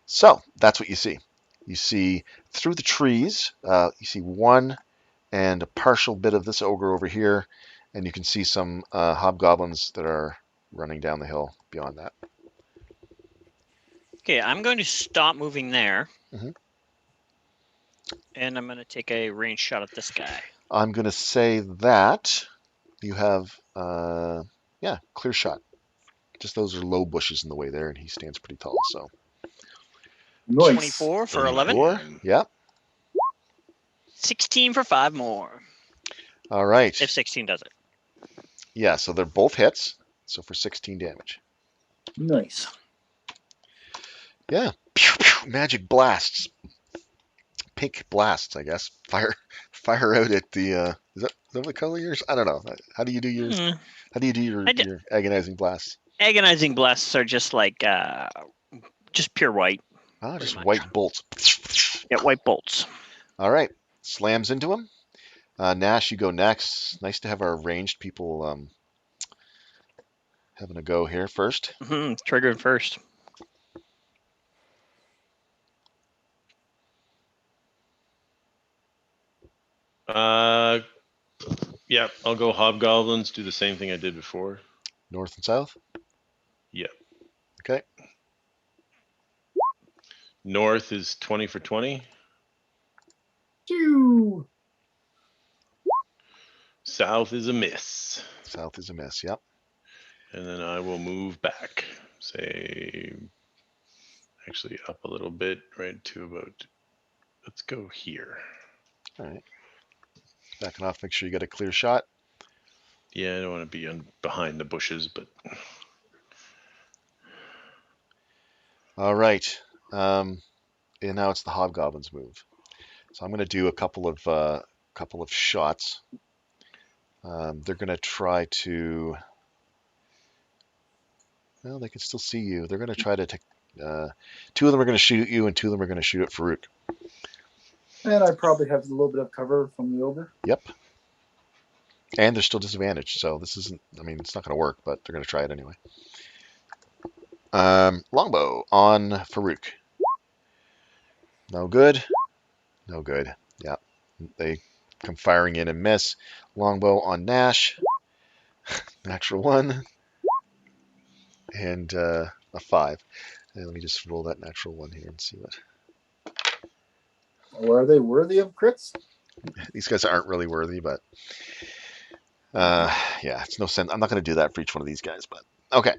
So that's what you see. You see through the trees, you see one and a partial bit of this ogre over here, and you can see some hobgoblins that are running down the hill beyond that. Okay, I'm going to stop moving there. Mhm. And I'm going to take a range shot at this guy. I'm going to say that you have, yeah, clear shot. Just those are low bushes in the way there, and he stands pretty tall. So Nice. 24 for 11. 4, yeah. 16 for 5 more. All right. If 16 does it. Yeah, so they're both hits. So for 16 damage. Nice. Yeah. Pew, pew, magic blasts. Pink blasts, I guess. Fire out at the. Is that the color of yours? I don't know. How do you do yours? Hmm. How do you do your agonizing blasts? Agonizing blasts are just like just pure white. Oh, just much. white bolts. Yeah, white bolts. All right. Slams into him. Nash, you go next. Nice to have our ranged people having a go here first. Triggered first. Yeah, I'll go hobgoblins. Do the same thing I did before. North and south. Yeah. Okay. North is 20 for 20. Phew. South is a miss. South is a miss. Yep. And then I will move back. Say, actually up a little bit, right to about, let's go here. All right. Backing off. Make sure you get a clear shot. Yeah, I don't want to be behind the bushes, but All right. And now it's the hobgoblin's move. So I'm going to do a couple of shots. They're going to try to. Well, they can still see you. They're going to try to take. 2 of them are going to shoot at you, and 2 of them are going to shoot at Farouk. And I probably have a little bit of cover from the ogre. Yep. And they're still disadvantaged, so this isn't. I mean, it's not going to work, but they're going to try it anyway. Longbow on Farouk. No good. No good. Yeah. They come firing in and miss. Longbow on Nash. Natural 1. And a 5. And let me just roll that natural 1 here and see what. Or are they worthy of crits? These guys aren't really worthy, but yeah, it's no sense. I'm not going to do that for each one of these guys, but okay.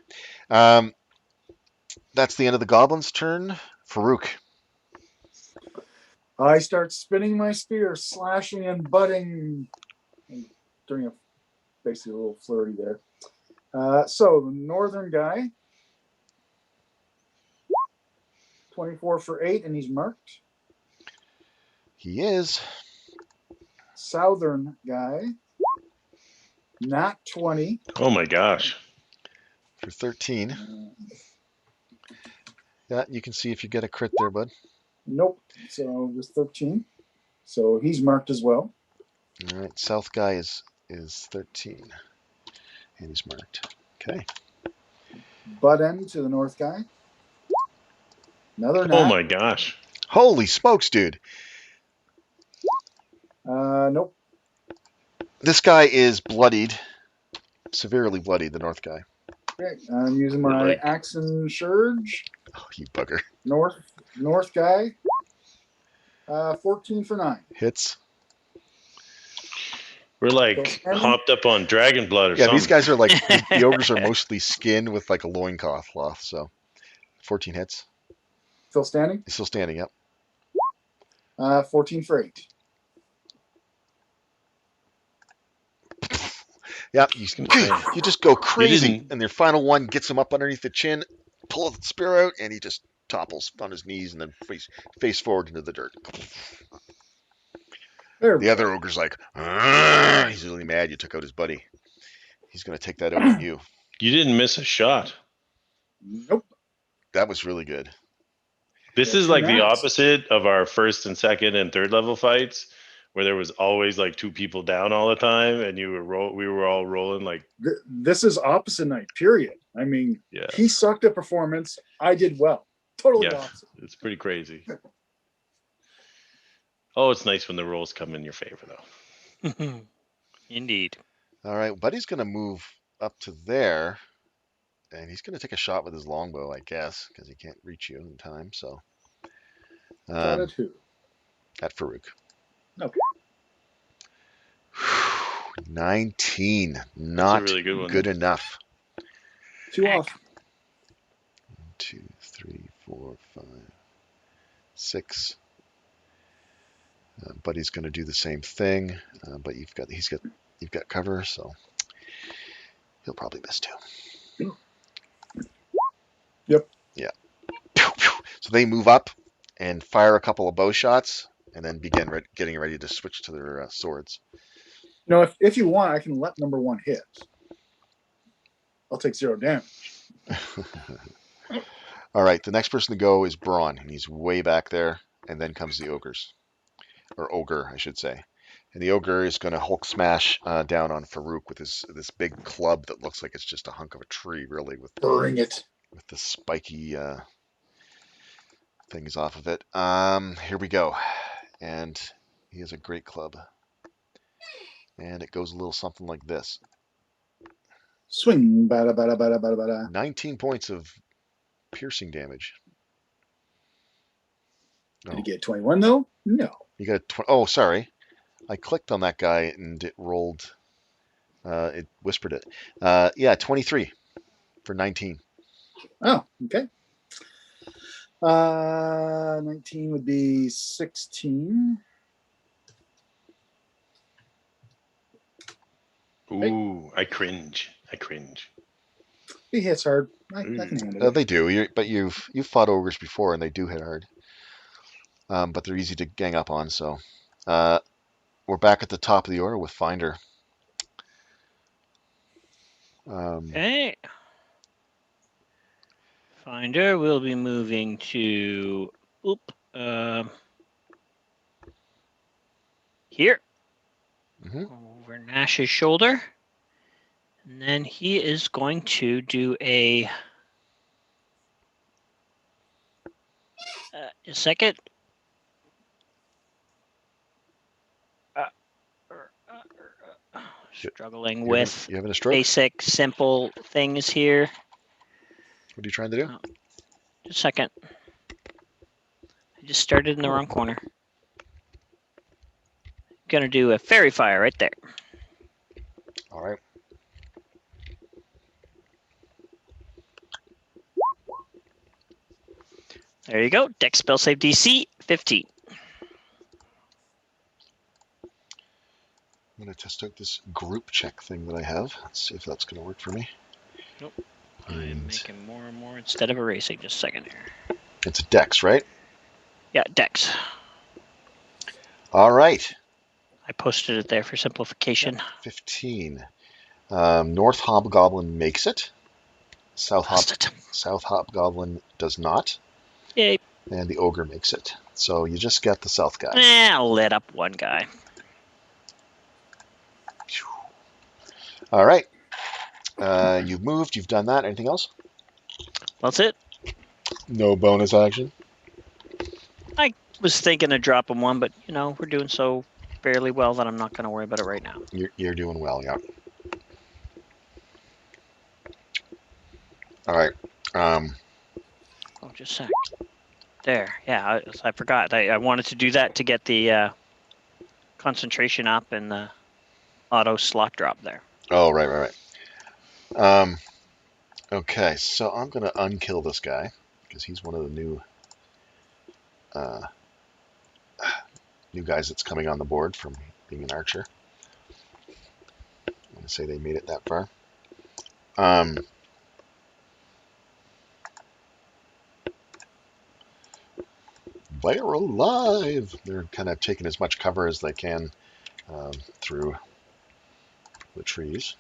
That's the end of the goblin's turn. Farouk. I start spinning my spear, slashing and butting, and doing basically a little flurry there. So the northern guy, 24 for 8, and he's marked. He is. Southern guy, not 20. oh my gosh. For 13. Yeah, you can see if you get a crit there, bud. Nope. So just 13. So he's marked as well. All right, south guy is 13. And he's marked. Okay. Butt end to the north guy. Another Oh nat. my gosh. Holy smokes, dude. Nope. This guy is bloodied. Severely bloodied, the north guy. Okay. I'm using We're my like- axe and surge. Oh, you bugger. North guy. 14 for 9. Hits. We're like hopped up on dragon blood or Yeah, something. these guys are like, the ogres are mostly skin with like a loincloth, so 14 hits. Still standing? He's still standing up. 14 for 8. Yeah, was gonna say. you just go crazy, didn't- and your final one gets him up underneath the chin, pull the spear out, and he just topples on his knees and then face forward into the dirt. There we The go. other ogre's like, "Argh!" He's really mad you took out his buddy. He's going to take that out on you. You didn't miss a shot. Nope. That was really good. This Yeah, is two like the nats. opposite of our first and second and third level fights, where there was always like 2 people down all the time, and we were all rolling like. This is opposite night. Period. I mean, Yeah. he sucked at performance. I did well. Totally Yeah, opposite. it's pretty crazy. Oh, it's nice when the rolls come in your favor, though. Indeed. All right, Buddy's going to move up to there, and he's going to take a shot with his longbow, I guess, because he can't reach you in time. So, Shot at who? at Farouk. Okay. 19, That's not a really good one. good enough. 2 off. 2, 3, 4, 5, 6. Buddy's going to do the same thing, but you've got cover, so he'll probably miss too. Yep. Yeah. So they move up and fire a couple of bow shots, and then begin getting ready to switch to their swords. No, if you want, I can let number 1 hit. I'll take 0 damage. All right, the next person to go is Braun, and he's way back there, and then comes the ogres. Or ogre, I should say. And the ogre is going to Hulk smash down on Farouk with this big club that looks like it's just a hunk of a tree, really, Bring it. with the spiky things off of it. Here we go. And he has a great club. And it goes a little something like this. Swing. Bada, bada, bada, bada, bada. 19 points of piercing damage. Did he get 21 though? No. You got oh, sorry. I clicked on that guy and it rolled. It whispered it. Yeah, 23 for 19. Oh, okay. 19 would be 16. Ooh, I cringe. He hits hard. I can handle it. They do, but you've fought ogres before and they do hit hard. But they're easy to gang up on. So we're back at the top of the order with Finder. Okay. Finder will be moving to here over Nash's shoulder, and then he is going to do a second. Struggling with You having a stroke? basic, simple things here. What are you trying to do? Just a second. I just started in the wrong corner. Gonna do a fairy fire right there. All right. There you go. Dex spell save DC 15. I'm going to test out this group check thing that I have. Let's see if that's going to work for me. Nope. I'm And making more and more instead of erasing. Just a second here. it's a dex, right? Yeah, Dex. All right. I posted it there for simplification. 15. North Hobgoblin makes it. South Hobgoblin does not. Yay. And the ogre makes it. So you just get the south guy. I'll let up one guy. All right. You've moved. You've done that. Anything else? That's it. No bonus action. I was thinking of dropping one, but we're doing so fairly well that I'm not going to worry about it right now. You're doing well, yeah. All right. Oh, just a sec. There. Yeah, I forgot. I wanted to do that to get the concentration up and the auto slot drop there. Oh, right. Okay, so I'm going to unkill this guy because he's one of the new guys that's coming on the board from being an archer. I'm to say they made it that far. They're alive. They're kind of taking as much cover as they can through the trees.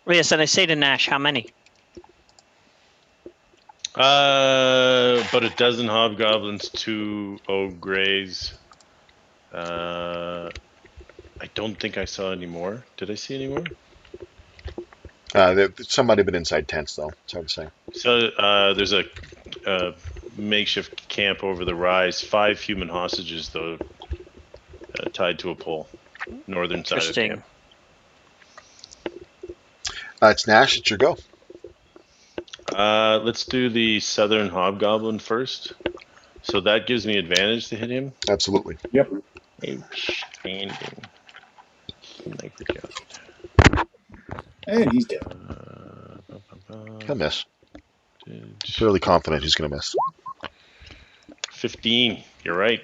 Well, yes, and I say to Nash, how many? About a dozen hobgoblins, 2 ogres. I don't think I saw any more. Did I see any more? Some might have been inside tents, though. It's hard to say. So there's a makeshift camp over the rise. 5 human hostages, though, tied to a pole. Northern side of Interesting. camp. It's Nash. It's your go. Let's do the southern hobgoblin first. So that gives me advantage to hit him. Absolutely. Yep. Outstanding. Microcast. And he's dead. He'll miss. Fairly confident he's going to miss. 15. You're right.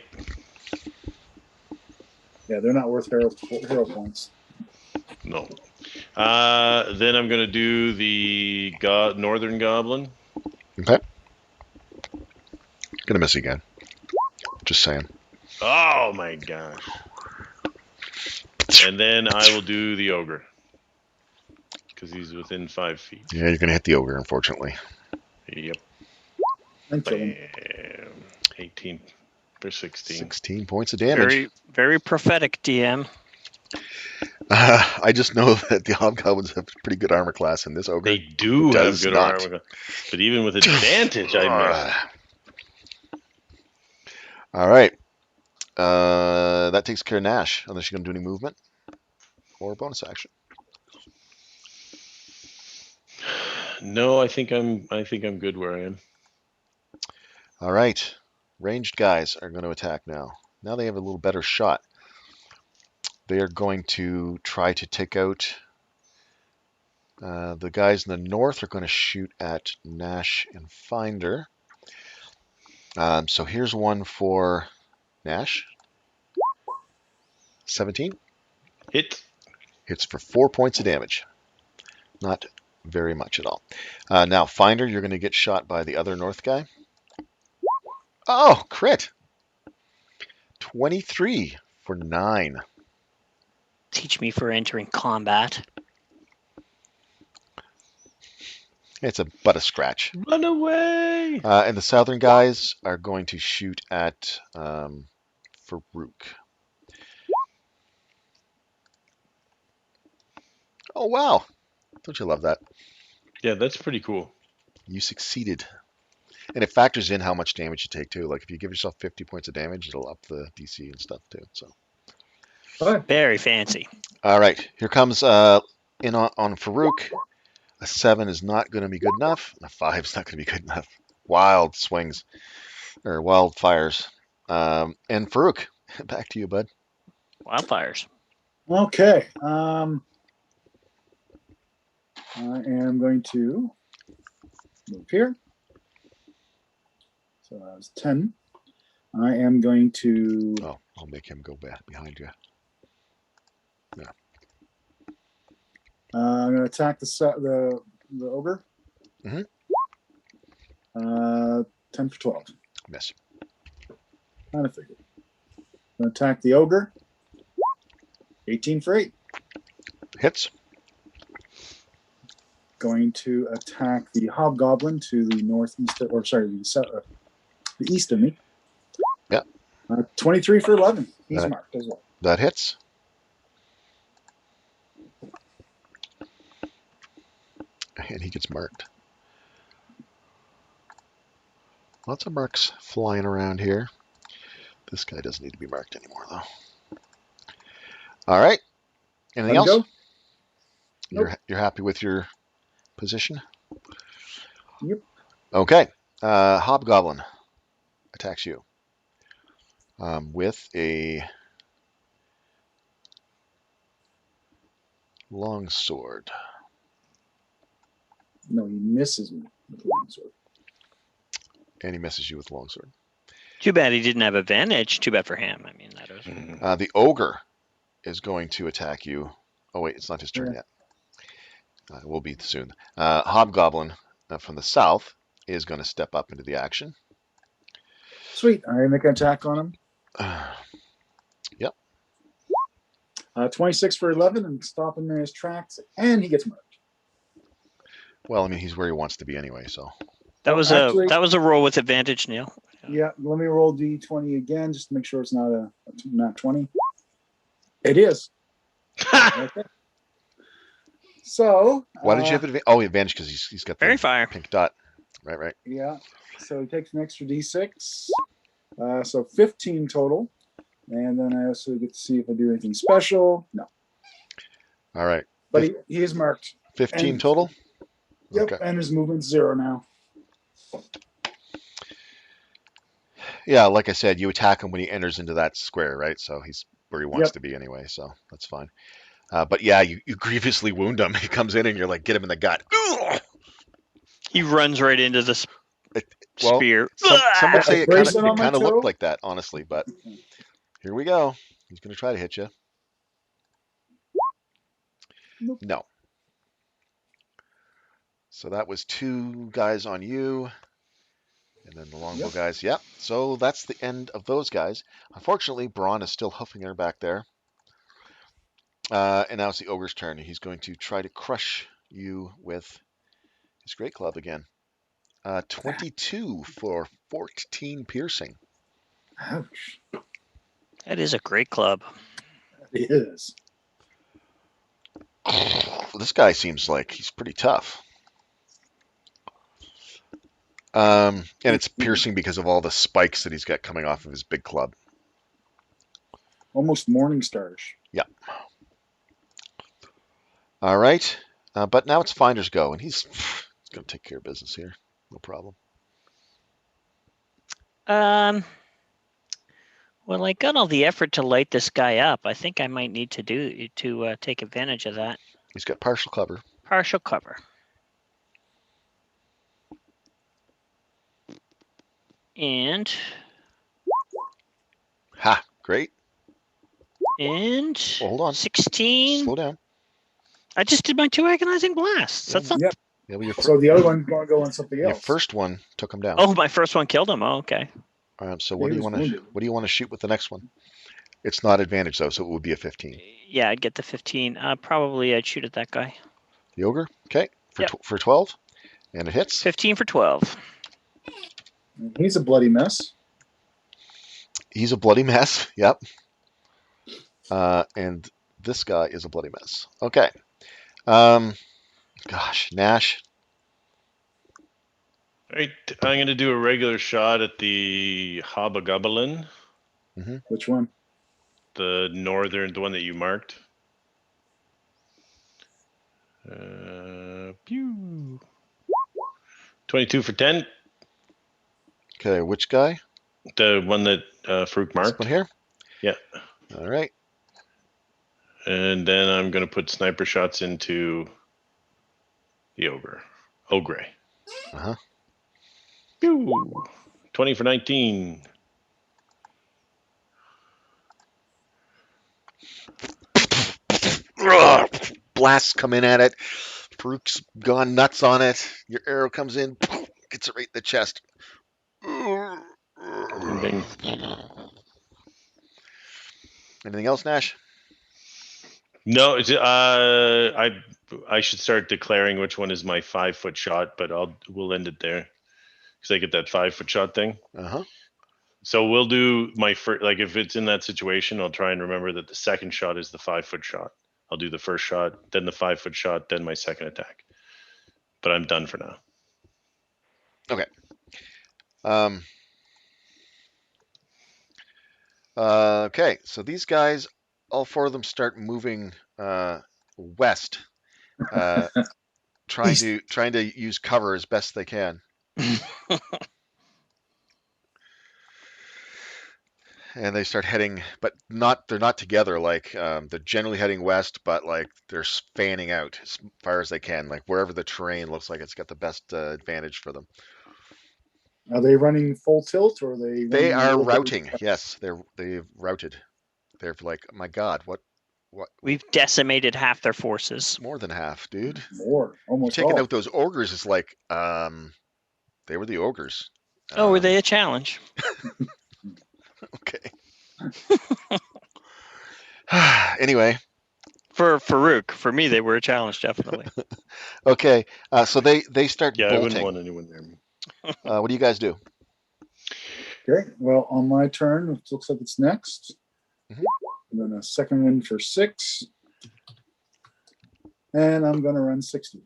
Yeah, they're not worth hero points. No. Then I'm going to do the northern goblin. Okay. Going to miss again. Just saying. Oh my gosh. And then I will do the ogre. Because he's within 5 feet. Yeah, you're going to hit the ogre, unfortunately. Yep. And kill him. Bam. 18 for 16. 16 points of damage. Very, very prophetic, DM. I just know that the hobgoblins have pretty good armor class, and this ogre They do have does good not. armor. But even with advantage, I missed. All right. That takes care of Nash, unless you're going to do any movement or bonus action. No, I think I'm good where I am. All right. Ranged guys are going to attack now. Now they have a little better shot. They are going to try to take out the guys in the north are going to shoot at Nash and Finder. So here's one for Nash. 17. Hit. Hits for 4 points of damage. Not very much at all. Now, Finder, you're going to get shot by the other north guy. Oh, crit. 23 for 9. Teach me for entering combat. It's but a scratch. Run away! And the southern guys are going to shoot at Farouk. Oh, wow. Don't you love that? Yeah, that's pretty cool. You succeeded. And it factors in how much damage you take, too. Like, if you give yourself 50 points of damage, it'll up the DC and stuff, too. So. Very fancy. All right. Here comes in on Farouk. A 7 is not going to be good enough. And a 5 is not going to be good enough. Wild swings. Or wildfires. And Farouk, back to you, bud. Wildfires. Okay. I am going to move here. So that was 10. I am going to. Oh, I'll make him go back behind you. Yeah. I'm going to attack the ogre. Mhm. 10 for 12. Miss. Kind of figured. I'm going to attack the ogre. 18 for 8. Hits. Going to attack the hobgoblin to the northeast, or sorry, the east of me. Yeah. 23 for 11. He's That- marked as well. That hits. And he gets marked. Lots of marks flying around here. This guy doesn't need to be marked anymore, though. All right. Anything Let him else? go? Nope. You're happy with your position? Yep. Okay. Hobgoblin attacks you with a long sword. No, he misses me with the longsword. And he misses you with a long sword. Too bad he didn't have advantage. Too bad for him. I mean, that was. Mhm. The ogre is going to attack you. Oh wait, it's not his turn Yeah. yet. It will be soon. Hobgoblin from the south is going to step up into the action. Sweet. I make an attack on him. Yep. 26 for 11 and stop him in his tracks, and he gets marked. Well, I mean, he's where he wants to be anyway, so. That Oh, was actually- a roll with advantage, Neil. Yeah, let me roll D20 again just to make sure it's not 20. It is. Okay. So. Why did you have advantage? Oh, advantage because he's got the Fairy fire. pink dot. Right. Yeah. So he takes an extra D6. So 15 total. And then I also get to see if I do anything special. No. All right. But he is marked. 15 And- total? Yep. Okay. And his movement's 0 now. Yeah, like I said, you attack him when he enters into that square, right? So he's where he wants Yep. to be anyway, so that's fine. But yeah, you grievously wound him. He comes in and you're like, get him in the gut. He runs right into the Well, spear. some would say it Bracelet on my kind of toe? looked like that, honestly, but here we go. He's going to try to hit you. Nope. No. So that was 2 guys on you. And then the longbow Yep. guys. Yep. So that's the end of those guys. Unfortunately, Braun is still huffing her back there. And now it's the ogre's turn. He's going to try to crush you with his great club again. 22 for 14 piercing. Ouch. That is a great club. It is. This guy seems like he's pretty tough. And it's piercing because of all the spikes that he's got coming off of his big club. Almost morning stars. Yeah. All right. But now it's Finder's go, and he's going to take care of business here. No problem. Well, I got all the effort to light this guy up. I think I might need to take advantage of that. He's got partial cover. Partial cover. And Ha! Great. and Well, hold on. 16. Slow down. I just did my 2 agonizing blasts. That's not. Yep. Yeah, well, So the other one's going to go on something your else. first one took him down. Oh, my first one killed him. Oh, okay. So what He do you was want to wounded. shoot with the next one? It's not advantage though, so it would be a 15. Yeah, I'd get the 15. Probably I'd shoot at that guy. The ogre, okay, for Yep. for 12, and it hits. 15 for 12. He's a bloody mess. He's a bloody mess. Yep. And this guy is a bloody mess. Okay. Gosh, Nash. All right, I'm going to do a regular shot at the Hobgoblin, Which one? the one that you marked. Pew. 22 for 10. Okay, which guy? The one that Farouk This marked. one here. Yeah. All right. And then I'm going to put sniper shots into the ogre. Ogre. Uh-huh. Pew. 20 for 19. Blasts come in at it. Farouk's gone nuts on it. Your arrow comes in, gets it right in the chest. Bing. Anything else, Nash? No, I should start declaring which one is my 5-foot shot, but we'll end it there because I get that 5-foot shot thing. Uh-huh. So we'll do my first. Like if it's in that situation, I'll try and remember that the second shot is the 5-foot shot. I'll do the first shot, then the 5-foot shot, then my second attack. But I'm done for now. Okay. Okay, so these guys, all 4 of them start moving west, trying to use cover as best they can. And they start heading, but they're not together. Like they're generally heading west, but like they're fanning out as far as they can, like wherever the terrain looks like it's got the best advantage for them. Are they running full tilt or are they They running a are little bit of routing. Yes, they've routed. They're like, my God, what? We've decimated half their forces. More than half, dude. more, almost Taking all? out those ogres is like, they were the ogres. Oh, were they a challenge? Okay. Anyway, For Farouk, for me, they were a challenge, definitely. okay. So they start Yeah, I wouldn't bolting. want anyone near me. What do you guys do? Okay, well, on my turn, it looks like it's next. Mhm. And then a second one for 6. And I'm going to run 60.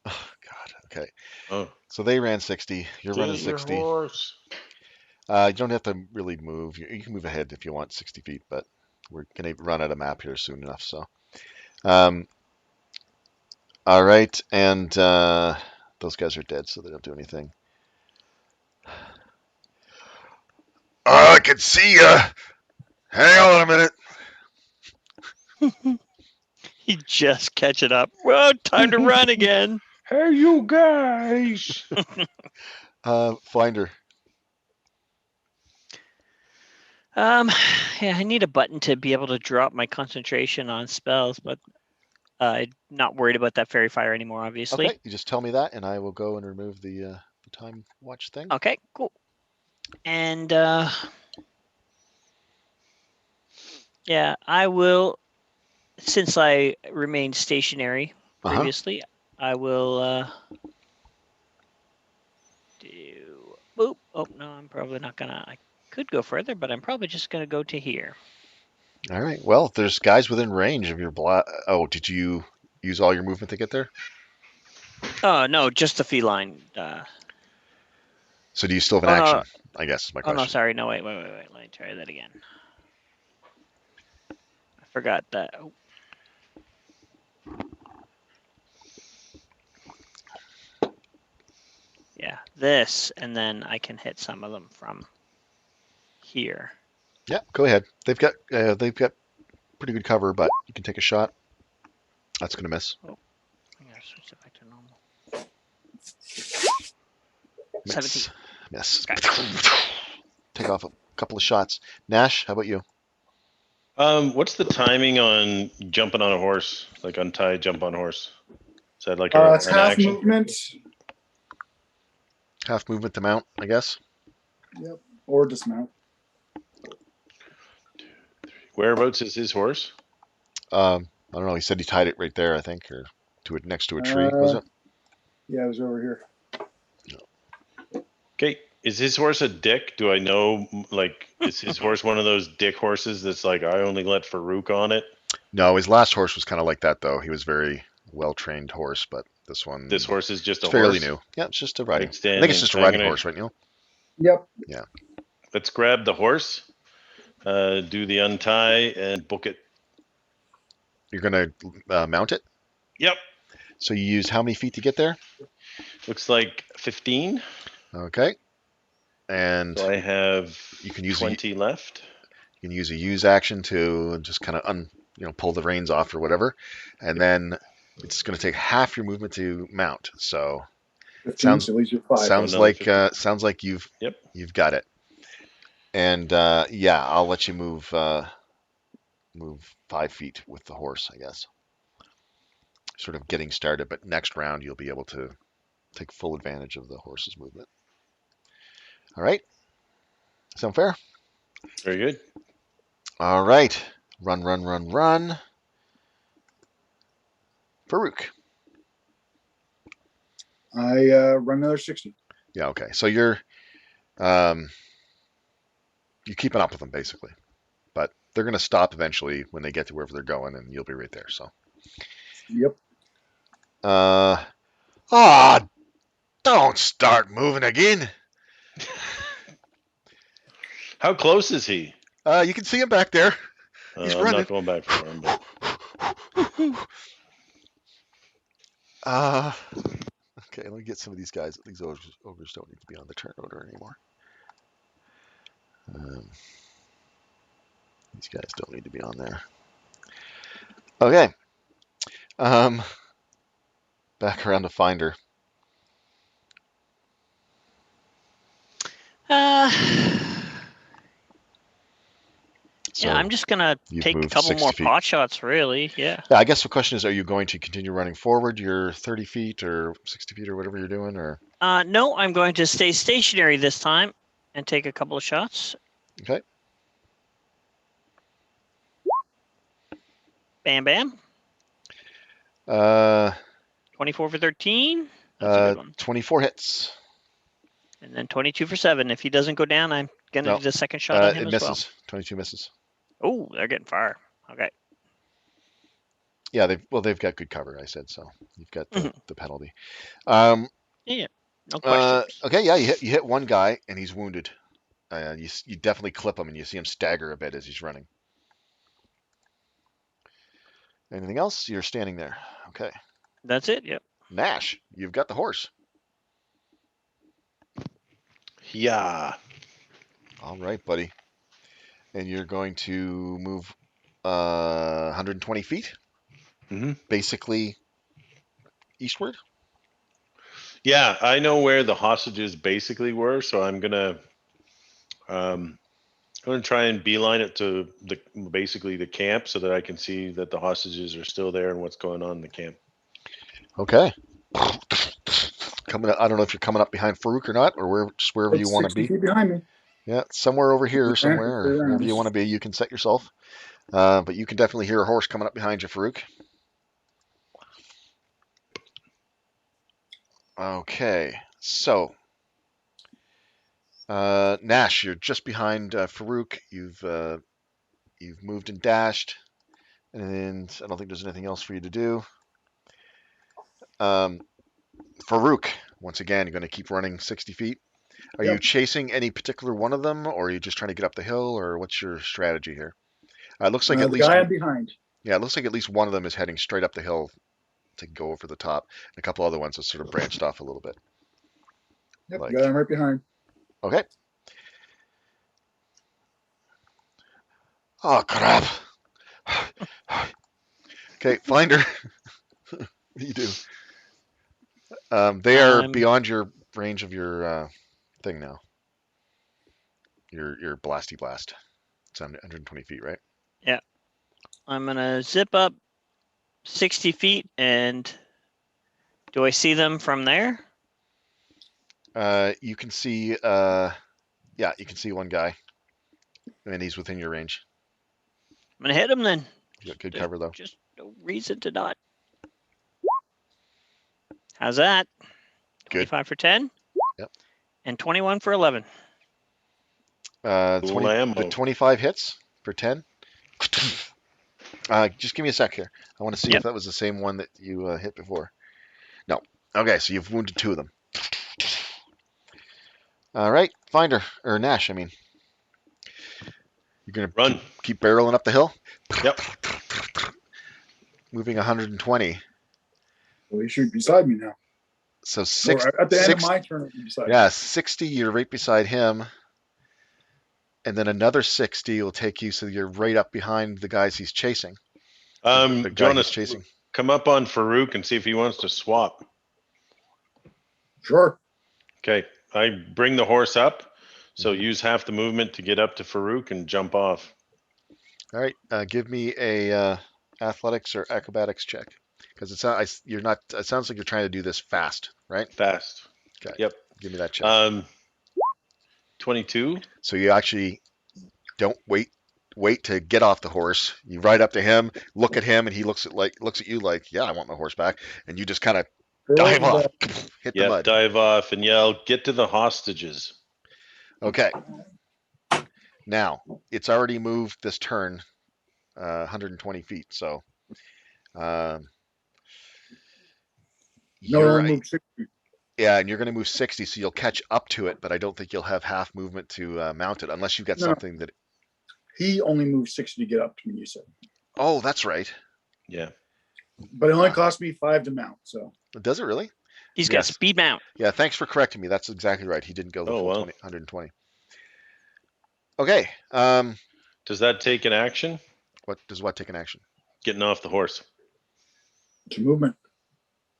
Oh, God. Okay. Oh, So they ran 60. You're running get your 60. horse. You don't have to really move. You can move ahead if you want 60 feet, but we're going to run out of map here soon enough. So, all right. And those guys are dead, so they don't do anything. I can see ya. Hang on a minute. He just catch it up. Well, time to run again. Hey, you guys! Finder. Yeah, I need a button to be able to drop my concentration on spells, but I'm not worried about that fairy fire anymore, obviously. Okay, you just tell me that, and I will go and remove the time watch thing. Okay, cool. And yeah, I will. Since I remained stationary previously, I will do boop. Oh no, I'm probably not gonna. I could go further, but I'm probably just gonna go to here. All right. Well, there's guys within range of your Oh, did you use all your movement to get there? Oh no, just the feline. So do you still have an Oh action? no. I guess is my Oh no, question. sorry. No, wait. Let me try that again. I forgot that. Oh. Yeah, this, and then I can hit some of them from here. Yeah, go ahead. They've got pretty good cover, but you can take a shot. That's gonna miss. Oh, I'm gonna switch it back to normal. Miss. 17. Miss. Okay. Take off a couple of shots. Nash, how about you? What's the timing on jumping on a horse? Like untie, jump on horse. Is that like It's an half action? movement. Half movement to mount, I guess. Yep. Or dismount. Whereabouts is his horse? I don't know. He said he tied it right there, I think, or to it next to a tree. Was it? Yeah, it was over here. Okay, is his horse a dick? Do I know? Like, is his horse one of those dick horses that's like I only let Farouk on it? No, his last horse was kind of like that though. He was very well trained horse, but this one This horse is just it's a fairly horse. new. Yeah, it's just a riding. I think it's Outstanding. just a riding horse, right, Neil? Yep. Let's grab the horse, do the untie, and book it. You're gonna mount it. Yep. So you use how many feet to get there? Looks like 15. Okay. And So I have you can use 20 left. you can use a use action to just kind of pull the reins off or whatever, and then it's going to take half your movement to mount. So 15, sounds so at least you're 5. sounds another like 15. sounds like you've Yep. got it. And yeah, I'll let you move 5 feet with the horse, I guess. Sort of getting started, but next round you'll be able to take full advantage of the horse's movement. All right. Sound fair? Very good. All right. Run, run, run, run. Farouk. I run another 60. Yeah, okay. So you're keeping up with them basically, but they're going to stop eventually when they get to wherever they're going, and you'll be right there. So, Yep. ah, don't start moving again. How close is he? You can see him back there. He's I'm running. not going back for him, but Okay, let me get some of these guys. These ogres don't need to be on the turn order anymore. These guys don't need to be on there. Okay. Back around to Finder. So yeah, I'm just gonna you've take a moved couple 60 more feet. pot shots, really. Yeah. Yeah, I guess the question is, are you going to continue running forward your 30 feet or 60 feet or whatever you're doing, or No, I'm going to stay stationary this time and take a couple of shots. okay? Bam, bam. Uh, 24 for 13. That's a good one. 24 hits. And then 22 for 7. If he doesn't go down, I'm going to No, do the second shot on him it as well. misses. 22 misses. Oh, they're getting far. Okay. Yeah, they've got good cover. I said so. You've got the penalty. Yeah, no questions. Okay, yeah, you hit one guy and he's wounded. You definitely clip him and you see him stagger a bit as he's running. Anything else? You're standing there. Okay. That's it. Yep. Nash, you've got the horse. Yeah. All right, buddy. And you're going to move 120 feet, basically eastward. Yeah, I know where the hostages basically were, so I'm gonna try and beeline it to basically the camp so that I can see that the hostages are still there and what's going on in the camp. Okay. Coming up, I don't know if you're coming up behind Farouk or not, or just wherever you It's want to 60 be. feet behind me. Yeah, somewhere over here, somewhere, or Around wherever you us. want to be, you can set yourself. But you can definitely hear a horse coming up behind you, Farouk. Okay, so Nash, you're just behind Farouk. You've moved and dashed, and I don't think there's anything else for you to do. Farouk, once again, you're going to keep running 60 feet. Are you Yep. chasing any particular one of them, or are you just trying to get up the hill, or what's your strategy here? It looks like at The least guy I'm behind. yeah, it looks like at least one of them is heading straight up the hill to go over the top, and a couple other ones have sort of branched off a little bit. Yep, Like, the guy I'm right behind. okay. Oh crap. Okay, Finder. What do you do? They are beyond your range of your thing now. Your blasty blast. It's 120 feet, right? Yeah. I'm going to zip up 60 feet, and do I see them from there? You can see, yeah, you can see one guy, and he's within your range. I'm going to hit him then. You got good cover though. Just no reason to not. How's that? Good. 25 for 10. Yep. And 21 for 11. 25 hits for 10. Just give me a sec here. I want to see if that was the same one that you hit before. No. Okay, so you've wounded 2 of them. All right, Finder, or Nash, I mean. You're going to Run. keep barreling up the hill? Yep. Moving 120. Well, he should be beside me now. So At the end of my turn, he'll be beside me. Yeah, 60, you're right beside him. And then another 60 will take you so you're right up behind the guys he's chasing. The guy Jonas, he's chasing. Come up on Farouk and see if he wants to swap. Sure. Okay, I bring the horse up, so use half the movement to get up to Farouk and jump off. All right, give me a athletics or acrobatics check, because you're not. It sounds like you're trying to do this fast, right? Fast. Okay. Yep. Give me that check. 22. So you actually don't wait to get off the horse. You ride up to him, look at him, and he looks at you like, yeah, I want my horse back, and you just kind of dive off, hit the mud. Dive off and yell, "Get to the hostages!" Okay. Now it's already moved this turn, 120 feet. So, No, I moved 60. Yeah, and you're going to move 60, so you'll catch up to it, but I don't think you'll have half movement to mount it unless you get something that. He only moved 60 to get up to me. You said. Oh, that's right. Yeah. But it only cost me 5 to mount. So. Does it really? He's got speed mount. Yeah, thanks for correcting me. That's exactly right. He didn't go the full 120. Okay. Does that take an action? What take an action? Getting off the horse. It's movement.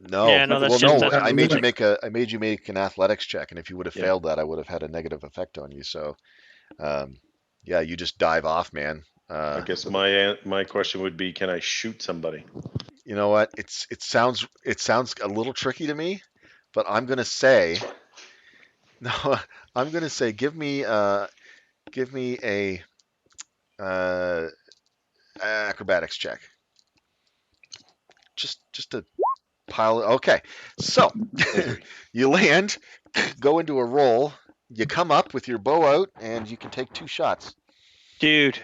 No. Yeah, no, that's Well, just no. that's That's I a made you limit. make an athletics check, and if you would have Yeah. failed that, I would have had a negative effect on you. So, yeah, you just dive off, man. I guess With my question would be, can I shoot somebody? you know what? It sounds a little tricky to me, but I'm gonna say no. I'm gonna say give me a uh, acrobatics check. Just a pile. Okay, so Oh, 3. you land, go into a roll. You come up with your bow out, and you can take 2 shots. dude.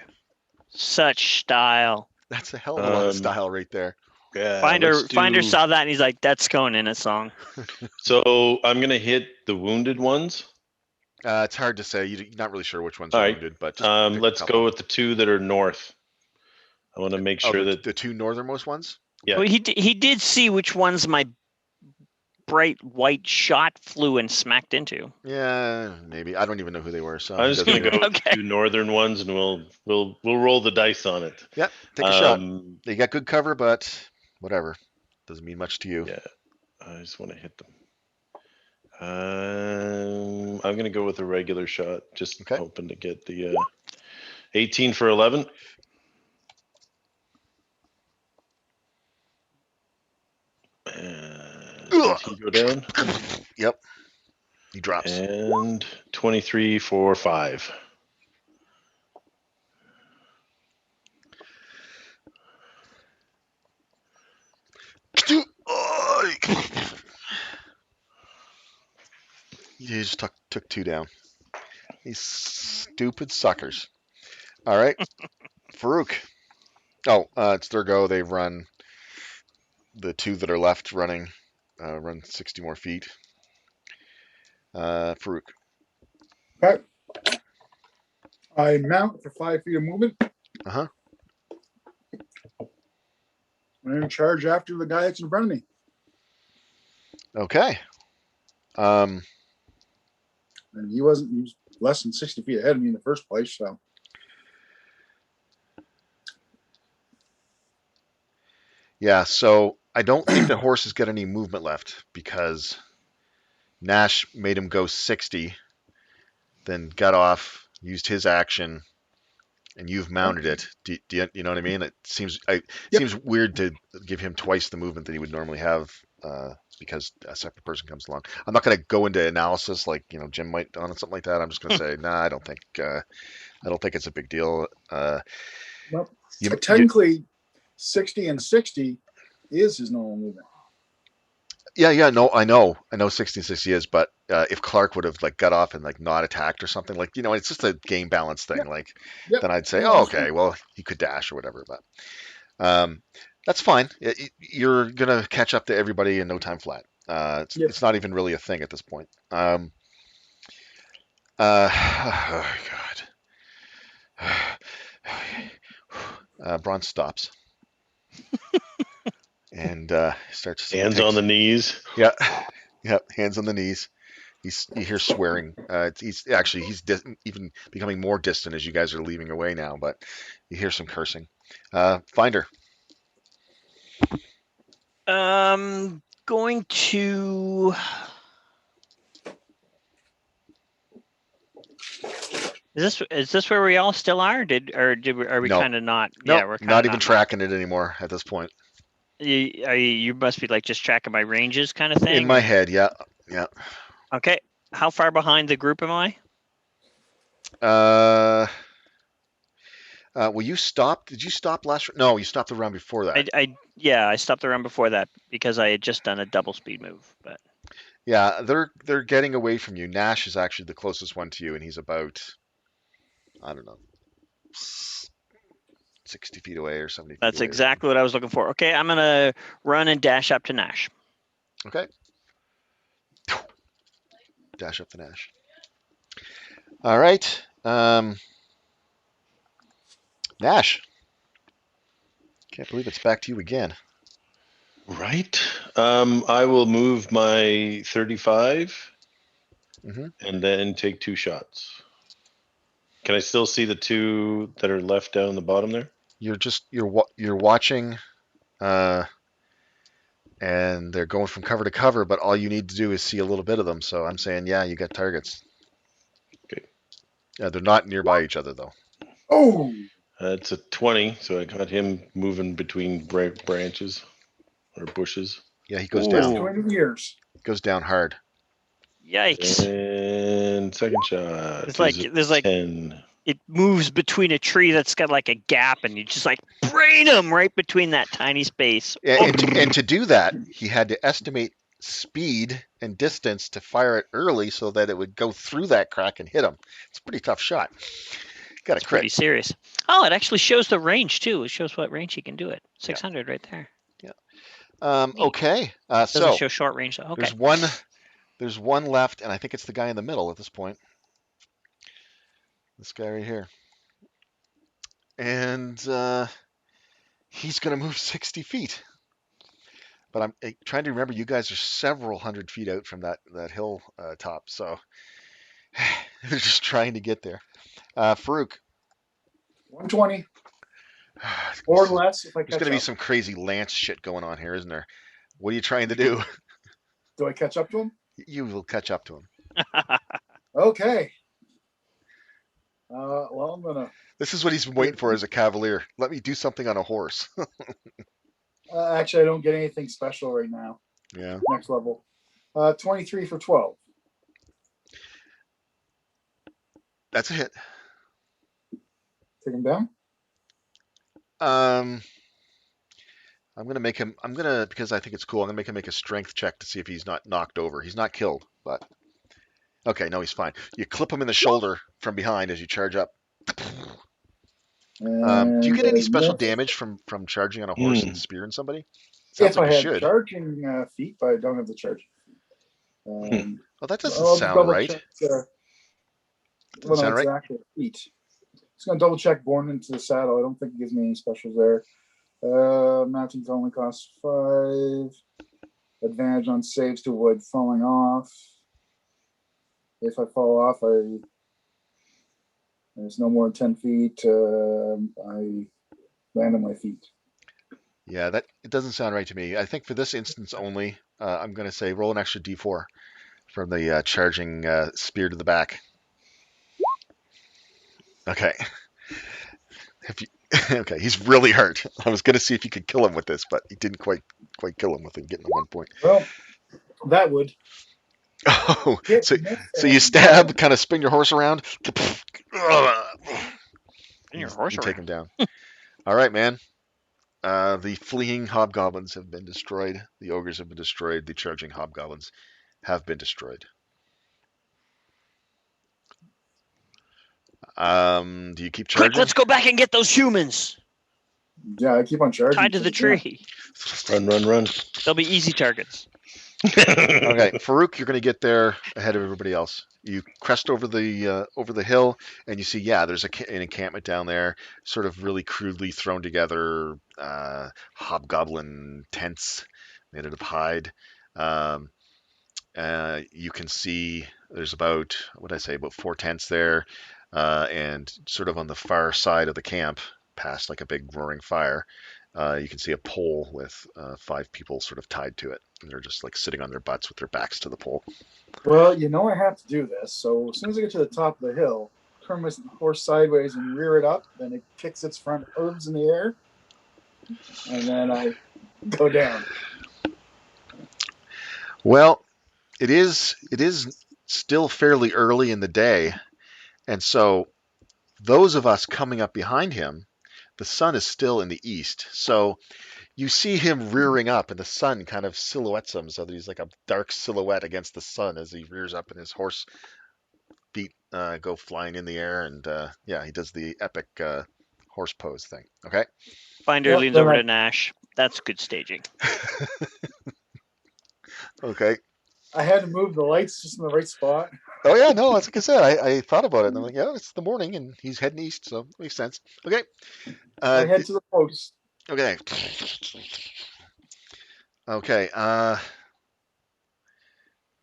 Such style. That's a hell of a lot of Um, style right there. yeah, let's Finder do. saw that and he's like, "That's going in a song." So I'm gonna hit the wounded ones. It's hard to say. You're not really sure which ones All are right. wounded, but just pick a Let's go couple. with the 2 that are north. I want to make Oh, sure that. the 2 northernmost ones. Yeah. Well, he did see which ones my bright white shot flew and smacked into. Yeah, maybe. I don't even know who they were, so I'm it just doesn't gonna even. go with the Okay. 2 northern ones, and we'll roll the dice on it. Yeah, take a shot. Um, You got good cover, but whatever. Doesn't mean much to you. yeah, I just want to hit them. I'm gonna go with a regular shot, just Okay. hoping to get the 18 for 11. Did he go down? Yep, he drops. And 23 for 5. You just took 2 down. These stupid suckers. All right, Farouk. Oh, it's their go. They've run the 2 that are left running. Run 60 more feet. Farouk. Okay. I mount for 5 feet of movement. Uh huh. I'm going to charge after the guy that's in front of me. Okay. Um, And he was less than 60 feet ahead of me in the first place. So yeah. So I don't think the horses get any movement left because Nash made him go 60, then got off, used his action, and you've mounted it. You know what I mean? It yep. seems weird to give him twice the movement that he would normally have because a separate person comes along. I'm not going to go into analysis like Jim might on something like that. I'm just going to say, nah, I don't think it's a big deal. Well, You, you, technically, 60 and 60 is his normal movement. yeah, no, I know 1660 is, but if Clark would have like got off and like not attacked or something, like it's just a game balance thing. Yep. Like Yep. then I'd say, No, I oh, understand. okay, well he could dash or whatever, but that's fine. You're gonna catch up to everybody in no time flat. Yep. It's not even really a thing at this point. Oh God. Braun stops and starts. He Hands on takes. the knees. Yeah, yeah. Hands on the knees. You hear swearing. He's even becoming more distant as you guys are leaving away now. But you hear some cursing. Finder. Going to. Is this where we all still are? Are we No, kind of not? no, Yeah, we're kind not of even not. tracking it anymore at this point. You must be like just tracking my ranges kind of In thing, my or head, yeah, yeah. okay. How far behind the group am I? Uh, well, you stopped. Did you stop last? No, you stopped the round before that. I stopped the run before that because I had just done a double speed move. But Yeah, they're getting away from you. Nash is actually the closest one to you, and he's about I don't know 60 feet away or 70 feet that's away or something. exactly what I was looking for. Okay, I'm gonna run and dash up to Nash. Okay. Dash up the Nash. All right. Nash. Can't believe it's back to you again. Right. I will move my 35 hmm and then take 2 shots. Can I still see the 2 that are left down the bottom there? You're watching. Uh, and they're going from cover to cover, but all you need to do is see a little bit of them. So I'm saying, yeah, you got targets. Okay. They're not nearby each other, though. Oh, That's a 20, so I got him moving between branches or bushes. Yeah, he goes that's down. Ooh. 20 years. Goes down hard. Yikes. And second shot It's is like a there's like 10. it moves between a tree that's got like a gap, and you just like brain him right between that tiny space. And to do that, he had to estimate speed and distance to fire it early so that it would go through that crack and hit him. It's a pretty tough shot. Got a It's pretty crit. serious. Oh, it actually shows the range too. It shows what range he can do it. 600 right there. Neat. Okay. Doesn't So show short range though. Okay. there's one left, and I think it's the guy in the middle at this point. This guy right here. And he's going to move 60 feet. But I'm trying to remember, you guys are several hundred feet out from that hill top, so they're just trying to get there. Farouk. 120 or less if I There's catch going to be up. some crazy lance shit going on here, isn't there? What are you trying to do? Do I catch up to him? You will catch up to him. Okay. Well, I'm gonna. This is what he's been waiting for as a cavalier. Let me do something on a horse. Actually, I don't get anything special right now. Yeah. Next level. 23 for 12. That's a hit. Take him down. I'm gonna make him. Because I think it's cool. I'm gonna make him make a strength check to see if he's not knocked over. He's not killed, but okay, no, he's fine. You clip him in the shoulder from behind as you charge up. Do you get any special damage from charging on a horse and spearing somebody? Sounds If like I you had should. charging feet, but I don't have the charging feet. Well, that doesn't I'll sound double right. check. Doesn't sound right. Actual feet. Just gonna double check born into the saddle. I don't think it gives me any specials there. Mountains only cost 5. Advantage on saves to avoid falling off. If I fall off, there's no more than 10 feet. I land on my feet. Yeah, it doesn't sound right to me. I think for this instance only, I'm going to say roll an extra d4 from the charging spear to the back. Okay. Okay, he's really hurt. I was going to see if you could kill him with this, but he didn't quite kill him with him getting the 1 point. Well, that would. Oh, so you stab, kind of spin your horse around. Your horse you take him down. All right, man. The fleeing hobgoblins have been destroyed. The ogres have been destroyed. The charging hobgoblins have been destroyed. Do you keep charging? Quick, let's go back and get those humans. Yeah, I keep on charging. Tied to the tree. Run. They'll be easy targets. Okay, Farouk, you're going to get there ahead of everybody else. You crest over the hill, and you see, yeah, there's an encampment down there, sort of really crudely thrown together hobgoblin tents made out of hide. You can see there's about, what did I say, about 4 tents there, and sort of on the far side of the camp, past like a big roaring fire, you can see a pole with 5 people sort of tied to it. And they're just like sitting on their butts with their backs to the pole. Well, I have to do this. So as soon as I get to the top of the hill, turn my horse sideways and rear it up. Then it kicks its front hooves in the air. And then I go down. Well, it is still fairly early in the day. And so those of us coming up behind him, the sun is still in the east. So you see him rearing up, and the sun kind of silhouettes him so that he's like a dark silhouette against the sun as he rears up, and his horse feet go flying in the air. And yeah, he does the epic horse pose thing. Okay. Finder leans over to Nash. That's good staging. Okay. I had to move the lights just in the right spot. Oh yeah, no, that's like I said. I thought about it, and I'm like, yeah, it's the morning, and he's heading east, so it makes sense. Okay. I head to the post. Okay. Okay.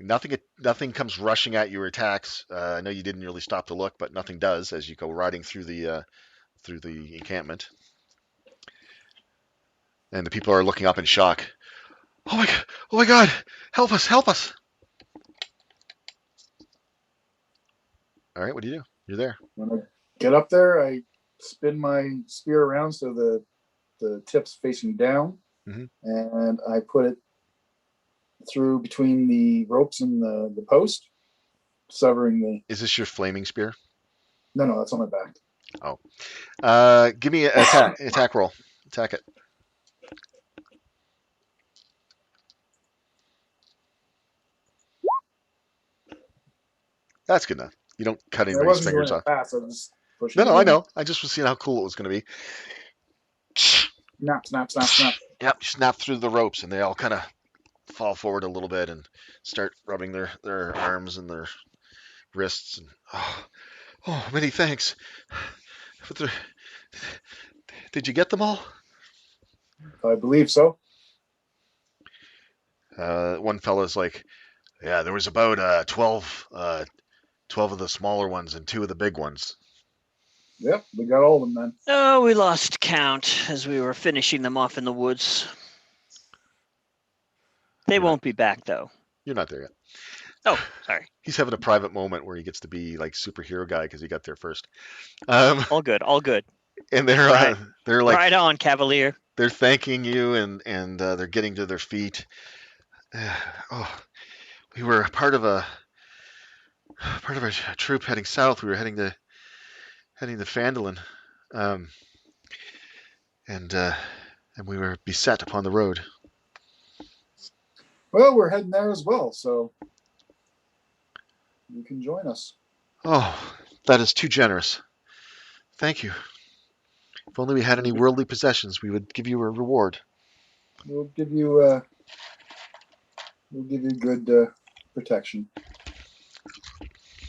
Nothing comes rushing at your attacks. I know you didn't really stop to look, but nothing does as you go riding through the encampment, and the people are looking up in shock. Oh my god! Oh my god! Help us! Help us! All right, what do? You're there. When I get up there, I spin my spear around so the tip's facing down, Mhm. and I put it through between the ropes and the post, severing the. Is this your flaming spear? No, that's on my back. Give me an attack roll. Attack it. That's good enough. You don't cut I anybody's wasn't fingers doing it off. fast. I was just pushing No, it I in. know. I just was seeing how cool it was going to be. Snap, snap, snap, snap. Yep, snap through the ropes, and they all kind of fall forward a little bit and start rubbing their arms and their wrists. And many thanks. But did you get them all? I believe so. One fella's like, yeah, there was about 12 of the smaller ones and 2 of the big ones. Yep, we got all of them then. Oh, we lost count as we were finishing them off in the woods. They You're won't be back, though. You're not there yet. Oh, sorry. He's having a private moment where he gets to be like superhero guy because he got there first. All good, all good. And they're Right. they're like Right on, Cavalier. they're thanking you and they're getting to their feet. We were part of a troop heading south. We were heading to Fandolin, um, and we were beset upon the road. Well, we're heading there as well, so you can join us. Oh, that is too generous. Thank you. If only we had any worldly possessions, we would give you a reward. We'll give you good protection.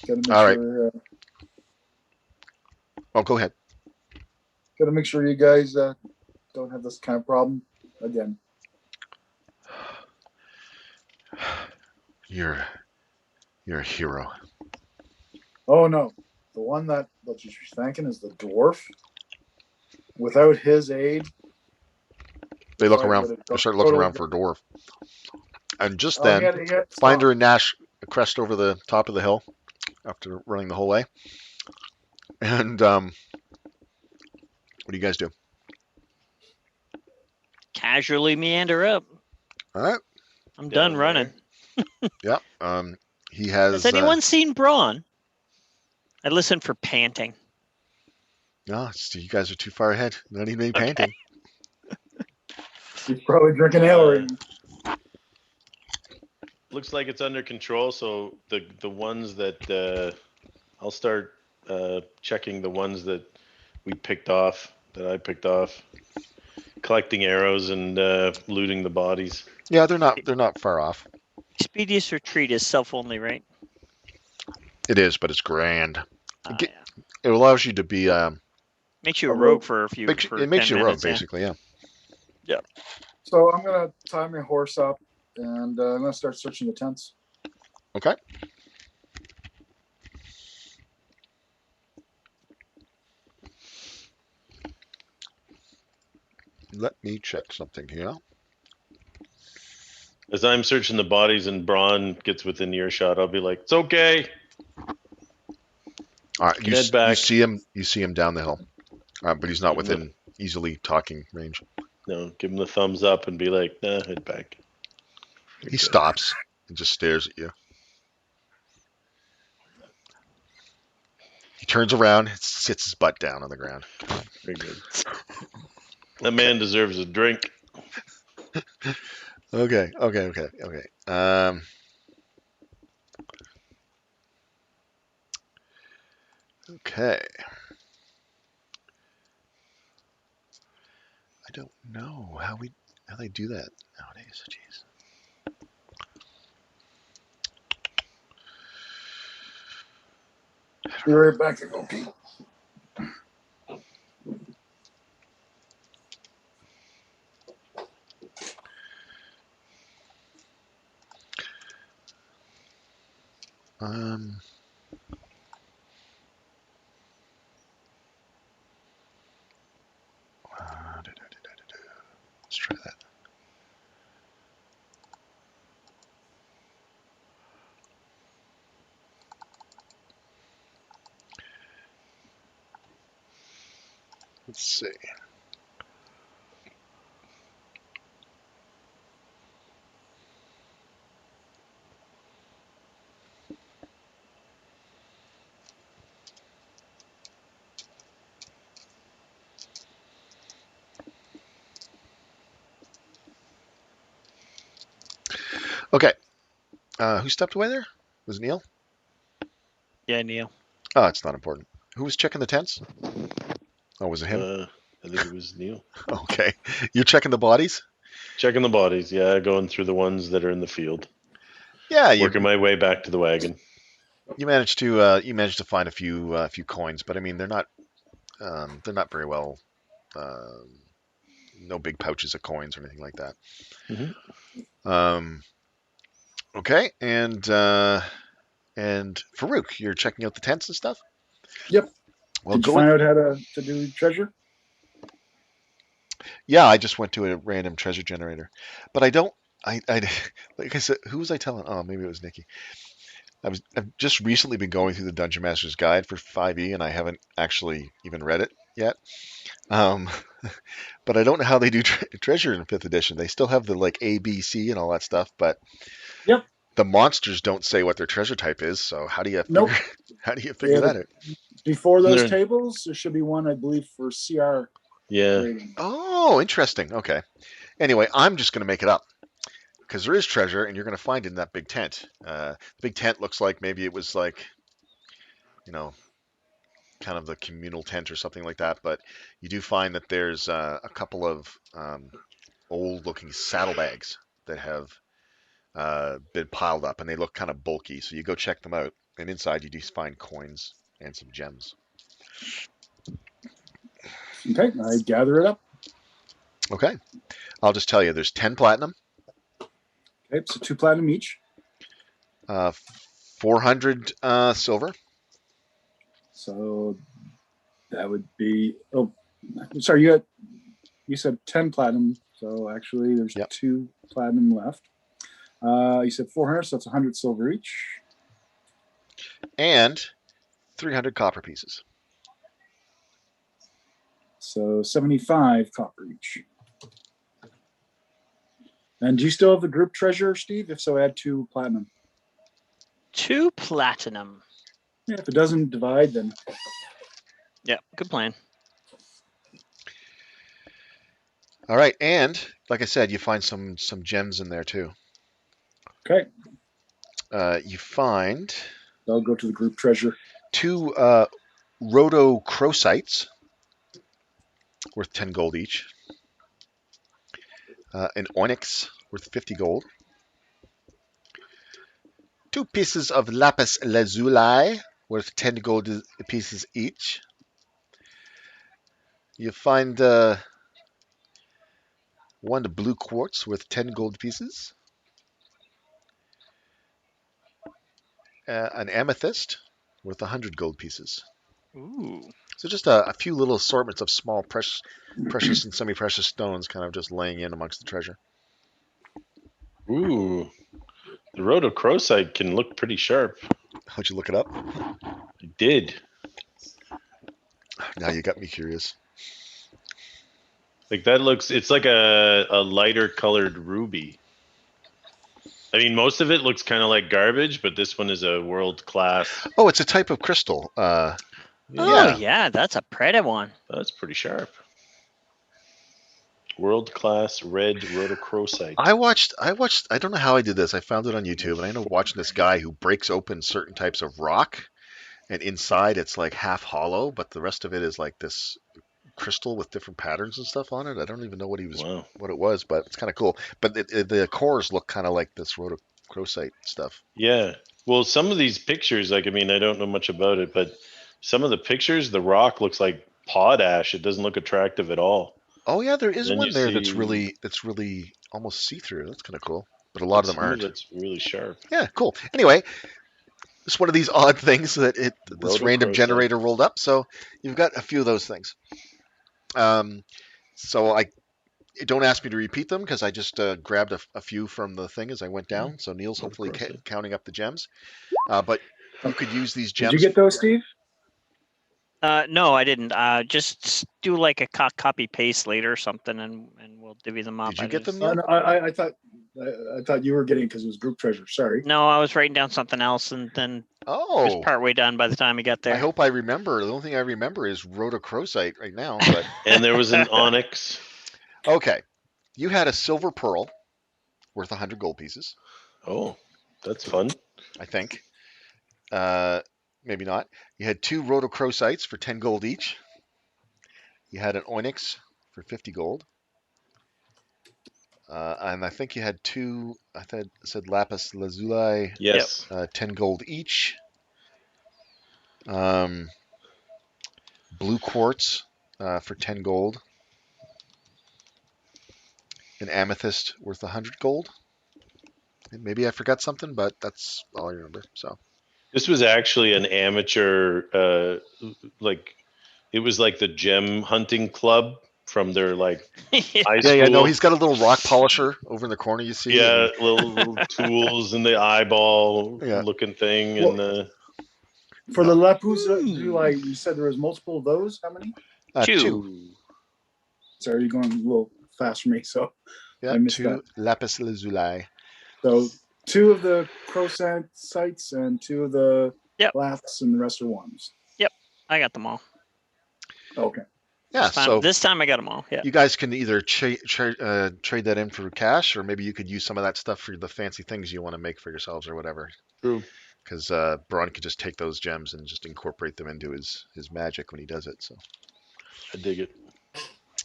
Gotta make All right. sure. Oh, go ahead. Gotta make sure you guys don't have this kind of problem again. You're a hero. Oh no, the one that you're thanking is the dwarf. Without his aid, They look fight around. would have They start looking totally around for a dwarf, and just Oh, he then had to Binder stop. and Nash crest over the top of the hill after running the whole way. And what do you guys do? Casually meander up. All right. I'm done running. Yeah. He has. Has anyone seen Braun? I listen for panting. No, you guys are too far ahead. Not even any painting. He's probably drinking ale right now. Looks like it's under control. So the ones that I'll start checking the ones that we picked off, that I picked off, collecting arrows and looting the bodies. Yeah, they're not far off. Expedious Retreat is self-only, right? It is, but it's grand. Yeah. It allows you to be. Makes you a rogue for a few. It makes you a rogue, basically. Yeah. Yeah. So I'm gonna tie my horse up and I'm gonna start searching the tents. Okay. Let me check something here. As I'm searching the bodies and Braun gets within earshot, I'll be like, "It's okay." All right. Head back. You see him down the hill, but he's not within easily talking range. No, give him the thumbs up and be like, "Nah, head back." He stops and just stares at you. He turns around, sits his butt down on the ground. Very good. That man deserves a drink. Okay. Okay. I don't know how they do that nowadays. Jeez. Be right back. Okay. Um. Let's try that. Let's see. Okay. Who stepped away there? Was it Neil? Yeah, Neil. Oh, it's not important. Who was checking the tents? Oh, was it him? I think it was Neil. Okay. You're checking the bodies? Checking the bodies, yeah, going through the ones that are in the field. Yeah, Working my way back to the wagon. you managed to find a few coins, but I mean they're not very well. No big pouches of coins or anything like that. Mm-hmm. Okay, and Farouk, you're checking out the tents and stuff. Yep. Well, Did you go. find out how to do treasure? Yeah, I just went to a random treasure generator, but I don't. I like I said, who was I telling? Oh, maybe it was Nikki. I've just recently been going through the Dungeon Master's Guide for 5e, and I haven't actually even read it yet. Um, but I don't know how they do treasure in 5th edition. They still have the like A, B, C, and all that stuff, but Yep. the monsters don't say what their treasure type is. So how do you figure? Nope. How do you figure Yeah, that out? before those There- tables, there should be one, I believe, for CR yeah. rating. Oh, interesting. Okay. Anyway, I'm just going to make it up because there is treasure, and you're going to find it in that big tent. The big tent looks like maybe it was like, you know, kind of the communal tent or something like that. But you do find that there's a couple of old-looking saddlebags that have been piled up, and they look kind of bulky. So you go check them out, and inside you do find coins and some gems. Okay, I gather it up. Okay, I'll just tell you, there's 10 platinum, Okay, so 2 platinum each. uh, 400 silver. So that would be. Oh, sorry. You said 10 platinum. So actually, there's Yep. 2 platinum left. You said 400, so that's 100 silver each. And 300 copper pieces. So 75 copper each. And do you still have the group treasure, Steve? If so, add 2 platinum. 2 platinum. Yeah, if it doesn't divide, then Yeah, good plan. All right, and like I said, you find some gems in there too. okay. You find I'll go to the group treasure. 2 rhodochrosites worth 10 gold each. An onyx worth 50 gold. 2 pieces of lapis lazuli worth 10 gold pieces each. You find 1 blue quartz worth 10 gold pieces. An amethyst worth 100 gold pieces. Ooh. So just a few little assortments of small precious and semi-precious stones kind of just laying in amongst the treasure. Ooh. The rhodochrosite can look pretty sharp. How'd you look it up? I did. Now you got me curious. Like that looks, it's like a lighter colored ruby. I mean, most of it looks kind of like garbage, but this one is a world class. Oh, it's a type of crystal. Oh, Yeah. yeah, that's a pretty one. That's pretty sharp. World class red rhodochrosite. I watched. I don't know how I did this. I found it on YouTube, and I know watching this guy who breaks open certain types of rock, and inside it's like half hollow, but the rest of it is like this crystal with different patterns and stuff on it. I don't even know what Wow. what it was, but it's kind of cool. But the cores look kind of like this rhodochrosite stuff. Yeah. Well, some of these pictures, like, I mean, I don't know much about it, but some of the pictures, the rock looks like potash. It doesn't look attractive at all. Oh yeah, there is Then you one there see, that's really almost see through. That's kind of cool. But a lot but of them some of aren't. it's really sharp. Yeah, cool. Anyway, it's one of these odd things that this random Rhodochrosite. generator rolled up. So you've got a few of those things. So I don't ask me to repeat them because I just grabbed a few from the thing as I went down. So Neil's hopefully Rhodochrosite. counting up the gems. But you could use these Did you gems. get those, Steve? No, I didn't. Just do like a copy paste later or something, and we'll divvy them up. Did you I get them, just- Neil? No, I thought you were getting because it was group treasure. Sorry. No, I was writing down something else, and then it was Oh, partway done by the time we got there. I hope I remember. The only thing I remember is rhodochrosite right now. But And there was an onyx. okay, you had a silver pearl worth 100 gold pieces, Oh, that's fun. I think. Maybe not. You had 2 rhodochrosites for 10 gold each. You had an onyx for 50 gold. And I think you had 2, I said lapis lazuli, Yes. 10 gold each. Blue quartz for 10 gold. An amethyst worth 100 gold. And maybe I forgot something, but that's all I remember. So This was actually an amateur, like, it was like the gem hunting club from their like high yeah, school. no, he's got a little rock polisher over in the corner. You see, Yeah, and little tools and the eyeball Yeah. looking thing, Well, and the For the lapus, Ooh. like you said, there was multiple of those. How many? 2. Sorry, you're going a little fast for me, so Yeah, I missed 2 lapis lazuli. so 2 of the crocent sites and 2 of the Yep. laughs, and the rest are ones. I got them all. Okay. Yeah, so This time I got them all. Yeah. you guys can either trade that in for cash, or maybe you could use some of that stuff for the fancy things you want to make for yourselves or whatever. true. Because Braun could just take those gems and just incorporate them into his magic when he does it. So, I dig it.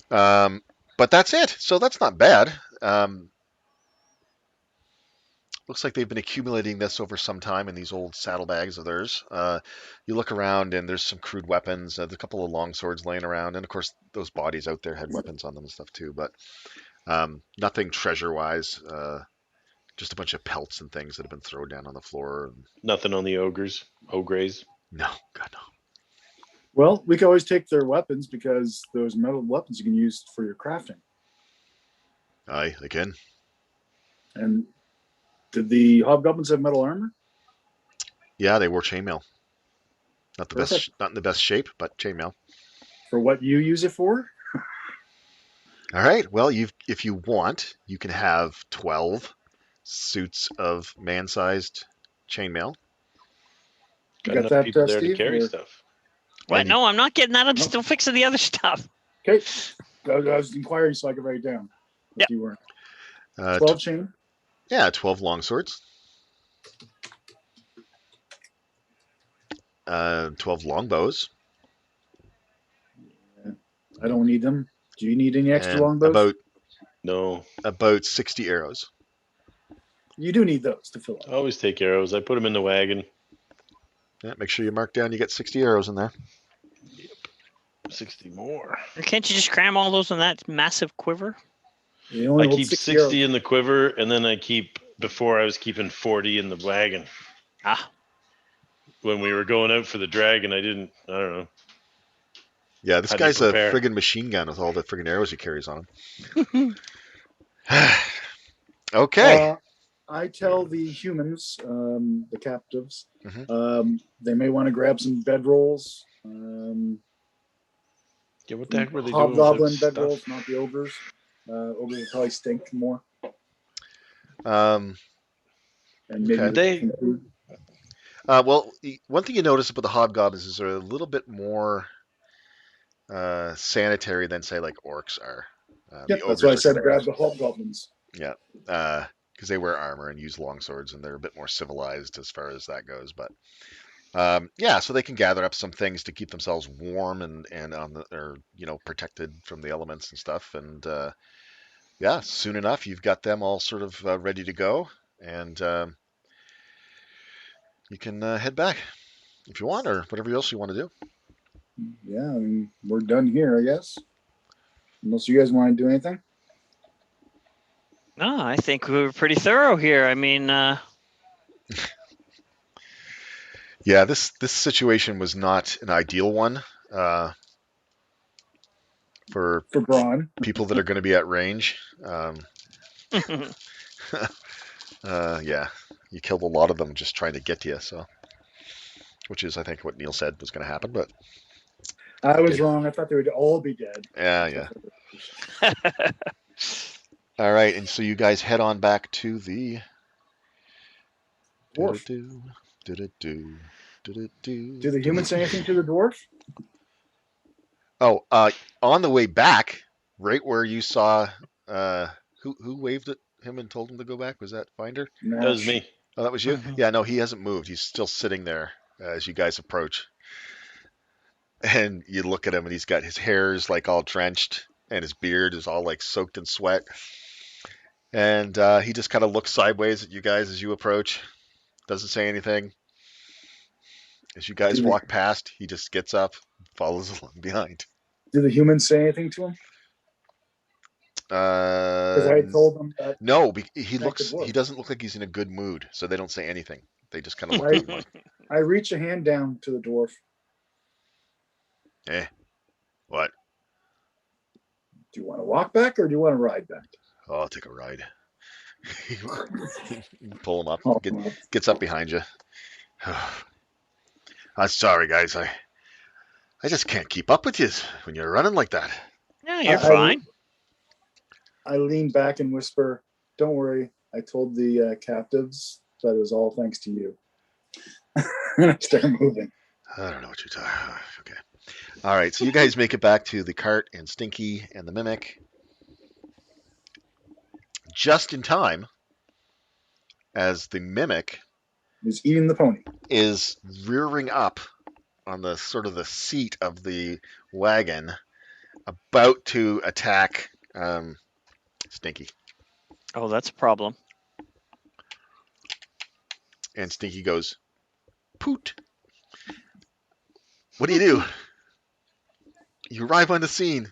but that's it. So that's not bad. Looks like they've been accumulating this over some time in these old saddlebags of theirs. You look around and there's some crude weapons. There's a couple of long swords laying around, and of course those bodies out there had weapons on them and stuff too. But nothing treasure-wise. Just a bunch of pelts and things that have been thrown down on the floor. Nothing on the ogres. No, God no. Well, we can always take their weapons because those metal weapons you can use for your crafting. Aye, again. And did the hobgoblins have metal armor? Yeah, they wore chainmail. Not the Perfect. best, not in the best shape, but chainmail. For what you use it for? All right. Well, if you want, you can have 12 suits of man-sized chainmail. Got You got enough that, people there to Steve, carry or- stuff. What? And you- No, I'm not getting that. I'm Nope. still fixing the other stuff. Okay. I was inquiring so I could write it down. If Yep. you weren't. Uh, 12 chain. Yeah, 12 long swords. 12 longbows. I don't need them. Do you need any extra And longbows? No, about 60 arrows. You do need those to fill I up. always take arrows. I put them in the wagon. Yeah, make sure you mark down you get 60 arrows in there. 60 more. Can't you just cram all those in that massive quiver? You only I hold keep 60 60 arrows. in the quiver, and then before I was keeping 40 in the wagon. Ah, When we were going out for the dragon, I don't know. Yeah, this How do you guy's a prepare? friggin' machine gun with all the friggin' arrows he carries on him. Okay. I tell the humans, the captives, Mhm. they may want to grab some bedrolls. Yeah, what the heck were they doing Hobgoblin without bedrolls, stuff? not the ogres. Ogres will probably stink more. Um, And maybe Okay. some food. well, one thing you notice about the hobgoblins is they're a little bit more sanitary than, say, like orcs are. Yep, The that's why I ogres are said kind of grab the hobgoblins. because they wear armor and use long swords and they're a bit more civilized as far as that goes. But yeah, so they can gather up some things to keep themselves warm and or protected from the elements and stuff. And yeah, soon enough you've got them all sort of ready to go, and you can head back if you want, or whatever else you want to do. Yeah, I mean, we're done here, I guess. Unless you guys want to do anything. no, I think we were pretty thorough here. I mean, Yeah, this situation was not an ideal one for For Braun. people that are going to be at range. Yeah, you killed a lot of them just trying to get to you. So, which is, I think, what Neil said was going to happen. But I was Okay. wrong. I thought they would all be dead. Yeah. All right, and so you guys head on back to the Dwarf. Do the humans say anything to the dwarf? Oh, on the way back, right where you saw, uh, who waved at him and told him to go back? Was that Finder? That was Nash. me. Oh, that was you? Mhm. Yeah, no, he hasn't moved. He's still sitting there as you guys approach. And you look at him, and he's got his hair is like all drenched, and his beard is all like soaked in sweat. And he just kind of looks sideways at you guys as you approach. Doesn't say anything. As you guys Do the, walk past, he just gets up, follows along behind. do the humans say anything to him? Because I had told them that No, that could he work. doesn't look like he's in a good mood, so they don't say anything. They just kind of look at I you like, I reach a hand down to the dwarf. eh, what? Do you want to walk back or do you want to ride back? Oh, I'll take a ride. Pull him up. Oh, well, Gets up behind you. I'm sorry, guys. I just can't keep up with you when you're running like that. No, I, you're fine. I lean back and whisper, "Don't worry. I told the captives that it was all thanks to you." And I start moving. I don't know what you're talking. Okay. All right. So you guys make it back to the cart and Stinky and the Mimic just in time as the Mimic He was eating the pony. is rearing up on the sort of the seat of the wagon, about to attack Stinky. Oh, that's a problem. And Stinky goes, "Poot! What do you do? You arrive on the scene.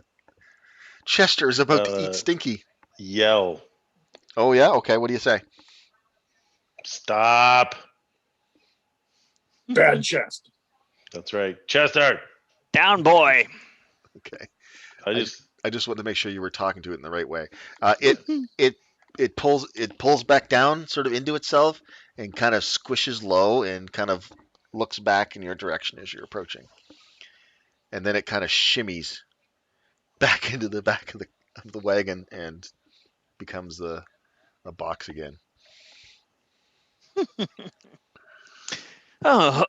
Chester is about to eat Stinky." Yell. Oh yeah, okay. What do you say? Stop. Bad chest. That's right. Chester. Down, boy. Okay. I just I just wanted to make sure you were talking to it in the right way. It it pulls back down, sort of into itself, and kind of squishes low, and kind of looks back in your direction as you're approaching, and then it kind of shimmies back into the back of the wagon and becomes a box again. Oh,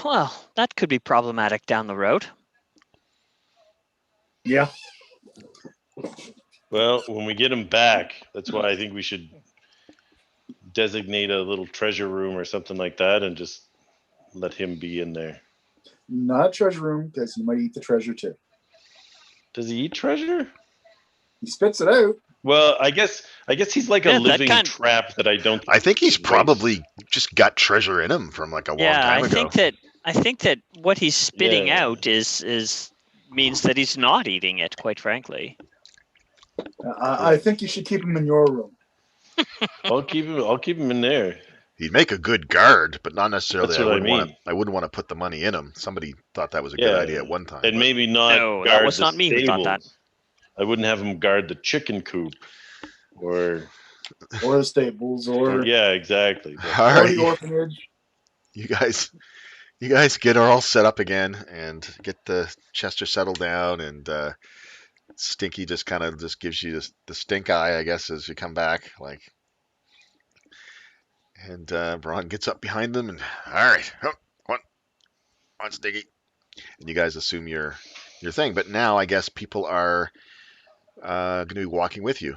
well, that could be problematic down the road. Yeah. well, when we get him back, that's why I think we should designate a little treasure room or something like that and just let him be in there. Not a treasure room because he might eat the treasure too. Does he eat treasure? He spits it out. Well, I guess he's like a Yeah, that living kind- trap that I don't I think he's waste. probably just got treasure in him from like a long Yeah, time I ago. think that what he's spitting Yeah. out is means that he's not eating it. Quite frankly. I think you should keep him in your room. I'll keep him in there. He'd make a good guard, but not necessarily. That's what I mean. I wouldn't want to put the money in him. Somebody thought that was a good Yeah. idea at one time. And but- maybe not No, that guard was the not me who thought that. stables. I wouldn't have him guard the chicken coop or Or the stables, or yeah, exactly. But All or right, the orphanage. you guys get all set up again and get the Chester settled down, and Stinky just kind of just gives you the stink eye, I guess, as you come back, like. And Braun gets up behind them, and all right, on Stinky, and you guys assume your thing. But now I guess people are going to be walking with you,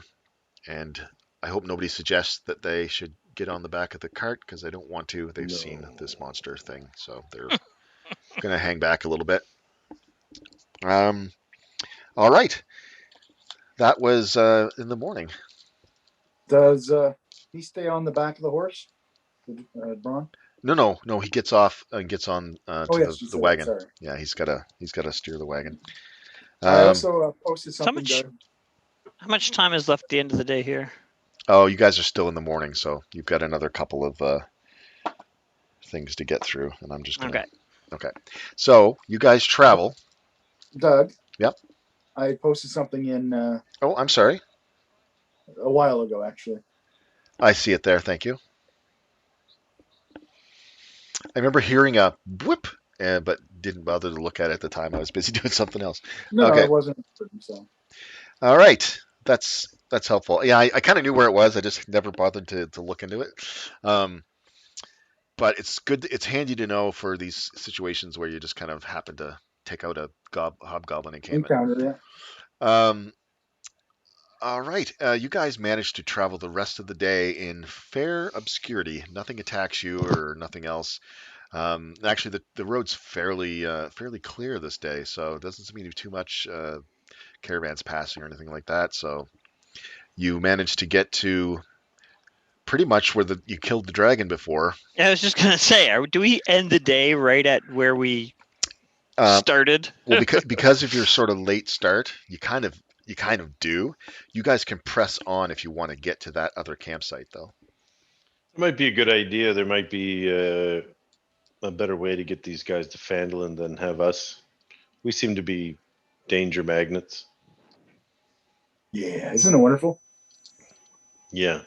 and I hope nobody suggests that they should get on the back of the cart because they don't want to. They've seen this monster thing, so they're going to hang back a little bit. All right, that was in the morning. Does he stay on the back of the horse, Braun? No, he gets off and gets on to Oh yes, you the said that, wagon. sorry. Yeah, he's got to steer the wagon. I also posted something. much- How much time is left at the end of the day here? Oh, you guys are still in the morning, so you've got another couple of things to get through, and I'm just gonna. Okay. So you guys travel. Doug. Yep. I posted something in Oh, I'm sorry. a while ago, actually. I see it there. Thank you. I remember hearing a whip, but didn't bother to look at it at the time. I was busy doing something else. No, Okay. it wasn't important. So All right. That's helpful. Yeah, I kind of knew where it was. I just never bothered to look into it. Um, but it's good. It's handy to know for these situations where you just kind of happen to take out a hobgoblin encampment. encounter, Um, all right. You guys managed to travel the rest of the day in fair obscurity. Nothing attacks you or nothing else. Actually, the road's fairly clear this day, so it doesn't seem to be too much caravans passing or anything like that. So you managed to get to pretty much where you killed the dragon before. I was just gonna say, do we end the day right at where we started? Well, because of your sort of late start, you kind of do. You guys can press on if you want to get to that other campsite, though. It might be a good idea. There might be a better way to get these guys to Fandolin than have us. We seem to be danger magnets. yeah. Isn't it wonderful? Yeah.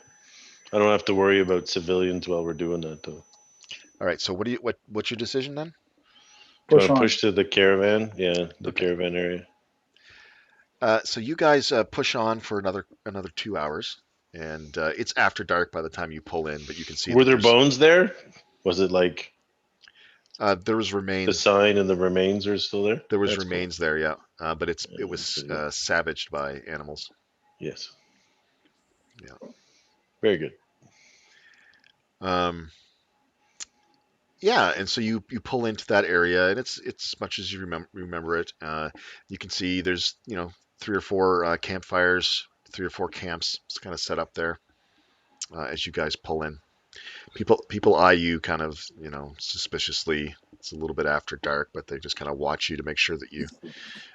I don't have to worry about civilians while we're doing that, though. All right. So what's your decision then? Do you Push want to on. push to the caravan? Yeah, the Okay. caravan area. So you guys push on for another 2 hours, and it's after dark by the time you pull in, but you can see Were that there bones there? Was it like there was the remains. sign and the remains are still there? There was That's cool. remains there, yeah, but it That's was pretty good. savaged by animals. Yes. Yeah. Very good. Um, yeah, and so you pull into that area, and it's much as you remember it. You can see there's 3 or 4 campfires, 3 or 4 camps kind of set up there as you guys pull in. People eye you kind of suspiciously. It's a little bit after dark, but they just kind of watch you to make sure that you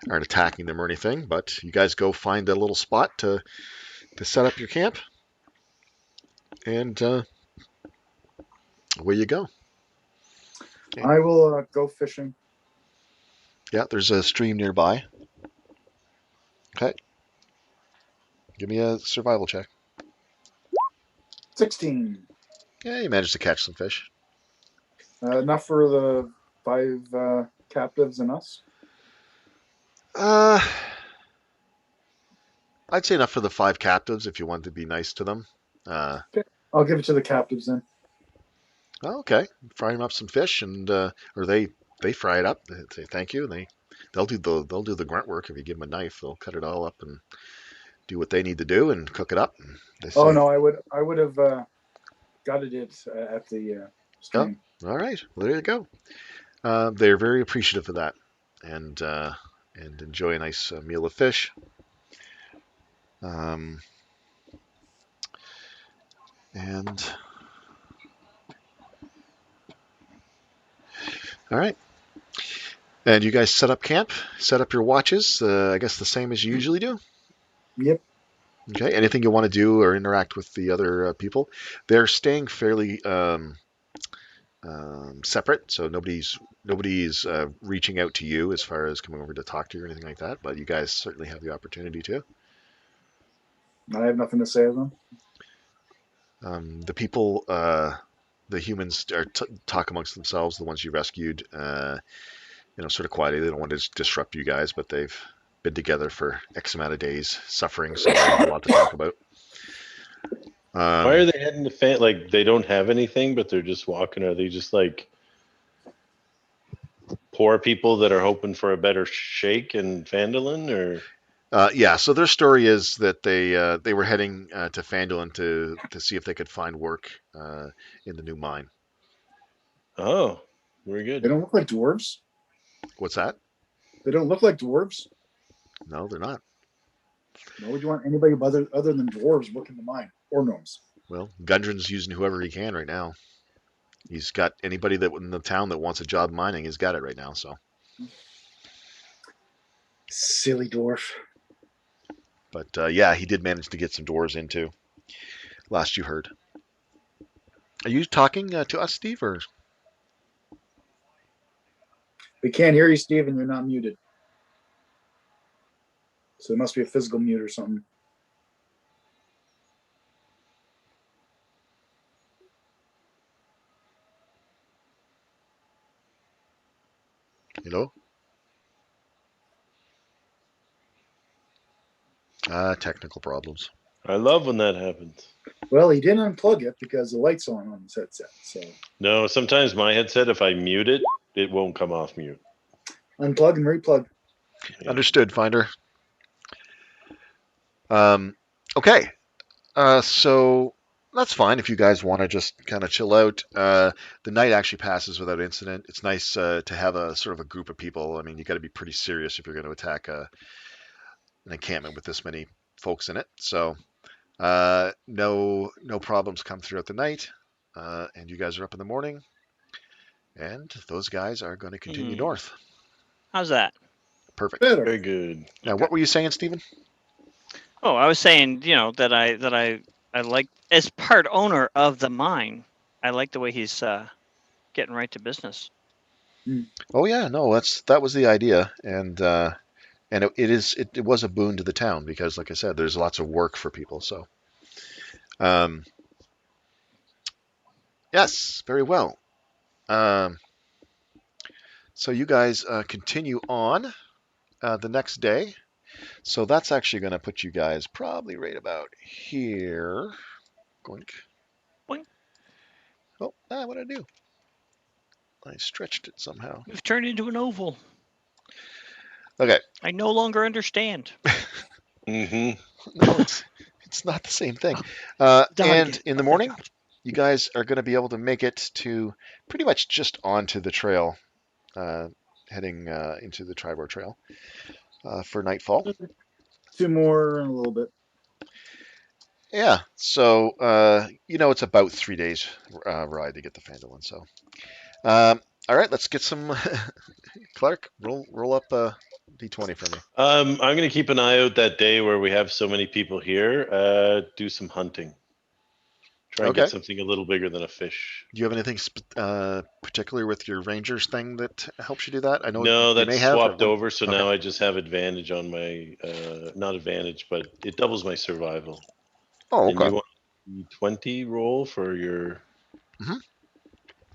aren't attacking them or anything. But you guys go find a little spot to set up your camp, and away you go. Okay. I will go fishing. Yeah, there's a stream nearby. Okay, give me a survival check. 16. Yeah, you managed to catch some fish. Enough for the 5 captives and us. Uh, I'd say enough for the 5 captives if you want to be nice to them. Okay. I'll give it to the captives then. Okay, fry them up some fish, and or they fry it up. They say thank you. They'll do the grunt work if you give them a knife. They'll cut it all up and do what they need to do and cook it up. And they Oh say, no, I would have gutted it at the oh, stream. all right, well, there you go. They're very appreciative of that, and enjoy a nice meal of fish. Um, and all right. And you guys set up camp, set up your watches. I guess the same as you usually do. Yep. Okay. Anything you want to do or interact with the other people? They're staying fairly separate, so nobody's reaching out to you as far as coming over to talk to you or anything like that. But you guys certainly have the opportunity to. I have nothing to say to them. The people, the humans, talk amongst themselves. The ones you rescued, sort of quietly. They don't want to disrupt you guys, but they've been together for X amount of days, suffering, so they have a lot to talk about. Why are they heading to Like they don't have anything, but they're just walking? Are they just like poor people that are hoping for a better shake in Fandolin, or? Yeah, so their story is that they were heading to Fandolin to see if they could find work in the new mine. Oh, very They good. don't look like dwarves. What's that? They don't look like dwarves. No, they're not. Why would you want anybody other than dwarves working the mine or gnomes? Well, Gundren's using whoever he can right now. He's got anybody that in the town that wants a job mining. He's got it right now. So, Silly dwarf. but yeah, he did manage to get some doors into. Last you heard. Are you talking to us, Steve, or? We can't hear you, Steve, and you're not muted. So it must be a physical mute or something. Hello? Technical problems. I love when that happens. Well, he didn't unplug it because the light's on his headset. So No, sometimes my headset, if I mute it, it won't come off mute. unplug and replug. Yeah. Understood, Finder. Okay. So that's fine if you guys want to just kind of chill out. The night actually passes without incident. It's nice to have a sort of a group of people. I mean, you got to be pretty serious if you're going to attack an encampment with this many folks in it. So no problems come throughout the night, and you guys are up in the morning, and those guys are going to continue north. How's that? Perfect. Better. Very good. Now, Okay. what were you saying, Stephen? Oh, I was saying, I like, as part owner of the mine, I like the way he's getting right to business. Oh yeah, no, that was the idea, and it was a boon to the town because, like I said, there's lots of work for people. So, um, yes, very well. Um, so you guys continue on the next day. So that's actually going to put you guys probably right about here. Goink. Boink. Oh, what did I do? I stretched it somehow. We've turned into an oval. Okay. I no longer understand. Mm-hmm. No, it's not the same thing. And in the morning, you guys are going to be able to make it to pretty much just onto the trail, heading into the Tribor Trail for nightfall. 2 more in a little bit. Yeah, so it's about 3 days ride to get to Fandolin. So, all right, let's get some. Clark, roll up d20 for me. I'm going to keep an eye out that day where we have so many people here. Do some hunting. Try and Okay. get something a little bigger than a fish. Do you have anything particular with your Rangers thing that helps you do that? I know No, you that's may have at swapped one. over, so Okay. now I just have advantage on my not advantage, but it doubles my survival. Oh, And okay. you want 20 roll for your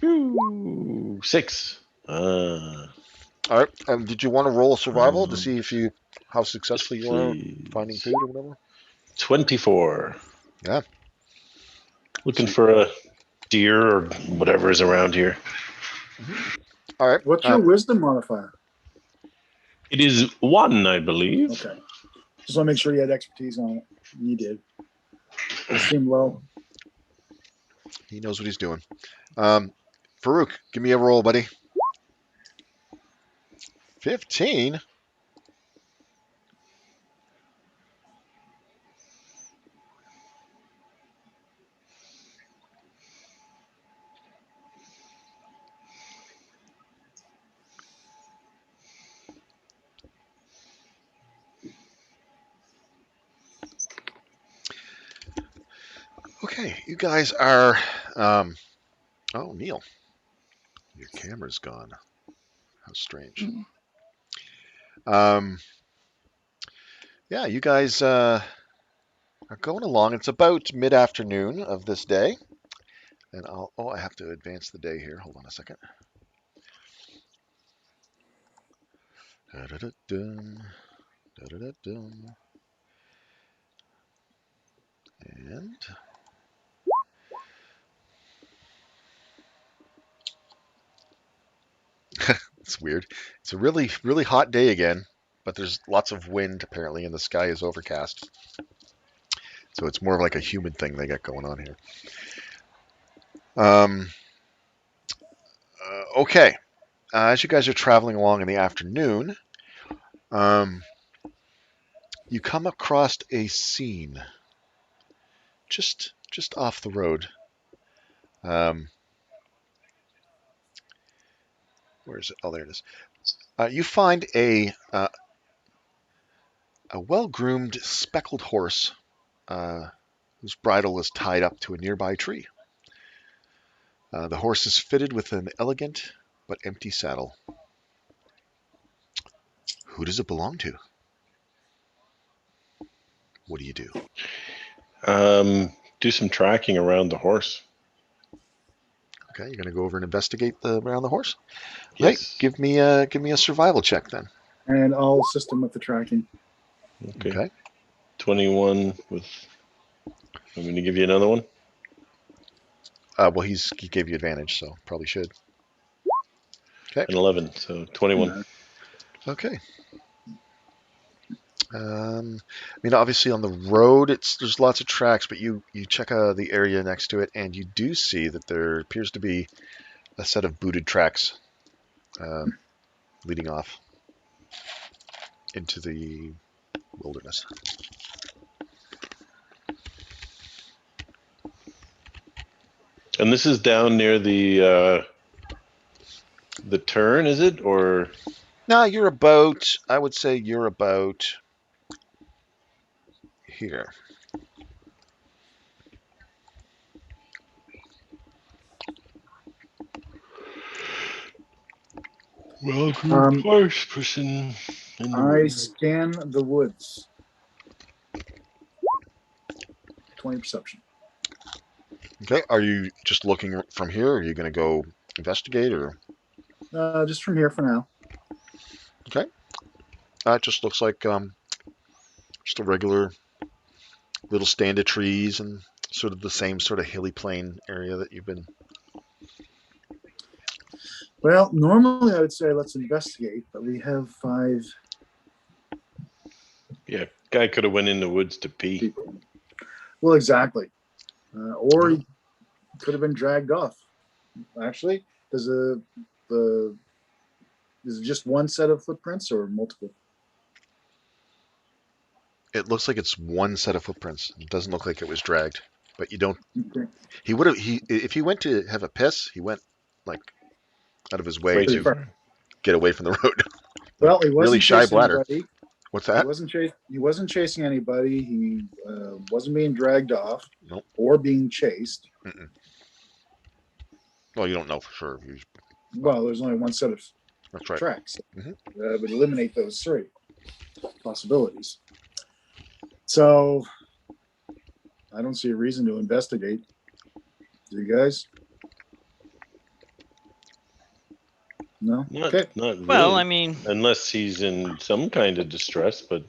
Mhm. 6. Ah, All right. Did you want to roll a survival to um, see how yes, successful you are finding please. food or whatever? 24. Yeah. Looking So, for a deer or whatever is around here. all right. What's your wisdom modifier? It is 1, I believe. Okay. Just want to make sure you had expertise on it. You did. It seemed low. He knows what he's doing. Farouk, give me a roll, buddy. 15. Okay, you guys are. Oh, Neil, your camera's gone. How strange. Um, yeah, you guys are going along. It's about mid-afternoon of this day, and I have to advance the day here. Hold on a second. Da-da-da-dum, da-da-da-dum. And it's weird. It's a really, really hot day again, but there's lots of wind apparently, and the sky is overcast. So it's more of like a humid thing they got going on here. Um, okay. As you guys are traveling along in the afternoon, um, you come across a scene just off the road. Um, where is it? Oh, there it is. You find a well-groomed speckled horse whose bridle is tied up to a nearby tree. The horse is fitted with an elegant but empty saddle. Who does it belong to? What do you do? Do some tracking around the horse. Okay, you're gonna go over and investigate around the horse. Yes. Right. Give me a survival check then. And I'll assist him with the tracking. Okay. 21 with. I'm going to give you another one. Well, he gave you advantage, so probably should. Okay. An 11, so 21. Okay. I mean, obviously on the road, there's lots of tracks, but you check the area next to it, and you do see that there appears to be a set of booted tracks leading off into the wilderness. And this is down near the turn, is it? Or Now I would say you're about here. first person in the I woods. scan the woods. 20 perception. Okay. Are you just looking from here? Or are you going to go investigate, or Just from here for now. it just looks like just a regular little stand of trees and sort of the same sort of hilly plain area that you've been. Well, normally I would say let's investigate, but we have 5 Yeah, guy could have went in the woods to pee. people. Well, exactly. Or he could have been dragged off. Actually, is it just one set of footprints or multiple? It looks like it's one set of footprints. It doesn't look like it was dragged, but you don't. Okay. He would have. If he went to have a piss, he went like out of his way Way Pretty too to far. get away from the road. Well, he wasn't Really shy chasing bladder. anybody. What's He that? wasn't chasing anybody. He wasn't being dragged off Nope. or being chased. Mm-mm. Well, you don't know for sure. Well, there's only one set of That's right. tracks. Mhm. Would eliminate those 3 possibilities. So I don't see a reason to investigate. Do you guys? No? Not Okay. really. Well, I mean, unless he's in some kind of distress, but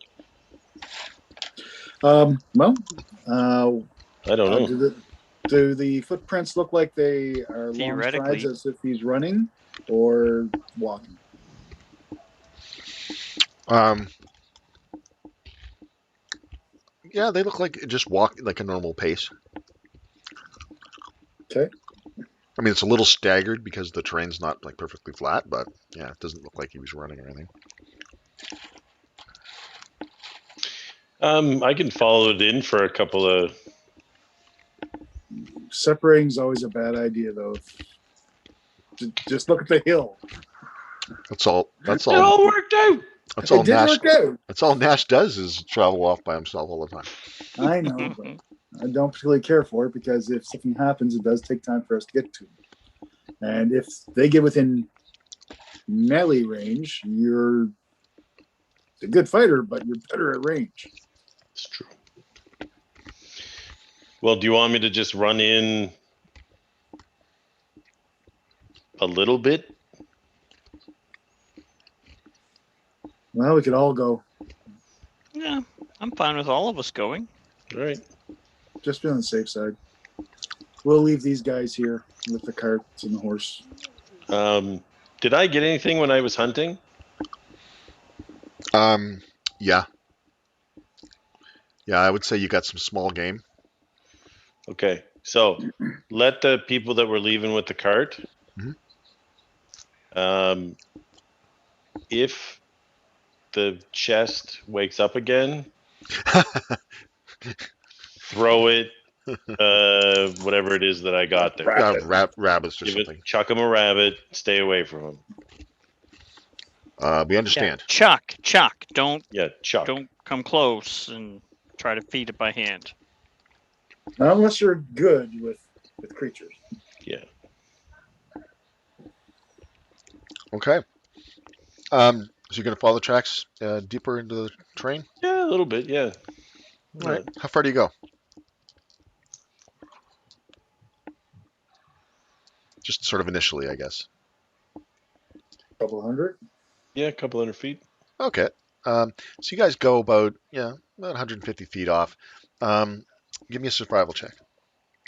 Well, I don't know. do the footprints look like they are long strides Theoretically. as if he's running or walking? Yeah, they look like just walk like a normal pace. Okay. I mean, it's a little staggered because the terrain's not like perfectly flat, but yeah, it doesn't look like he was running or anything. I can follow it in for a couple of. Separating is always a bad idea, though. Just look at the hill. That's all. That's It all. all worked out. That's all It did Nash. work out. That's all Nash does is travel off by himself all the time. I know, but I don't particularly care for it because if something happens, it does take time for us to get to them. And if they get within melee range, you're a good fighter, but you're better at range. It's true. Well, do you want me to just run in a little bit? Well, we could all go. Yeah, I'm fine with all of us going. All right. Just be on the safe side. We'll leave these guys here with the carts and the horse. Did I get anything when I was hunting? Yeah. Yeah, I would say you got some small game. Okay, so let the people that were leaving with the cart. If the chest wakes up again, throw it. Whatever it is that I got there. Rabbits or Give something. chuck him a rabbit. Stay away from him. We understand. Yeah, chuck. Don't Chuck. come close and try to feed it by hand. Not unless you're good with creatures. Yeah. Okay. So you're going to follow the tracks deeper into the terrain? Yeah, a little bit. Yeah. All right. How far do you go? Just sort of initially, I guess. Couple hundred. Yeah, a couple hundred feet. Okay. So you guys go about 150 feet off. Give me a survival check.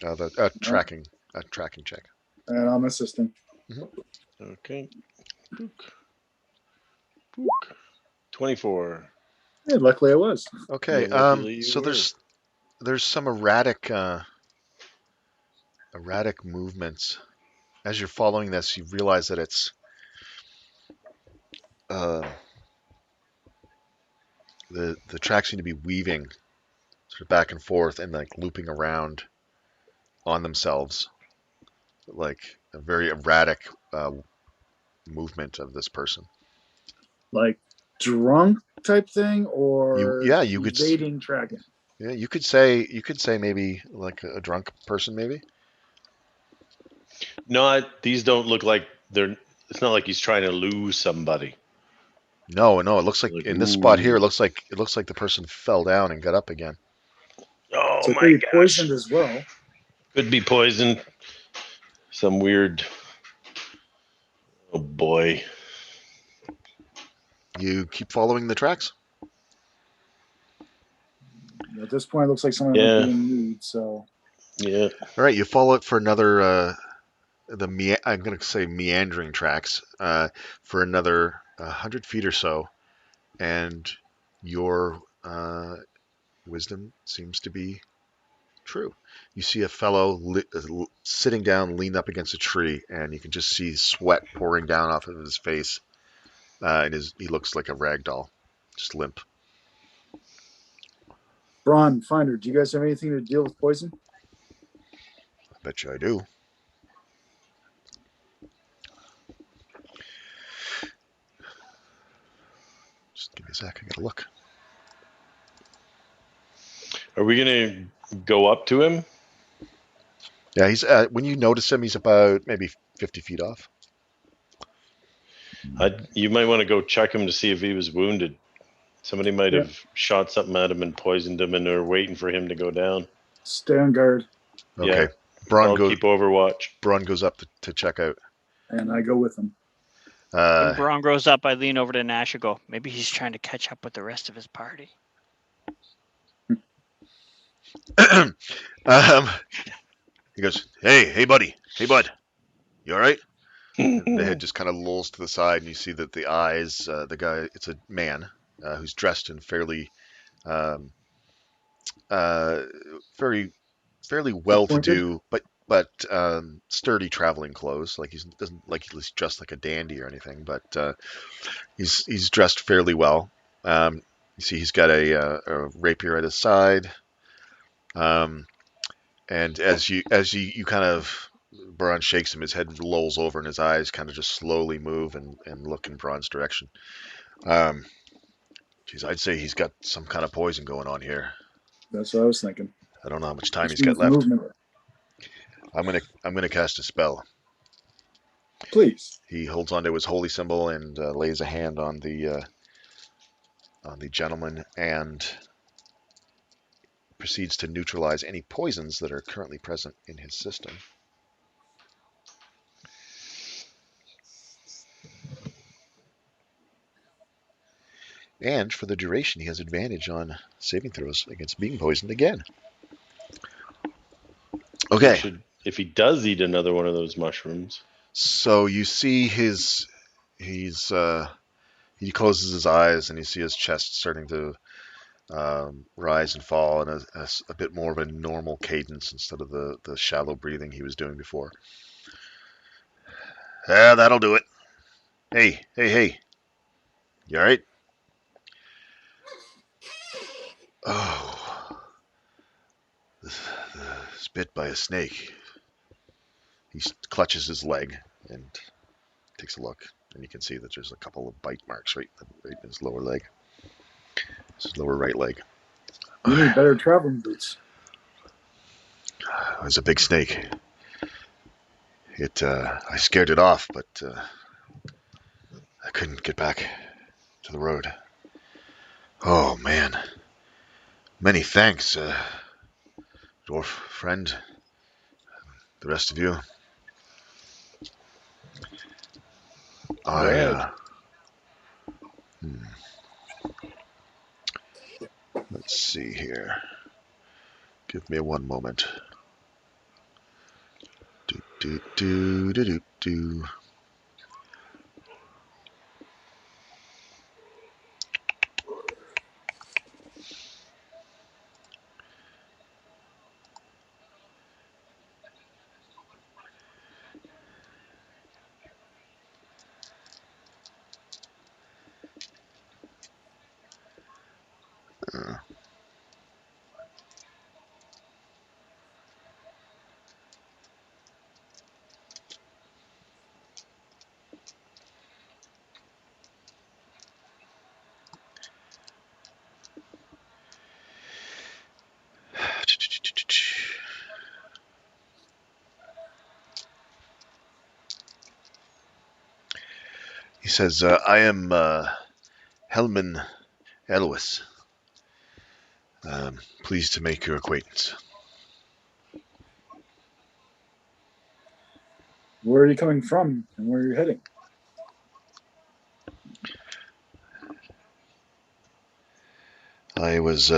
The No, tracking check. and I'm assisting. Okay. Book. Book. 24. Yeah, luckily I was. Okay. Yeah, luckily you So were. there's some erratic movements. As you're following this, you realize that it's uh, the tracks seem to be weaving sort of back and forth and like looping around on themselves, like a very erratic movement of this person. Like drunk type thing or You could evading tracking. you could say maybe like a drunk person maybe. These don't look like they're. It's not like he's trying to lose somebody. No, it looks like Like, in this spot here, ooh. it looks like the person fell down and got up again. Oh So it could my be poisoned gosh. as well. Could be poison. Some weird. Oh boy. You keep following the tracks. At this point, it looks like someone might Yeah. be in need. So Yeah. All right, you follow it for another I'm going to say meandering tracks for another 100 feet or so, and your wisdom seems to be true. You see a fellow sitting down, leaned up against a tree, and you can just see sweat pouring down off of his face. And he looks like a rag doll, just limp. Braun, Finder, do you guys have anything to deal with poison? I bet you I do. Just give me a sec. I gotta look. Are we gonna go up to him? Yeah, he's when you notice him, he's about maybe 50 feet off. You might want to go check him to see if he was wounded. Somebody might Yeah. have shot something at him and poisoned him, and they're waiting for him to go down. Stay on guard. Okay. Yeah. Braun I'll keep overwatch. goes up to check out. And I go with him. When Braun grows up, I lean over to Nash and go, maybe he's trying to catch up with the rest of his party. He goes, hey, buddy. Hey, bud. You all right? The head just kind of lolls to the side, and you see that the eyes, the guy, it's a man who's dressed in fairly, um, very, fairly well-to-do, but sturdy traveling clothes. Like he doesn't like he's dressed like a dandy or anything, but he's dressed fairly well. You see, he's got a rapier at his side. And as you kind of Braun shakes him, his head lolls over, and his eyes kind of just slowly move and look in Braun's direction. Geez, I'd say he's got some kind of poison going on here. That's what I was thinking. I don't know how much time Which he's got means left. movement. I'm gonna cast a spell. Please. He holds onto his holy symbol and lays a hand on the gentleman and proceeds to neutralize any poisons that are currently present in his system. And for the duration, he has advantage on saving throws against being poisoned again. Okay. If he does eat another one of those mushrooms. So you see he closes his eyes and you see his chest starting to rise and fall in a bit more of a normal cadence instead of the shallow breathing he was doing before. Yeah, that'll do it. Hey. You all right? Oh, this bit by a snake. He clutches his leg and takes a look, and you can see that there's a couple of bite marks right in his lower leg. His lower right leg. You need better traveling boots. It was a big snake. I scared it off, but I couldn't get back to the road. Oh man. Many thanks, dwarf friend. The rest of you. Go ahead. Hmm. Let's see here. Give me one moment. Do, do, do, do, do, do. Uh, He says, I am Helman Elwes. Pleased to make your acquaintance. Where are you coming from and where are you heading? I was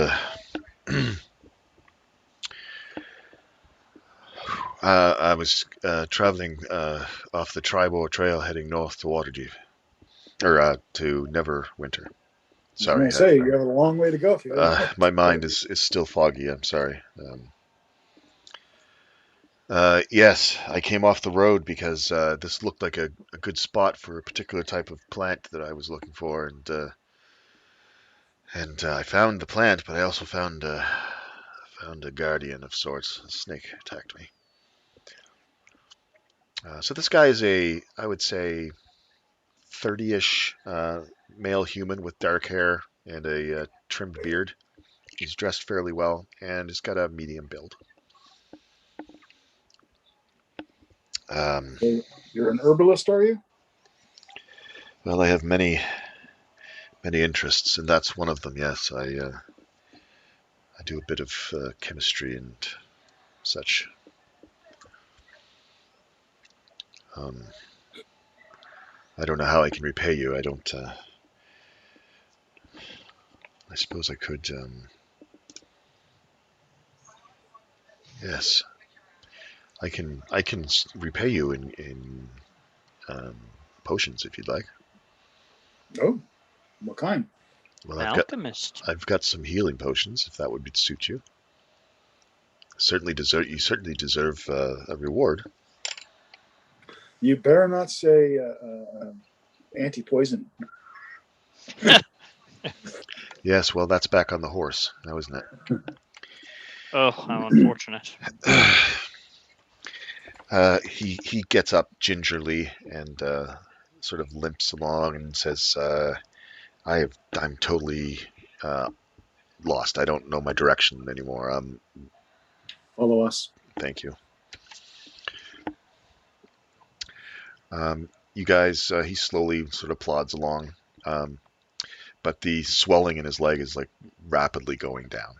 I was traveling off the Tribor Trail heading north to Waterdeep, or to Neverwinter. I was going Sorry, to say, you have a long way to go if you're heading north. my mind is still foggy. I'm sorry. Yes, I came off the road because this looked like a good spot for a particular type of plant that I was looking for, and I found the plant, but I also found a guardian of sorts. A snake attacked me. So this guy is I would say, 30-ish male human with dark hair and a trimmed beard. He's dressed fairly well and he's got a medium build. Um, So you're an herbalist, are you? well, I have many interests, and that's one of them. Yes, I do a bit of chemistry and such. Um, I don't know how I can repay you. I don't. I suppose I could. Yes, I can repay you in um, potions if you'd like. Oh, what kind? Well, An alchemist. I've got some healing potions if that would suit you. You certainly deserve a reward. You better not say anti-poison. Yes, well, that's back on the horse now, isn't it? Oh, how unfortunate. He gets up gingerly and sort of limps along and says, I'm totally lost. I don't know my direction anymore. Follow us. Thank you. You guys, he slowly sort of plods along, but the swelling in his leg is like rapidly going down.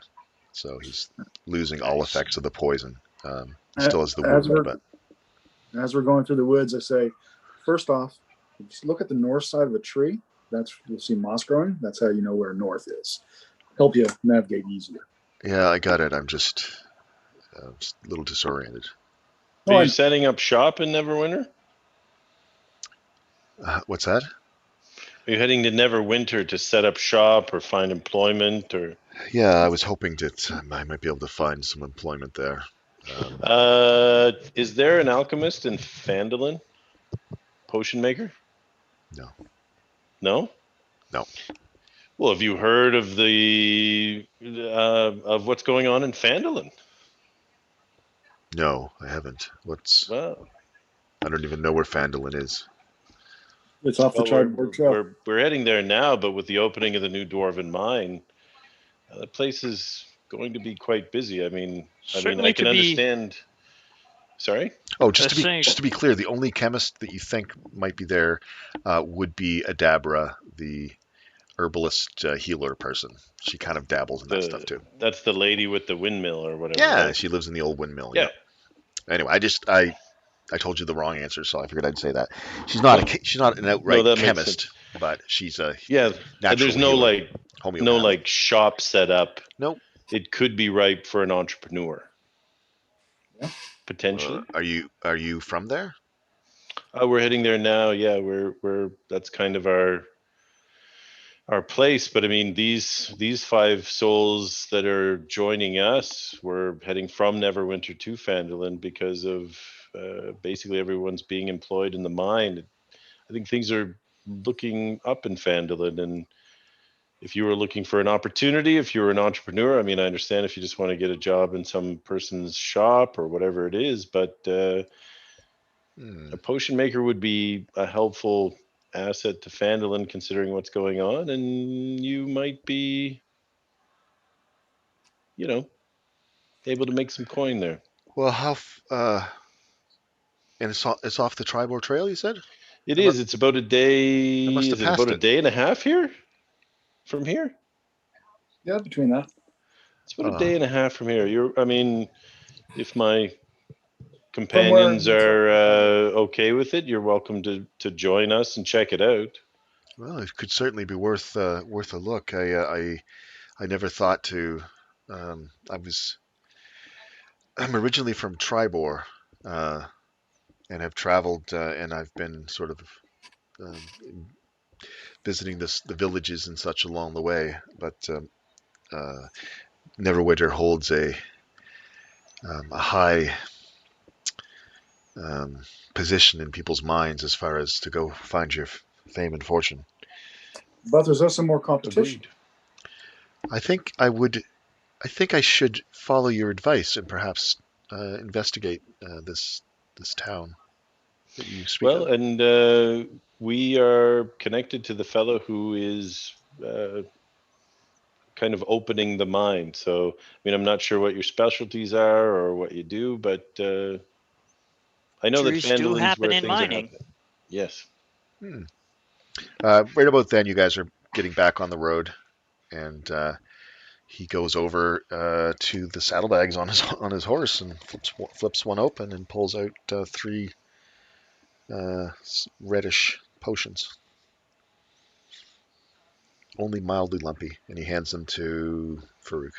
So he's losing all Nice. effects of the poison. He still has the As wound, we're but as we're going through the woods, I say, first off, just look at the north side of a tree. That's you'll see moss growing. That's how you know where north is. Help you navigate easier. yeah, I got it. I'm just a little disoriented. Are Oh, you setting up shop in Neverwinter? What's that? Are you heading to Neverwinter to set up shop or find employment or? Yeah, I was hoping that I might be able to find some employment there. Is there an alchemist in Phandalin? Potion maker? No, No. no, Well, have you heard of the of what's going on in Phandalin? no, I haven't. Well, I don't even know where Phandalin is. it's off the well, we're Chardboard Trail. we're we're heading there now, but with the opening of the new Dwarven mine, the place is going to be quite busy. I Certainly can to be. understand. Sorry. Oh, Saying just to be clear, the only chemist that you think might be there would be Adabra, the herbalist healer person. She kind of dabbles in that stuff too. That's the lady with the windmill or whatever, Yeah, right? she lives in the old windmill. Yeah. Yeah. Anyway, I I told you the wrong answer, so I figured I'd say that. She's not an No, outright that makes sense. chemist, but she's a Yeah, and there's natural no healer, no homeopath. like shop set up. Nope. It could be ripe for an entrepreneur Yeah. potentially. Are you from there? We're heading there now. Yeah, we're that's kind of our place. But I mean, these five souls that are joining us, we're heading from Neverwinter to Phandalin because of basically everyone's being employed in the mine. I think things are looking up in Phandalin, and if you were looking for an opportunity, if you were an entrepreneur, I mean, I understand if you just want to get a job in some person's shop or whatever it is, but Hmm. a potion maker would be a helpful asset to Phandalin considering what's going on, and you might be, you know, able to make some coin there. Well, and it's off the Tribor Trail, you said? It I, mu- is. It's about a I day. must have Is it about passed a it. day and a half here from here? Yeah, between that. It's about a Uh, day and a half from here. I mean, if my From where companions he's at. are okay with it, you're welcome to join us and check it out. well, it could certainly be worth a look. I never thought to. I'm originally from Tribor, uh, and have traveled, and I've been sort of um, visiting the villages and such along the way. But uh, Neverwinter holds a high um, position in people's minds as far as to go find your fame and fortune. But there's also more competition. Agreed. I think I would. I think I should follow your advice and perhaps investigate this town that you speak Well, of. and we are connected to the fellow who is kind of opening the mine. So, I mean, I'm not sure what your specialties are or what you do, but I know that Trees do Phandalin's happen where in things are mining. happening. Yes. Hmm. Right about then, you guys are getting back on the road, and he goes over to the saddlebags on his horse and flips one open and pulls out three reddish potions, only mildly lumpy, and he hands them to Farouk.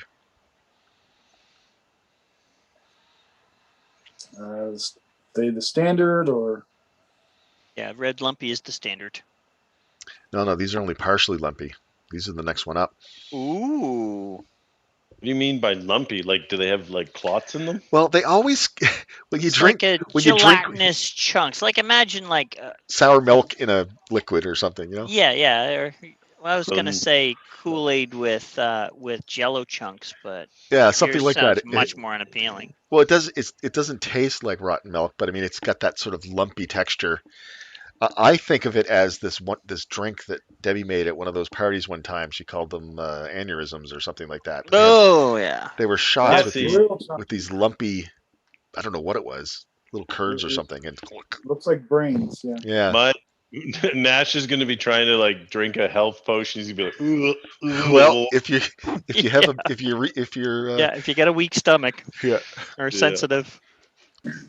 The standard or Yeah, red lumpy is the standard. No, these are only partially lumpy. These are the next one up. Ooh. What do you mean by lumpy? Like, do they have like clots in them? Well, they always when you It's drink like a when you drink gelatinous chunks. Like imagine like sour milk in a liquid or something. yeah. Or, well, I was So, gonna say Kool-Aid with Jello chunks, but Yeah, something yours like that. sounds much more unappealing. Well, it doesn't taste like rotten milk, but I mean, it's got that sort of lumpy texture. I think of it as this drink that Debbie made at one of those parties one time. She called them aneurysms or something like that. But Oh yeah. they were shots yeah, that's with the these see, real chunk. with these lumpy, I don't know what it was, little curds or It something. And looks like brains. Yeah. yeah, my Nash is going to be trying to like drink a health potion. He's going to be like, well, ugh, ugh. if you have a if you're Yeah, if you get a weak stomach yeah or a Yeah. sensitive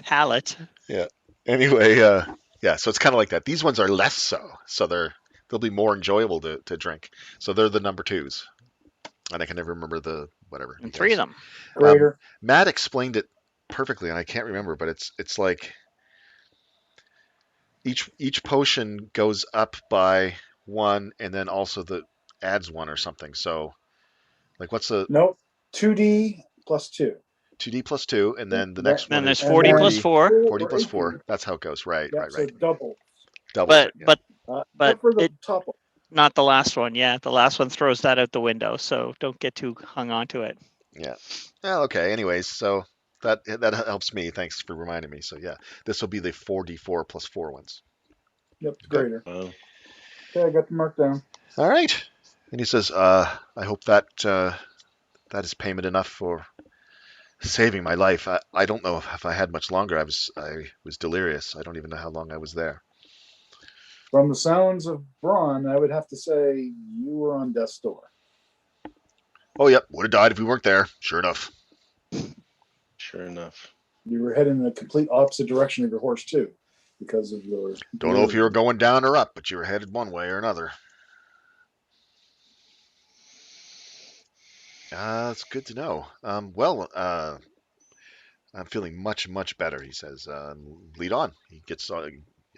palate. yeah. Anyway, yeah. So it's kind of like that. These ones are less so, so they'll be more enjoyable to drink. So they're the number twos, and I can never remember the whatever And three of details. them. Greater. Matt explained it perfectly, and I can't remember, but it's like each potion goes up by one, and then also the adds one or something. So like what's the Nope. 2D plus 2. 2D plus two, and then the That, next one Then is there's and 40 then plus 40, 4. 40 or plus 18. 4. That's how it goes. Right, Yeah, right, so right. double. Doubles But it. Yeah. but but Except for the it top one. not the last one. Yeah, the last one throws that out the window. So don't get too hung on to it. Yeah. Oh, okay. Anyways, so that helps me. Thanks for reminding me. So yeah, this will be the 4d4 plus 4 ones. Yep, Okay. greater. Wow. Okay, I got the mark down. All right. And he says, I hope that is payment enough for saving my life. I don't know if I had much longer. I was delirious. I don't even know how long I was there. From the sounds of Braun, I would have to say you were on death's door. Oh, yep. Would have died if we weren't there. Sure enough. Sure enough. You were heading in the complete opposite direction of your horse too, because of your. Don't know if you were going down or up, but you were headed one way or another. That's good to know. I'm feeling much, much better, he says. Lead on. He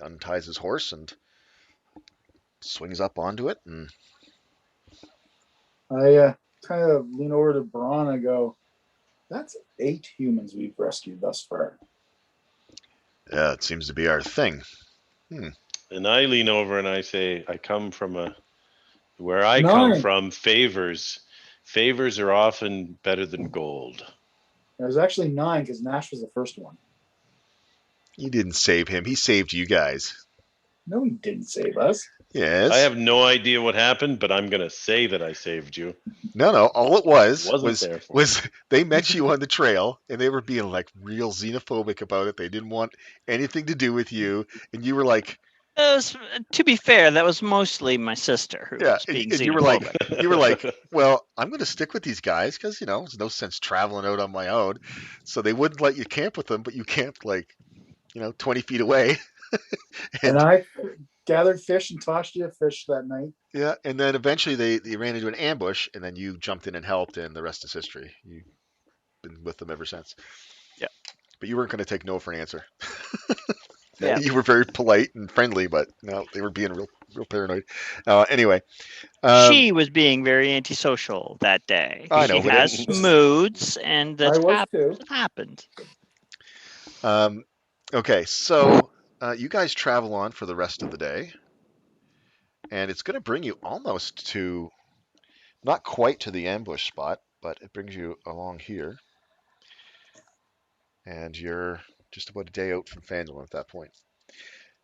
unties his horse and swings up onto it. And I kind of lean over to Braun and go, "That's 8 humans we've rescued thus far." yeah, it seems to be our thing. And I lean over and I say, where I come 9. from, favors are often better than gold. There's actually 9 because Nash was the first one. You didn't save him. He saved you guys. No, he didn't save us. Yes. I have no idea what happened, but I'm going to say that I saved you. No. All it was Wasn't there for was they met you on the trail and they were being like real xenophobic about it. They didn't want anything to do with you, and you were like, To be fair, that was mostly my sister who yeah, was being and xenophobic. you were like, well, I'm going to stick with these guys because there's no sense traveling out on my own. So they wouldn't let you camp with them, but you camped like 20 feet away, And and I gathered fish and tossed you a fish that night. yeah, and then eventually they ran into an ambush, and then you jumped in and helped, and the rest is history. You've been with them ever since. Yeah. But you weren't going to take no for an answer. Yeah. You were very polite and friendly, but no, they were being real paranoid. Anyway, She was being very antisocial that day. I She know, but has moods, and I that was too. happened. okay, so you guys travel on for the rest of the day, and it's going to bring you almost to, not quite to the ambush spot, but it brings you along here, and you're just about a day out from Fandolin at that point.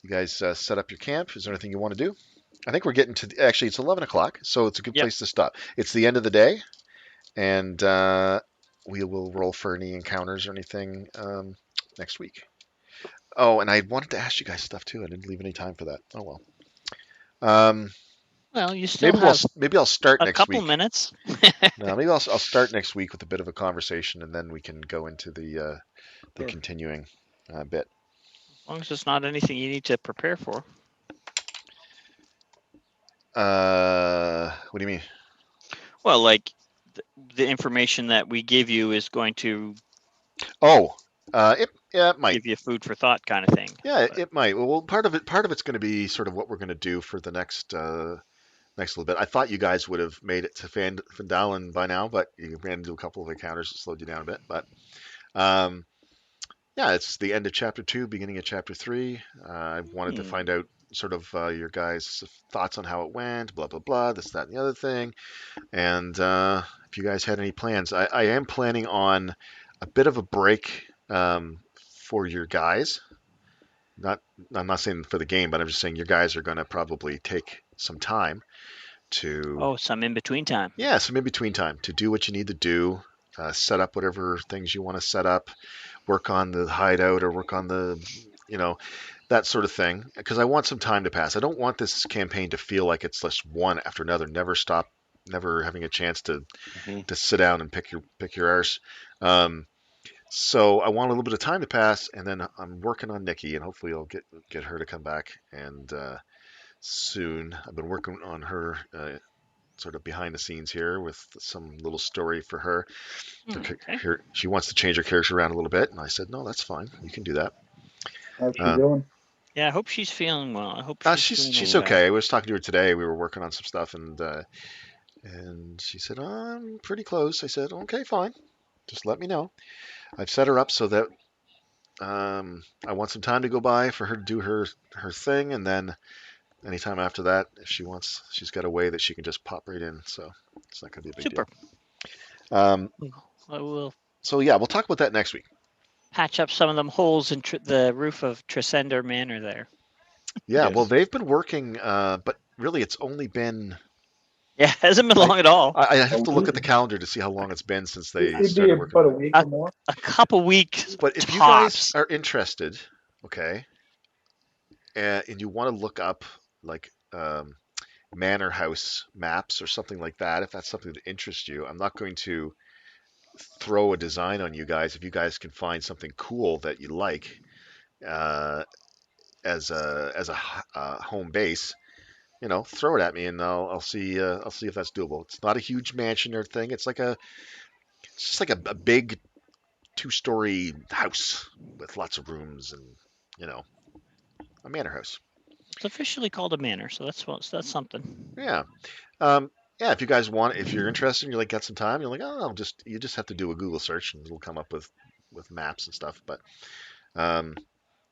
You guys set up your camp. Is there anything you want to do? I think we're getting to actually it's 11 o'clock, so it's a good Yep. place to stop. It's the end of the day, and we will roll for any encounters or anything next week. Oh, and I wanted to ask you guys stuff too. I didn't leave any time for that. Oh well. Well, you still have maybe I'll start a next couple week. minutes. No, maybe I'll start next week with a bit of a conversation, and then we can go into the Sure. continuing bit. As long as it's not anything you need to prepare for. What do you mean? Well, like the information that we give you is going to It might give you food for thought kind of thing. Yeah, it might. Well, part of it's going to be sort of what we're going to do for the next little bit. I thought you guys would have made it to Fandalen by now, but you ran into a couple of encounters that slowed you down a bit. But yeah, it's the end of chapter 2, beginning of chapter 3. I wanted to find out sort of your guys' thoughts on how it went, blah blah blah, this, that, and the other thing, and if you guys had any plans. I am planning on a bit of a break for your guys. I'm not saying for the game, but I'm just saying your guys are going to probably take some time to. Some in between time. Yeah, some in between time to do what you need to do, set up whatever things you want to set up, work on the hideout or work on the, that sort of thing. Because I want some time to pass. I don't want this campaign to feel like it's just one after another, never having a chance to sit down and pick your arse. So I want a little bit of time to pass, and then I'm working on Nikki, and hopefully I'll get her to come back and soon. I've been working on her sort of behind the scenes here with some little story for her. Okay. She wants to change her character around a little bit, and I said, no, that's fine. You can do that. How's she doing? Yeah, I hope she's feeling well. I hope she's okay. I was talking to her today. We were working on some stuff, and she said, I'm pretty close. I said, okay, fine. Just let me know. I've set her up so that I want some time to go by for her to do her thing, and then anytime after that, if she wants, she's got a way that she can just pop right in. So it's not going to be a big deal. I will. So yeah, we'll talk about that next week. Patch up some of them holes in the roof of Tresender Manor there. Yeah, yes. Well, they've been working, but really, it's only been. Yeah, it hasn't been long at all. I have to look at the calendar to see how long it's been since they started working. About a week or more. A couple weeks. But if tops. you guys are interested, okay, and you want to look up like manor house maps or something like that, if that's something that interests you, I'm not going to throw a design on you guys. If you guys can find something cool that you like uh, as a home base, throw it at me and I'll see if that's doable. It's not a huge mansion or thing. It's just like a big 2-story house with lots of rooms and you know a manor house. It's officially called a manor, so that's something. Yeah. Um, yeah, if you guys want, if you're interested, and got some time, you're like, oh, you just have to do a Google search and it'll come up with maps and stuff. But um,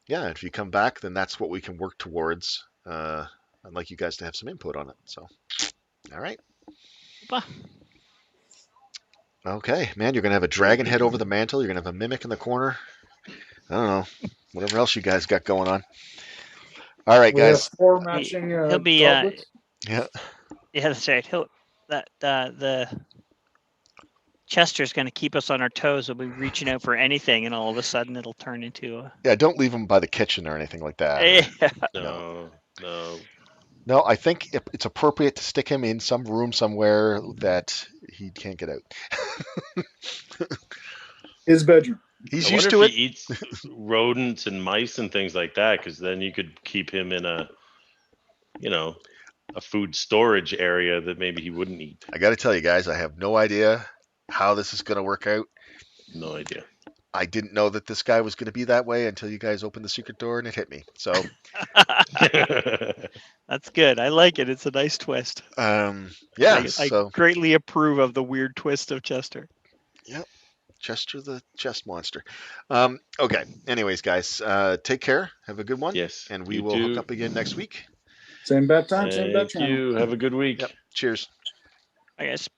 yeah, if you come back, then that's what we can work towards. I'd like you guys to have some input on it. So, all right, Bah. okay, man, you're gonna have a dragon head over the mantle. You're gonna have a mimic in the corner. I don't know, whatever else you guys got going on. All right, We have guys. 4 He, matching he'll be goblets. Yeah, yeah, that's right. The Chester's going to keep us on our toes. We'll be reaching out for anything, and all of a sudden it'll turn into a. yeah. Don't leave them by the kitchen or anything like that. Or, Yeah. no, No. no. I think it's appropriate to stick him in some room somewhere that he can't get out. His bedroom. He's I used wonder if to he it. eats rodents and mice and things like that, because then you could keep him in you know, a food storage area that maybe he wouldn't eat. I got to tell you guys, I have no idea how this is going to work out. No idea. I didn't know that this guy was going to be that way until you guys opened the secret door and it hit me. So, That's good. I like it. It's a nice twist. yeah. I So, greatly approve of the weird twist of Chester. yep. Chester the chest monster. Okay. Anyways, guys, take care. Have a good one. Yes, And we you will hook too. up again next week. Same bat time, same bat Thank channel. you. Have a good week. Yep. Cheers. I guess.